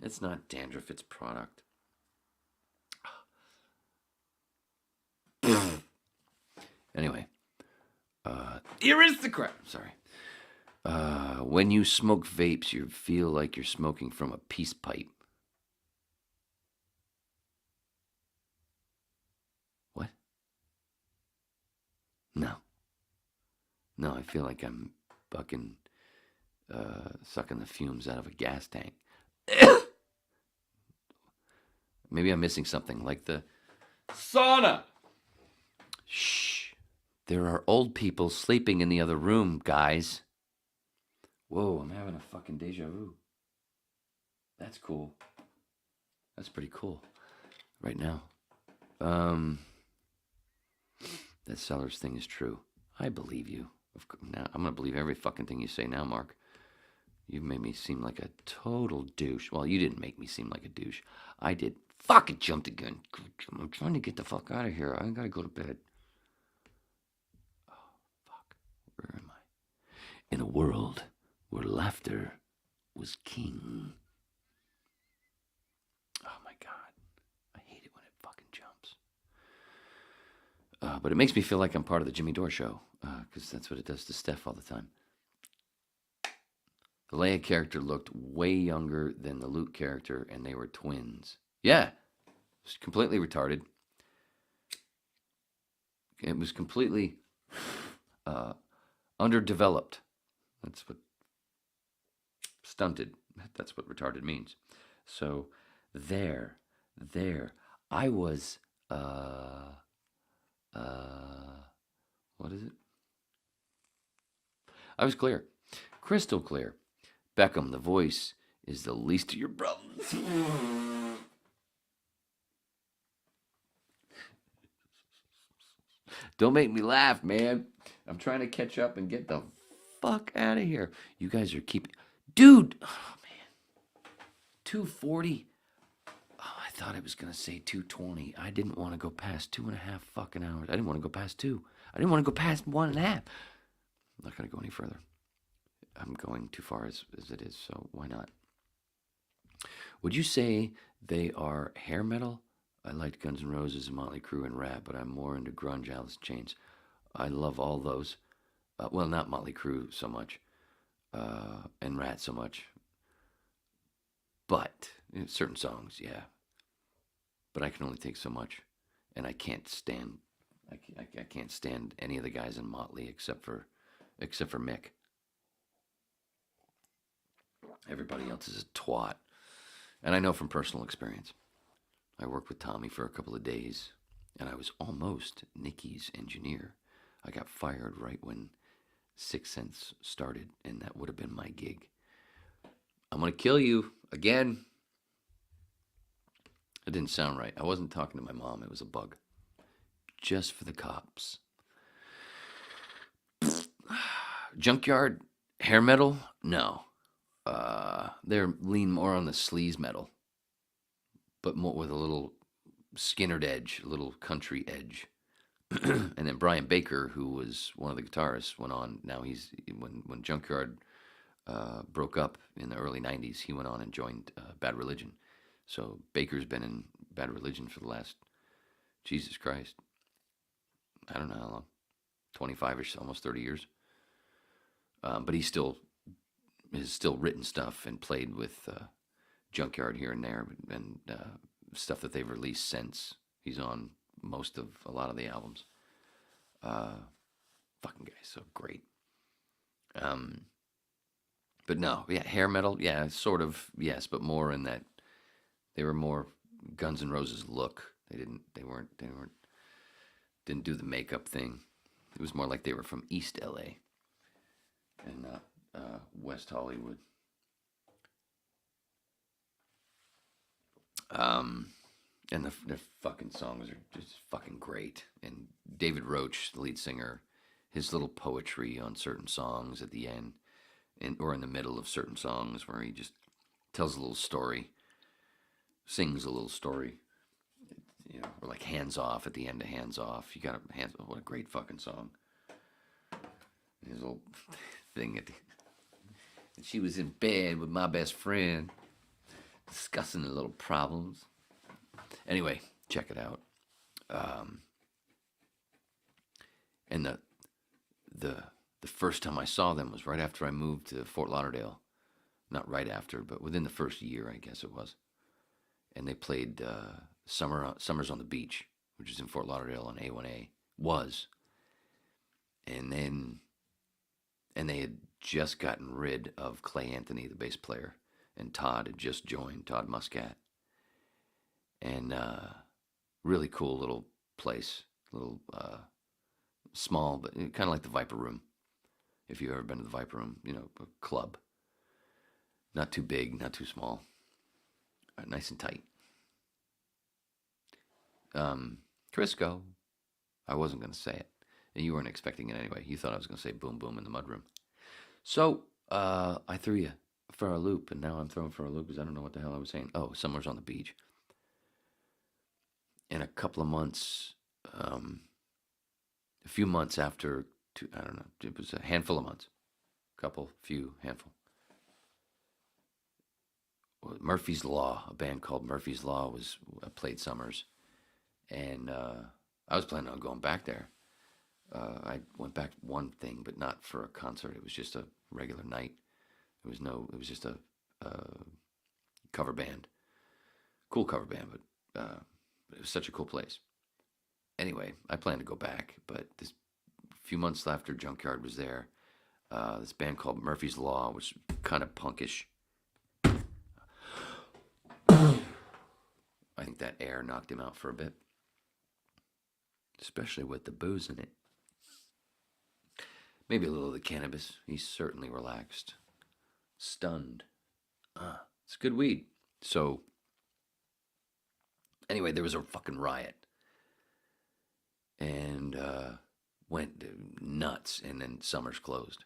It's not dandruff, it's product. Anyway. The aristocrat! Sorry. When you smoke vapes, you feel like you're smoking from a peace pipe. What? No. No, I feel like I'm fucking sucking the fumes out of a gas tank. Maybe I'm missing something, like the sauna. Shh. There are old people sleeping in the other room, guys. Whoa, I'm having a fucking deja vu. That's cool. That's pretty cool. Right now. That Sellers thing is true. I believe you. Now I'm going to believe every fucking thing you say now, Mark. You've made me seem like a total douche. Well, you didn't make me seem like a douche. I did. Fuck, it jumped again. I'm trying to get the fuck out of here. I gotta go to bed. Oh, fuck. Where am I? In a world where laughter was king. Oh my God. I hate it when it fucking jumps. But it makes me feel like I'm part of the Jimmy Dore show, because that's what it does to Steph all the time. The Leia character looked way younger than the Luke character, and they were twins. Yeah, it was completely retarded. It was completely underdeveloped. That's what stunted. That's what retarded means. So there, I was, what is it? I was clear, crystal clear. Beckham, the voice is the least of your problems. Don't make me laugh, man. I'm trying to catch up and get the fuck out of here. You guys are keeping... Dude! Oh, man. 240. Oh, I thought I was going to say 220. I didn't want to go past 2.5 fucking hours. I didn't want to go past 2. I didn't want to go past 1.5. I'm not going to go any further. I'm going too far as it is, so why not? Would you say they are hair metal? I liked Guns N' Roses, Motley Crue, and Rat, but I'm more into grunge, Alice in Chains. I love all those. Well, not Motley Crue so much, and Rat so much. But certain songs, yeah. But I can only take so much, and I can't stand. I can't stand any of the guys in Motley except for Mick. Everybody else is a twat. And I know from personal experience. I worked with Tommy for a couple of days, and I was almost Nikki's engineer. I got fired right when 6 Cents started, and that would have been my gig. I'm going to kill you again. It didn't sound right. I wasn't talking to my mom. It was a bug. Just for the cops. Junkyard hair metal? No. They're lean more on the sleaze metal, but more with a little Skinnered edge, a little country edge. And then Brian Baker, who was one of the guitarists, went on. Now when Junkyard broke up in the early 90s, he went on and joined Bad Religion. So Baker's been in Bad Religion for the last, Jesus Christ, I don't know how long, 25-ish, almost 30 years. But he has still written stuff and played with Junkyard here and there, and stuff that they've released since. He's on a lot of the albums. Fucking guy's so great. But no, yeah, hair metal, yeah, sort of, yes, but more in that they were more Guns N' Roses look. They didn't do the makeup thing. It was more like they were from East LA and not West Hollywood. And the fucking songs are just fucking great. And David Roach, the lead singer, his little poetry on certain songs at the end, or in the middle of certain songs, where he just tells a little story, sings a little story, or like Hands Off at the end of Hands Off. You got Hands Off. What a great fucking song. His little thing at the... And she was in bed with my best friend, discussing the little problems. Anyway, check it out. And the first time I saw them was right after I moved to Fort Lauderdale. Not right after, but within the first year, I guess it was. And they played Summers on the Beach, which is in Fort Lauderdale on A1A. And they had just gotten rid of Clay Anthony, the bass player, and Todd had just joined, Todd Muscat. And really cool little place, little small, but kind of like the Viper Room. If you've ever been to the Viper Room, a club. Not too big, not too small. Nice and tight. Crisco. I wasn't going to say it. And you weren't expecting it anyway. You thought I was going to say boom boom in the mudroom. So, I threw you for a loop, and now I'm throwing for a loop because I don't know what the hell I was saying. Oh, Somewhere's on the Beach. In a couple of months, a few months after, I don't know, it was a handful of months. Handful. Murphy's Law, a band called Murphy's Law played Summers, and I was planning on going back there. I went back one thing, but not for a concert. It was just a regular night. It was just a cover band, cool cover band, but it was such a cool place. Anyway, I planned to go back, but this few months after Junkyard was there, this band called Murphy's Law was kind of punkish. I think that air knocked him out for a bit, especially with the booze in it. Maybe a little of the cannabis. He's certainly relaxed. Stunned. It's good weed. So, anyway, there was a fucking riot. And went nuts, and then Summers closed.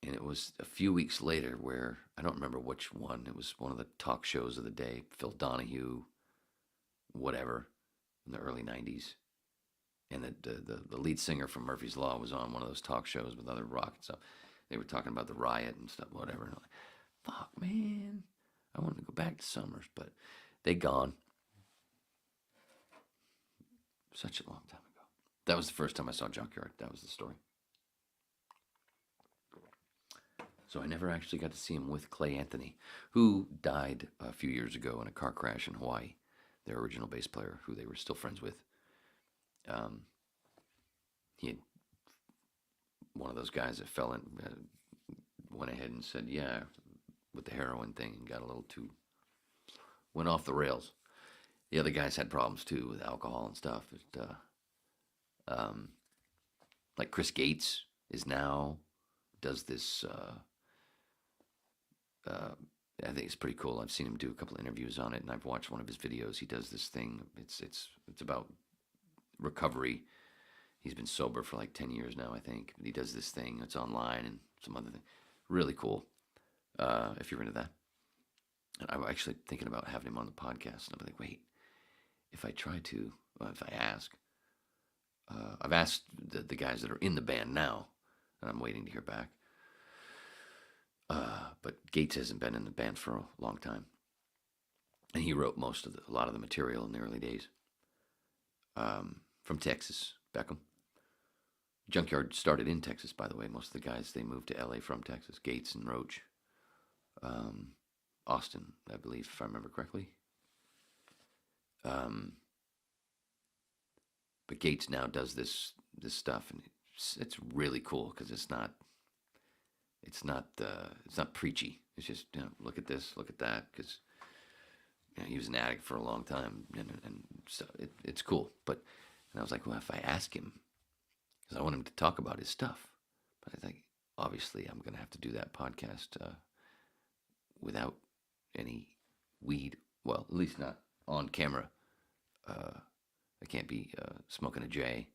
And it was a few weeks later where, I don't remember which one, it was one of the talk shows of the day, Phil Donahue, whatever, in the early 90s. And the lead singer from Murphy's Law was on one of those talk shows with other rock and stuff. They were talking about the riot and stuff, whatever. And I'm like, fuck, man. I wanted to go back to Summers, but they gone. Such a long time ago. That was the first time I saw Junkyard. That was the story. So I never actually got to see him with Clay Anthony, who died a few years ago in a car crash in Hawaii. Their original bass player, who they were still friends with. He had one of those guys that fell in, went ahead and said, yeah, with the heroin thing, and got a little too, went off the rails. The other guys had problems too with alcohol and stuff. Like Chris Gates does this. I think it's pretty cool. I've seen him do a couple of interviews on it, and I've watched one of his videos. He does this thing. It's about recovery. He's been sober for like 10 years now, I think. But he does this thing. It's online and some other thing. Really cool. If you're into that. And I'm actually thinking about having him on the podcast. And I'm like, wait, if I ask, I've asked the guys that are in the band now, and I'm waiting to hear back. But Gates hasn't been in the band for a long time. And he wrote a lot of the material in the early days. From Texas, Beckham. Junkyard started in Texas, by the way. Most of the guys, they moved to LA from Texas. Gates and Roach. Austin, I believe, if I remember correctly. But Gates now does this stuff, and it's really cool because it's not preachy. It's just, look at this, look at that, because he was an addict for a long time, and so it's cool. And I was like, well, if I ask him, because I want him to talk about his stuff, but I think obviously I'm gonna have to do that podcast without any weed. Well, at least not on camera. I can't be smoking a J,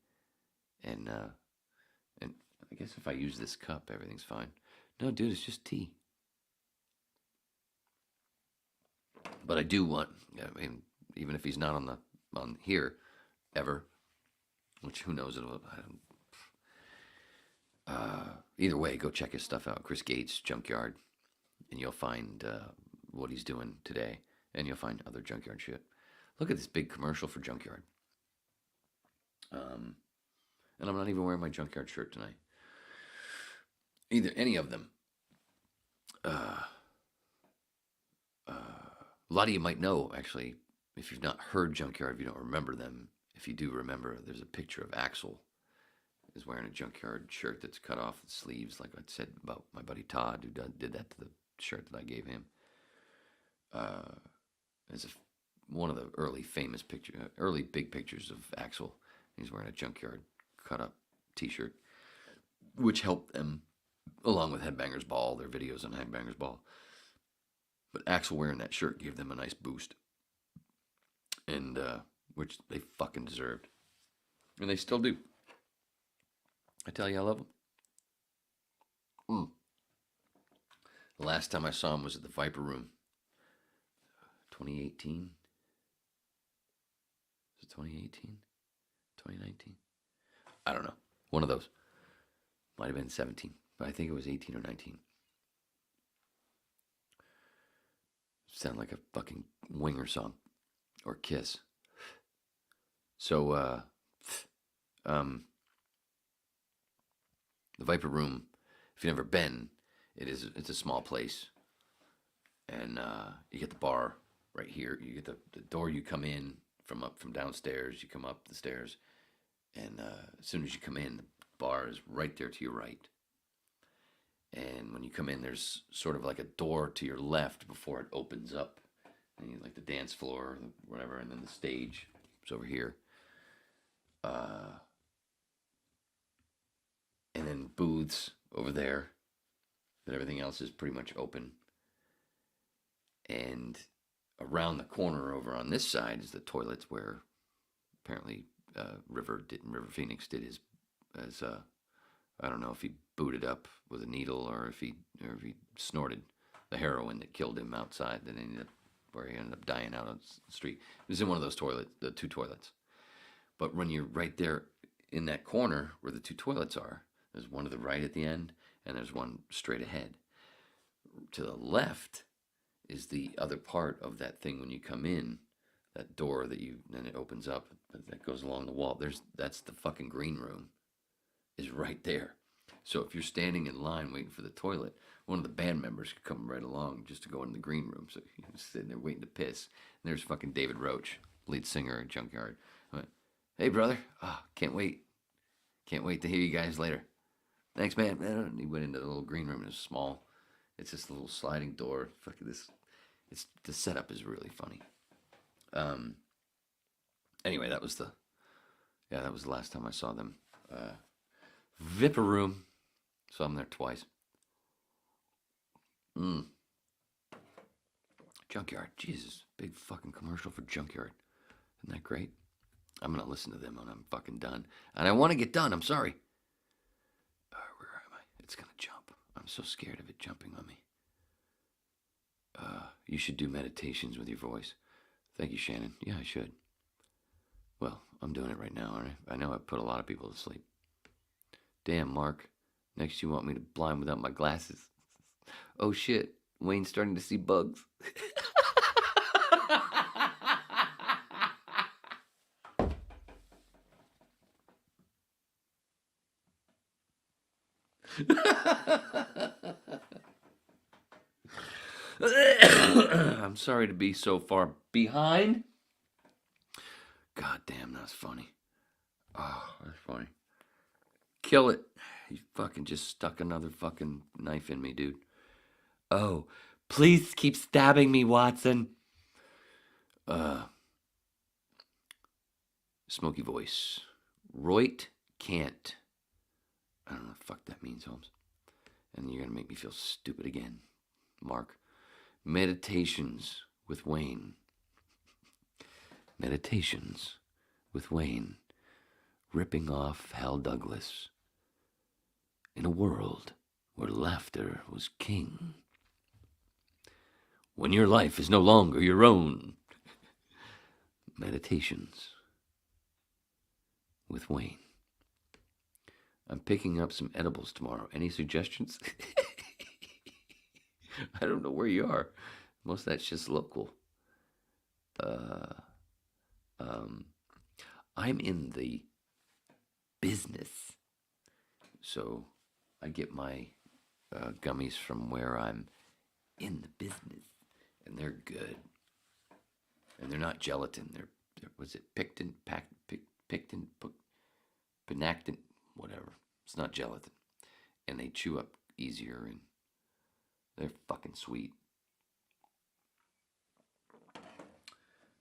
and I guess if I use this cup, everything's fine. No, dude, it's just tea. But I do want, I mean, even if he's not on here ever, which who knows, either way, go check his stuff out. Chris Gates, Junkyard, and you'll find what he's doing today, and you'll find other Junkyard shit. Look at this big commercial for Junkyard. And I'm not even wearing my Junkyard shirt tonight. Any of them. A lot of you might know, actually, if you've not heard Junkyard, if you don't remember them. If you do remember, there's a picture of Axel is wearing a Junkyard shirt that's cut off the sleeves, like I said about my buddy Todd, who did that to the shirt that I gave him. It's one of the early big pictures of Axel. He's wearing a Junkyard cut-up T-shirt, which helped them, along with Headbangers Ball, their videos on Headbangers Ball. But Axel wearing that shirt gave them a nice boost, and which they fucking deserved. And they still do. I tell you, I love them. The last time I saw him was at the Viper Room. 2018? Is it 2018? 2019? I don't know. One of those. Might have been 17, but I think it was 18 or 19. Sound like a fucking Winger song or Kiss. So, the Viper Room, if you've never been, it's a small place. And you get the bar right here. You get the door you come in from downstairs. You come up the stairs. And as soon as you come in, the bar is right there to your right. And when you come in, there's sort of like a door to your left before it opens up. And you like the dance floor, or whatever, and then the stage is over here. And then booths over there. But everything else is pretty much open. And around the corner over on this side is the toilets where apparently River Phoenix did his I don't know if he booted up with a needle or if he snorted the heroin that killed him outside. Where he ended up dying out on the street. It was in one of those toilets, the two toilets. But when you're right there in that corner where the two toilets are, there's one to the right at the end, and there's one straight ahead. To the left is the other part of that thing when you come in, that door then it opens up, that goes along the wall. That's the fucking green room, is right there. So if you're standing in line waiting for the toilet, one of the band members could come right along just to go in the green room. So you're sitting there waiting to piss. And there's fucking David Roach, lead singer at Junkyard. I went, hey, brother. Can't wait. Can't wait to hear you guys later. Thanks, man. And he went into the little green room. It was small. It's this little sliding door. Fucking this. The setup is really funny. Anyway, that was the last time I saw them. Viper Room. Saw them there twice. Junkyard. Jesus. Big fucking commercial for Junkyard. Isn't that great? I'm going to listen to them when I'm fucking done. And I want to get done. I'm sorry. Where am I? It's going to jump. I'm so scared of it jumping on me. You should do meditations with your voice. Thank you, Shannon. Yeah, I should. Well, I'm doing it right now, aren't I? I know I put a lot of people to sleep. Damn, Mark. Next you want me to blind without my glasses. Oh shit, Wayne's starting to see bugs. I'm sorry to be so far behind. God damn, that's funny. Oh, that's funny. Kill it. You fucking just stuck another fucking knife in me, dude. Oh, please keep stabbing me, Watson. Smoky voice. Roit can't. I don't know what the fuck that means, Holmes. And you're gonna make me feel stupid again, Mark. Meditations with Wayne. Meditations with Wayne. Ripping off Hal Douglas. In a world where laughter was king. When your life is no longer your own. Meditations with Wayne. I'm picking up some edibles tomorrow. Any suggestions? I don't know where you are. Most of that's just local. I'm in the business. So I get my gummies from where I'm in the business. And they're good. And they're not gelatin. They're was it pectin, pinactin, whatever. It's not gelatin. And they chew up easier and they're fucking sweet.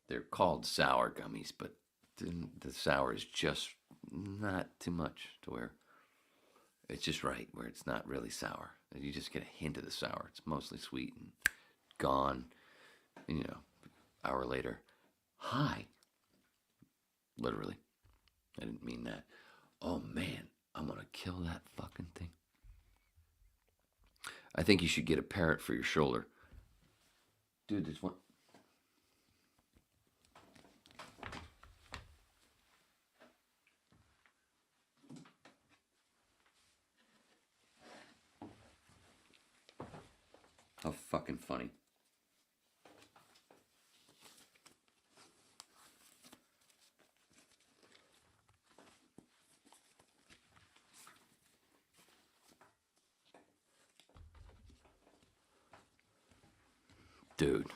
They're called sour gummies, but the sour is just not too much to where it's just right, where it's not really sour. You just get a hint of the sour. It's mostly sweet and gone, hour later. Hi. Literally. I didn't mean that. Oh, man. I'm going to kill that fucking thing. I think you should get a parrot for your shoulder. Dude, there's one. How fucking funny. Dude.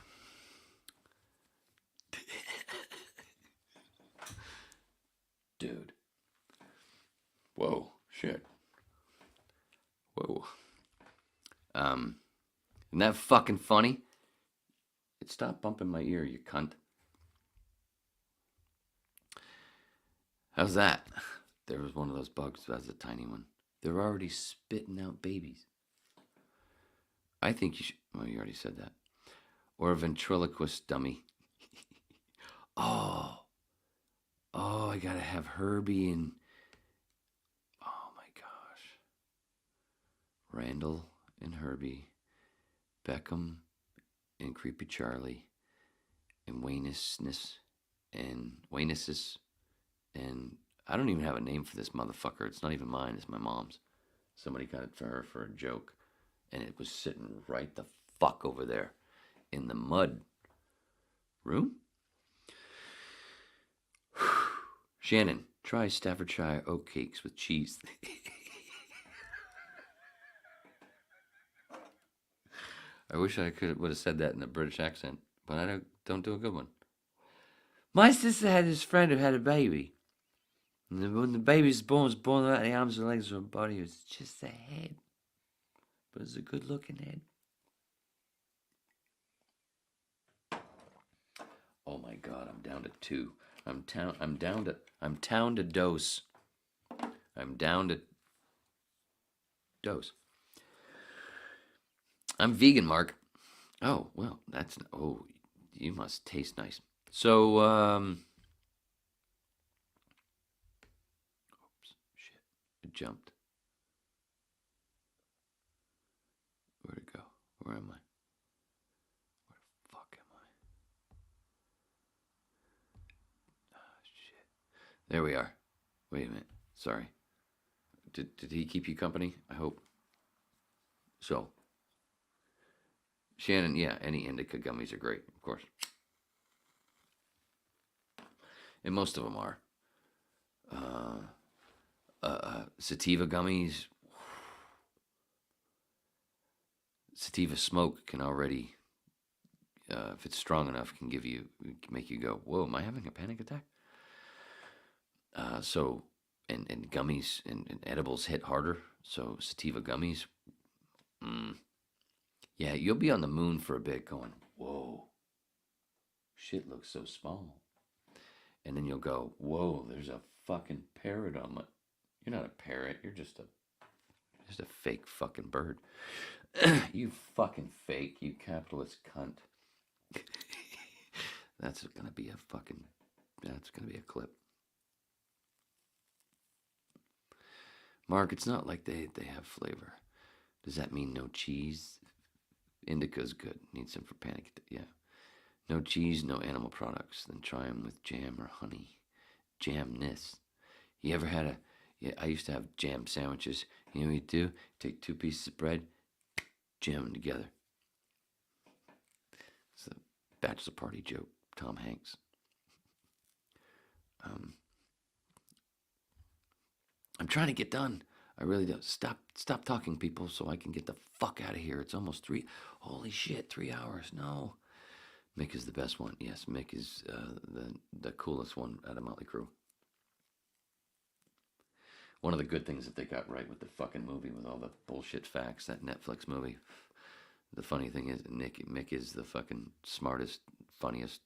Dude. Whoa, shit. Whoa. Isn't that fucking funny? Stop bumping my ear, you cunt. How's that? There was one of those bugs. That's a tiny one. They're already spitting out babies. I think you should... Well, you already said that. Or a ventriloquist dummy. Oh, I gotta have Herbie and... Oh my gosh. Randall and Herbie. Beckham and Creepy Charlie. And Waynesness. And Waynesses. And I don't even have a name for this motherfucker. It's not even mine. It's my mom's. Somebody got it for her for a joke. And it was sitting right the fuck over there in the mud room. Shannon, try Staffordshire oatcakes with cheese. I wish I would have said that in a British accent, but I don't do a good one. My sister had this friend who had a baby. And when the baby was born without the arms and legs or body. It was just a head. But it's a good looking head. Oh my God, I'm down to 2. I'm down to dose. I'm down to dose. I'm vegan, Mark. Oh, well, you must taste nice. So, oops, shit, it jumped. Where'd it go? Where am I? Where the fuck am I? Ah, shit. There we are. Wait a minute. Sorry. Did he keep you company? I hope. So, Shannon, yeah, any indica gummies are great, of course. And most of them are. Sativa gummies. Sativa smoke can already, if it's strong enough, can make you go, whoa, am I having a panic attack? So, and gummies and edibles hit harder. So sativa gummies, yeah, you'll be on the moon for a bit going, whoa, shit looks so small. And then you'll go, whoa, there's a fucking parrot on my... You're not a parrot, you're just a fake fucking bird. You fucking fake, you capitalist cunt. That's gonna be a clip. Mark, it's not like they have flavor. Does that mean no cheese? Indica's good. Need some for panic. Yeah. No cheese, no animal products. Then try them with jam or honey. Jamness. You ever had I used to have jam sandwiches. You know what you do? Take 2 pieces of bread, jam them together. It's a bachelor party joke. Tom Hanks. I'm trying to get done. I really don't. Stop talking, people, so I can get the fuck out of here. It's almost 3. Holy shit, 3 hours. No. Mick is the best one. Yes, Mick is the coolest one out of Motley Crue. One of the good things that they got right with the fucking movie, with all the bullshit facts, that Netflix movie. The funny thing is, Mick is the fucking smartest, funniest,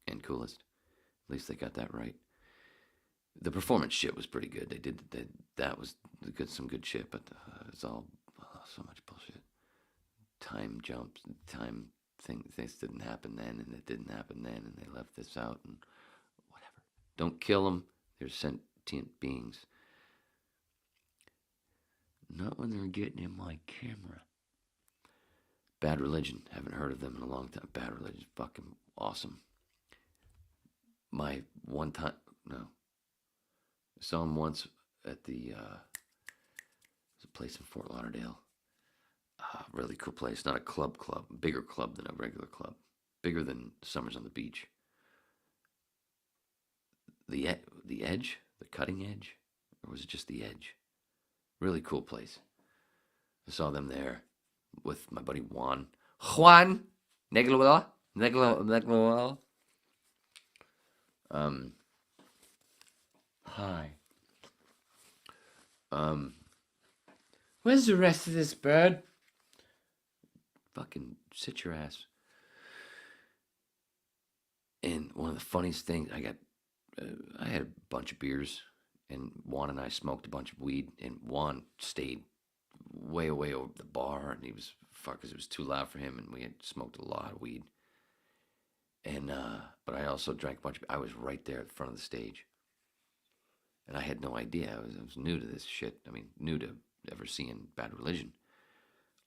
and coolest. At least they got that right. The performance shit was pretty good. That was some good shit, but it's all so much bullshit. Time jumps, time things didn't happen then, and it didn't happen then, and they left this out, and whatever. Don't kill them. They're sentient beings. Not when they're getting in my camera. Bad Religion. Haven't heard of them in a long time. Bad Religion. Fucking awesome. My one time... No. I saw him once at the... there's a place in Fort Lauderdale. Really cool place. Not a club. Bigger club than a regular club. Bigger than Summers on the Beach. The Edge? The Cutting Edge? Or was it just the Edge? Really cool place. I saw them there with my buddy Juan. Juan! Negla. Negla. Hi. Where's the rest of this bird? Fucking sit your ass. And one of the funniest things, I had a bunch of beers, and Juan and I smoked a bunch of weed, and Juan stayed way away over the bar, and he was because it was too loud for him, and we had smoked a lot of weed. And but I also drank a bunch. I was right there at the front of the stage, and I had no idea. I was new to this shit. I mean, new to ever seeing Bad Religion.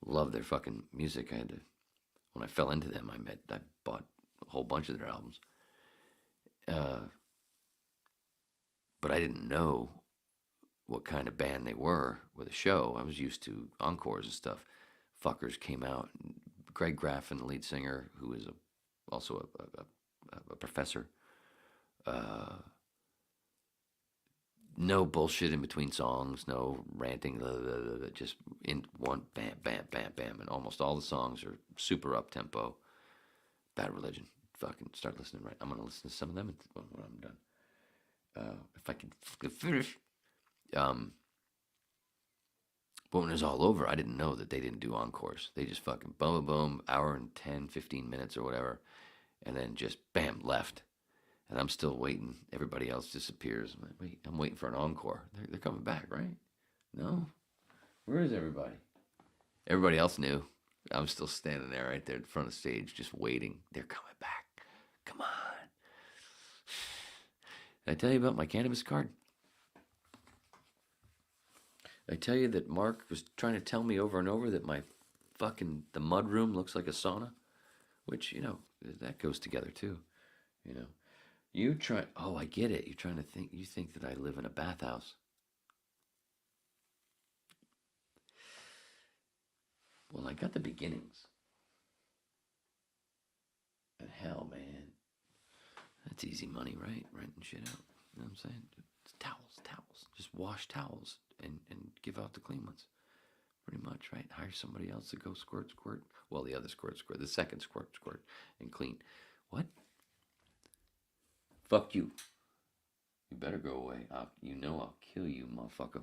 Loved their fucking music. When I fell into them, I bought a whole bunch of their albums. But I didn't know what kind of band they were with a show. I was used to encores and stuff. Fuckers came out. Greg Graffin, the lead singer, who is also a professor. No bullshit in between songs, no ranting, just in one bam, bam, bam, bam. And almost all the songs are super up-tempo. Bad Religion. Fucking start listening right. I'm going to listen to some of them when I'm done. If I can finish. But when it was all over, I didn't know that they didn't do encores. They just fucking boom, boom, boom, hour and 10, 15 minutes or whatever. And then just bam, left. And I'm still waiting. Everybody else disappears. I'm like, wait, I'm waiting for an encore. They're coming back, right? No? Where is everybody? Everybody else knew. I'm still standing there right there in front of the stage just waiting. They're coming back. Come on. Did I tell you about my cannabis card? I tell you that Mark was trying to tell me over and over that the mud room looks like a sauna, which, that goes together too, I get it. You think that I live in a bathhouse. Well, I got the beginnings. And hell, man, that's easy money, right? Renting shit out. You know what I'm saying? It's towels. Just wash towels and give out the clean ones. Pretty much, right? Hire somebody else to go squirt. Well, the other squirt. The second squirt, and clean. What? Fuck you. You better go away. I'll kill you, motherfucker.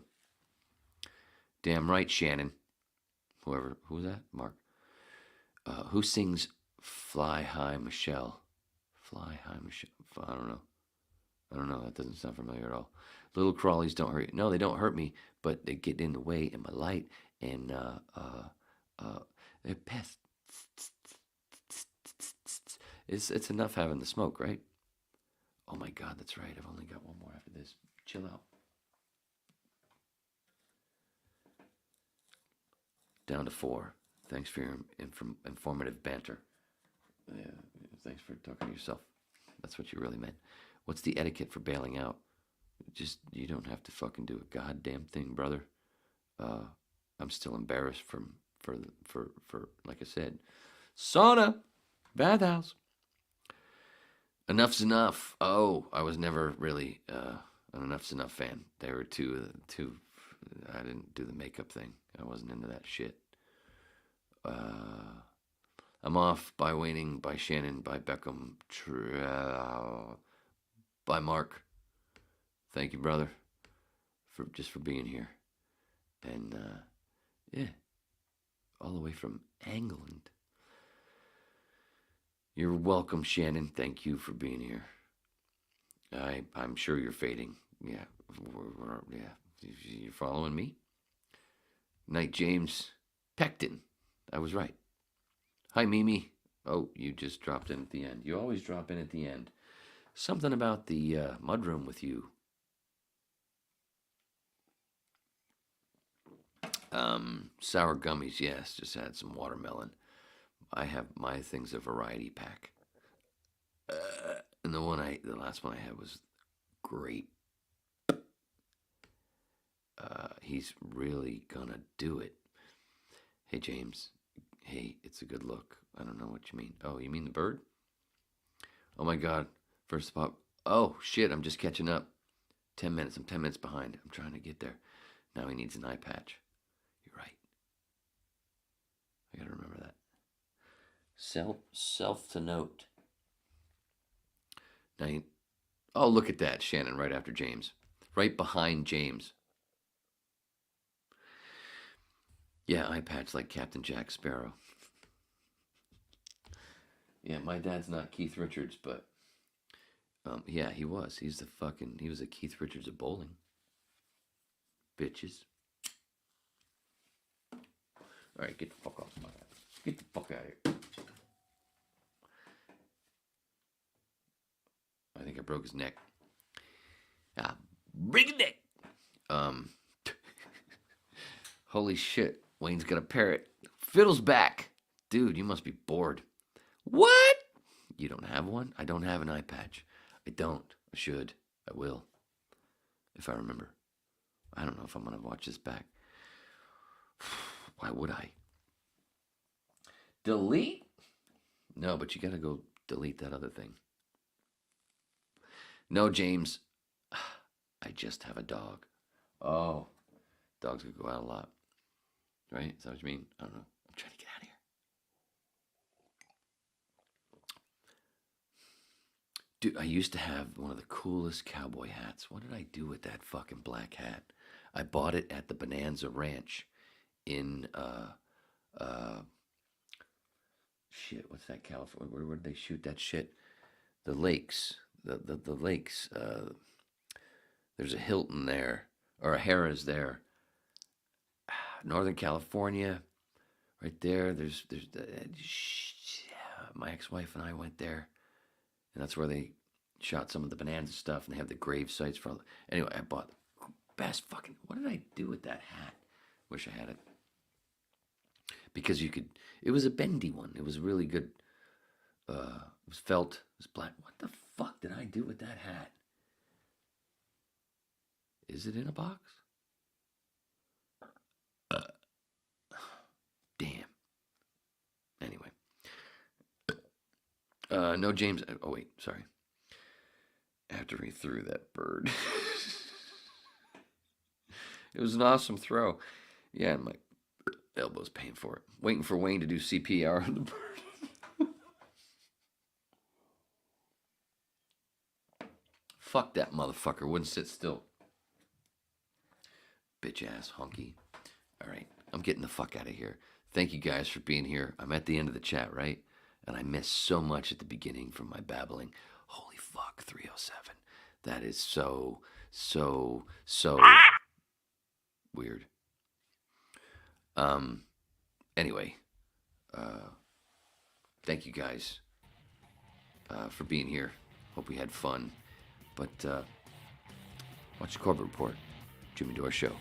Damn right, Shannon. Who was that? Mark. Who sings Fly High Michelle? Fly High Michelle. I don't know. That doesn't sound familiar at all. Little crawlies don't hurt you. No, they don't hurt me, but they get in the way in my light, and they're pests. It's enough having the smoke, right? Oh my God, that's right. I've only got one more after this. Chill out. Down to 4. Thanks for your informative banter. Yeah, thanks for talking to yourself. That's what you really meant. What's the etiquette for bailing out? Just, you don't have to fucking do a goddamn thing, brother. I'm still embarrassed for like I said, sauna, bathhouse. Enough's Enough. Oh, I was never really an Enough's Enough fan. They were too. I didn't do the makeup thing. I wasn't into that shit. I'm Off by Waning, by Shannon, by Beckham, by Mark. Thank you, brother, for being here. And yeah, all the way from England. You're welcome, Shannon. Thank you for being here. I'm sure you're fading. Yeah, you're following me. Night, James Pecton. I was right. Hi, Mimi. Oh, you just dropped in at the end. You always drop in at the end. Something about the mudroom with you. Sour gummies, yes. Just had some watermelon. I have my thing's a variety pack. And the last one I had was grape. He's really gonna do it. Hey, James. Hey, it's a good look. I don't know what you mean. Oh, you mean the bird? Oh my God. First of all, oh shit, I'm just catching up. 10 minutes. I'm 10 minutes behind. I'm trying to get there. Now he needs an eye patch. You're right. I gotta remember that. Self to note. Now, oh, look at that, Shannon, right after James. Right behind James. Yeah, eye patch like Captain Jack Sparrow. Yeah, my dad's not Keith Richards, but yeah, he was. He was a Keith Richards of bowling. Bitches. All right, get the fuck off my ass. Get the fuck out of here. I think I broke his neck. Break his neck. Holy shit. Wayne's got a parrot. Fiddle's back. Dude, you must be bored. What? You don't have one? I don't have an eye patch. I don't. I should. I will. If I remember. I don't know if I'm going to watch this back. Why would I? Delete? No, but you got to go delete that other thing. No, James. I just have a dog. Oh. Dogs could go out a lot. Right? Is that what you mean? I don't know. I'm trying to get out of here. Dude, I used to have one of the coolest cowboy hats. What did I do with that fucking black hat? I bought it at the Bonanza Ranch in, shit, what's that, California? Where did they shoot that shit? The lakes. The lakes. There's a Hilton there, or a Harrah's there. Northern California, right there. There's my ex-wife and I went there, and that's where they shot some of the Bonanza stuff, and they have the grave sites for all. Anyway, I bought the best fucking. What did I do with that hat? Wish I had it. Because you could. It was a bendy one. It was really good. It was felt. It was black. What the fuck did I do with that hat? Is it in a box? Damn. Anyway. No, James. Oh, wait. Sorry. After he threw that bird. It was an awesome throw. Yeah, and my elbow's paying for it. Waiting for Wayne to do CPR on the bird. Fuck that motherfucker. Wouldn't sit still. Bitch ass honky. All right. I'm getting the fuck out of here. Thank you guys for being here. I'm at the end of the chat, right? And I missed so much at the beginning from my babbling. Holy fuck, 307. That is so weird. Anyway, thank you guys for being here. Hope we had fun. But watch the Corbett Report. Jimmy Dore Show.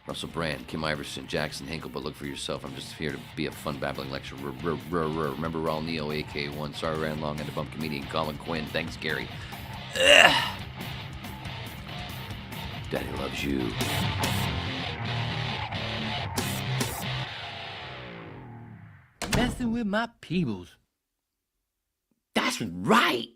Russell Brand, Kim Iverson, Jackson Hinkle, but look for yourself. I'm just here to be a fun babbling lecture. Remember Raul Neo, AK1, sorry ran long, and the bump comedian Colin Quinn. Thanks, Gary. Ugh. Daddy loves you. Messing with my peoples. That's right.